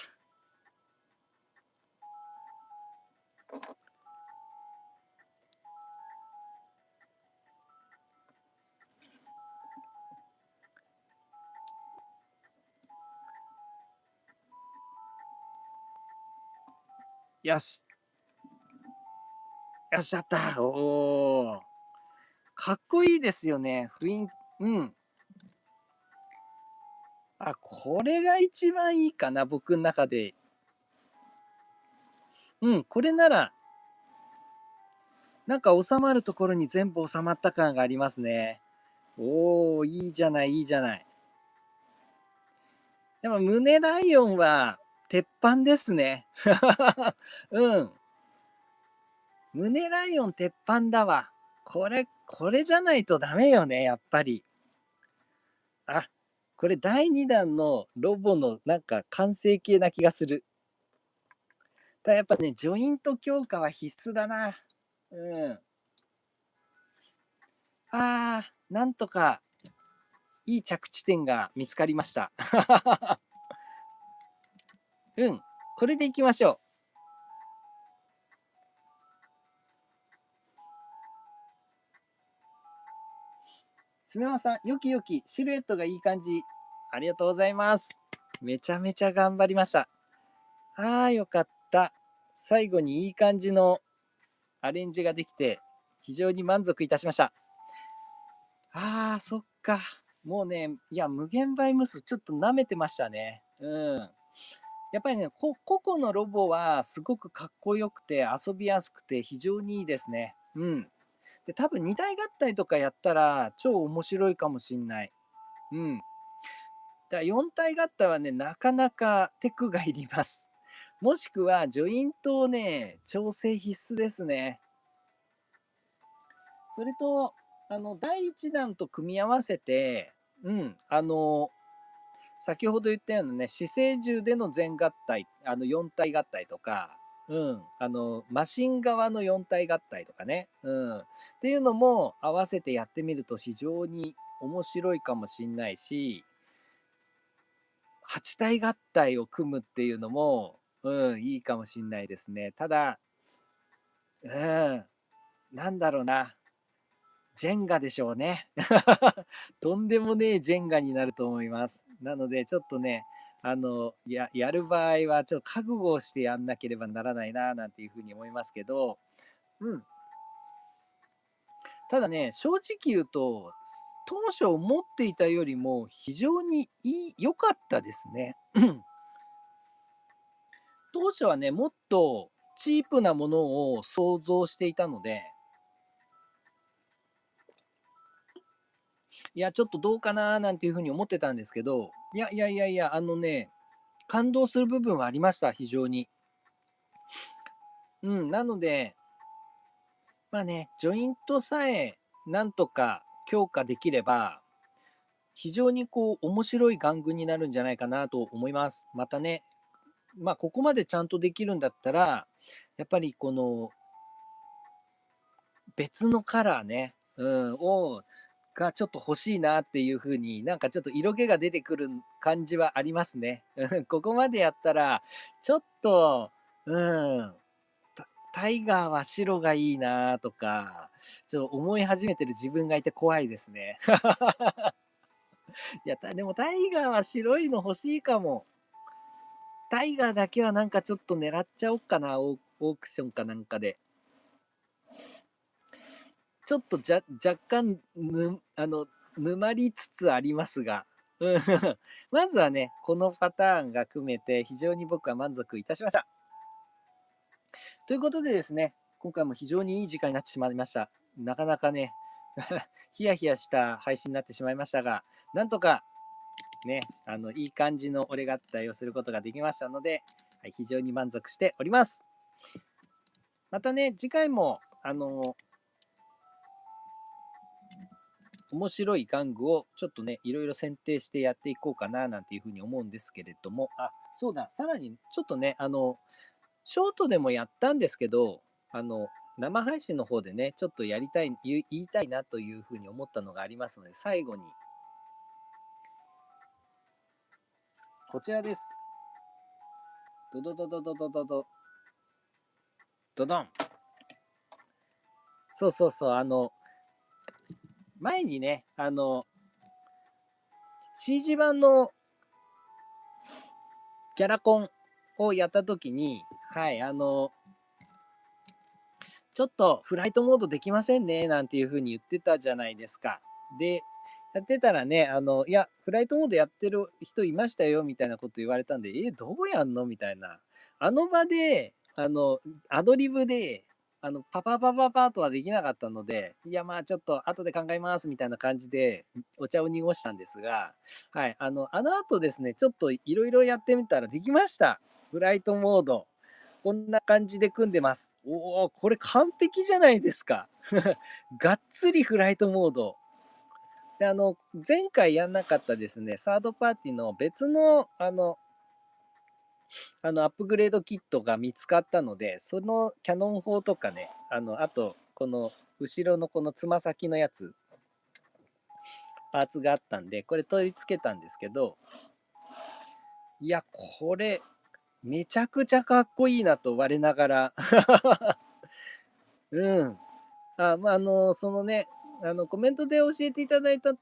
よし。よし、やった。おー。かっこいいですよね。うん。あ、これが一番いいかな、僕の中で。うん、これなら、なんか収まるところに全部収まった感がありますね。おー、いいじゃない、いいじゃない。でも、胸ライオンは、鉄板ですね。うん。胸ライオン鉄板だわ。これじゃないとダメよね、やっぱり。あ、これ第2弾のロボのなんか完成形な気がする。ただやっぱね、ジョイント強化は必須だな。うん。なんとかいい着地点が見つかりました。うん。これでいきましょう。砂山さん、よきよき、シルエットがいい感じ。ありがとうございます。めちゃめちゃ頑張りました。よかった。最後にいい感じのアレンジができて、非常に満足いたしました。そっか。もうね、いや、無限倍無数ちょっと舐めてましたね。うん。やっぱりね、個々のロボはすごくかっこよくて遊びやすくて非常にいいですね。うん。で、多分二体合体とかやったら超面白いかもしんない。うん。だから4体合体はね、なかなかテクがいります。もしくはジョイントをね、調整必須ですね。それと、第1弾と組み合わせて、うん、先ほど言ったようなね、姿勢銃での全合体、4体合体とか、うん、マシン側の4体合体とかね、うん、っていうのも合わせてやってみると非常に面白いかもしんないし、8体合体を組むっていうのも、うん、いいかもしんないですね。ただ、うん、なんだろうな。ジェンガでしょうね。とんでもねえジェンガになると思います。なので、ちょっとね、やる場合は、ちょっと覚悟をしてやんなければならないな、なんていうふうに思いますけど、うん。ただね、正直言うと、当初思っていたよりも非常に良かったですね。当初はね、もっとチープなものを想像していたので、いや、ちょっとどうかななんていうふうに思ってたんですけど、いやいやいやいや、感動する部分はありました、非常に。なので、まあね、ジョイントさえなんとか強化できれば、非常に面白い玩具になるんじゃないかなと思います。またね、まあここまでちゃんとできるんだったら、やっぱりこの別のカラーね、がちょっと欲しいなっていう風に、なんかちょっと色気が出てくる感じはありますね。ここまでやったら、ちょっと、タイガーは白がいいなとか、ちょっと思い始めてる自分がいて怖いですね。いや、でもタイガーは白いの欲しいかも。タイガーだけはなんかちょっと狙っちゃおっかな、オークションかなんかで。ちょっと若干沼りつつありますが、まずはね、このパターンが組めて非常に僕は満足いたしました。ということでですね、今回も非常にいい時間になってしまいました。なかなかね、ヒヤヒヤした配信になってしまいましたが、なんとかね、いい感じの俺合体をすることができましたので、はい、非常に満足しております。またね、次回も、面白い玩具をちょっとね、いろいろ選定してやっていこうかななんていうふうに思うんですけれども、あ、そうだ、さらにちょっとね、ショートでもやったんですけど、生配信の方でね、ちょっとやりたい、言いたいなというふうに思ったのがありますので、最後に、こちらです。ドドドドドドドド、ドドン。そうそうそう、前にね、CG 版のギャラコンをやったときに、はい、ちょっとフライトモードできませんね、なんていう風に言ってたじゃないですか。で、やってたらね、いや、フライトモードやってる人いましたよ、みたいなこと言われたんで、どうやんのみたいな。あの場で、アドリブで、パパパパパとはできなかったので、いや、まあ、ちょっと後で考えます、みたいな感じで、お茶を濁したんですが、はい、あの後ですね、ちょっといろいろやってみたらできました。フライトモード。こんな感じで組んでます。おお、これ完璧じゃないですか。がっつりフライトモード。で、前回やんなかったですね、サードパーティーの別の、アップグレードキットが見つかったので、そのキャノン砲とかね、あと、この後ろのこのつま先のやつ、パーツがあったんで、これ取り付けたんですけど、いや、これ、めちゃくちゃかっこいいなと我ながら。うん。まあ、そのね、コメントで教えていただいた、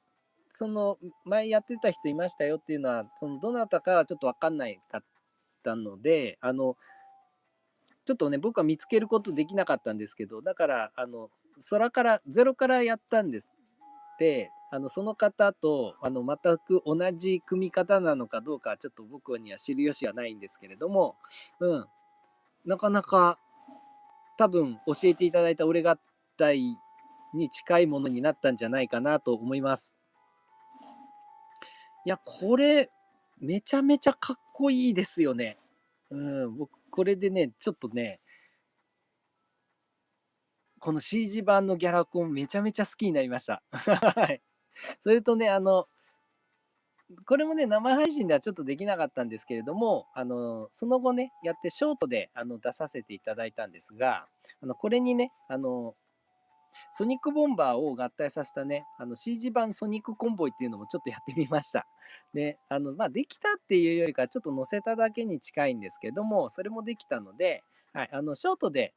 その、前やってた人いましたよっていうのは、その、どなたかはちょっとわかんないかったので、ちょっとね、僕は見つけることできなかったんですけど、だから、空から、ゼロからやったんです。で、その方と、全く同じ組み方なのかどうか、ちょっと僕には知る由はないんですけれども、なかなか、多分教えていただいた俺合体に近いものになったんじゃないかなと思います。いや、これ、めちゃめちゃかっこいいですよね。僕、これでね、ちょっとね、この CG 版のギャラコンめちゃめちゃ好きになりました。はい。それとね、これもね、生配信ではちょっとできなかったんですけれども、その後ね、やってショートで出させていただいたんですが、これにね、ソニックボンバーを合体させたね、CG 版ソニックコンボイっていうのもちょっとやってみました。で、まあ、できたっていうよりかちょっと乗せただけに近いんですけども、それもできたので、はい、ショートで、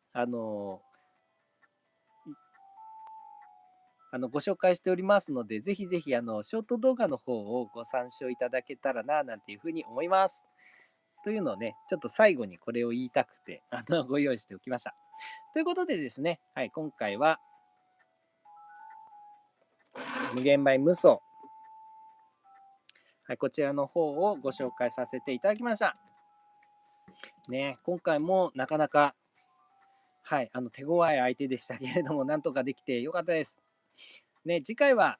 ご紹介しておりますので、ぜひぜひ、ショート動画の方をご参照いただけたらな、なんていうふうに思います。というのをね、ちょっと最後にこれを言いたくて、ご用意しておきました。ということでですね、はい、今回は、無限米無双。はい、こちらの方をご紹介させていただきました。ね、今回もなかなか、はい、手強い相手でしたけれども、なんとかできてよかったです。ね、次回は、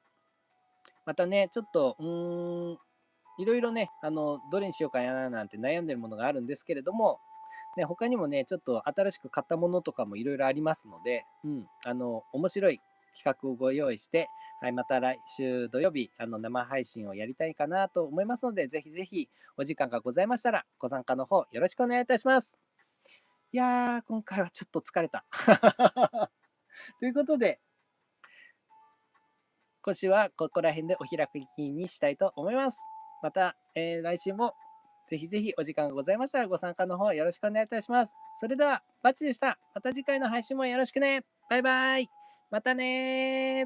またね、ちょっと、いろいろね、どれにしようかななんて悩んでるものがあるんですけれども、ね、他にもね、ちょっと新しく買ったものとかもいろいろありますので、面白い企画をご用意して、はい、また来週土曜日、生配信をやりたいかなと思いますので、ぜひぜひお時間がございましたら、ご参加の方よろしくお願いいたします。いやー、今回はちょっと疲れた。ということで、今週はここら辺でお開きにしたいと思います。また、来週もぜひぜひお時間がございましたらご参加の方よろしくお願いいたします。それでは、バチでした。また次回の配信もよろしくね。バイバイ。またね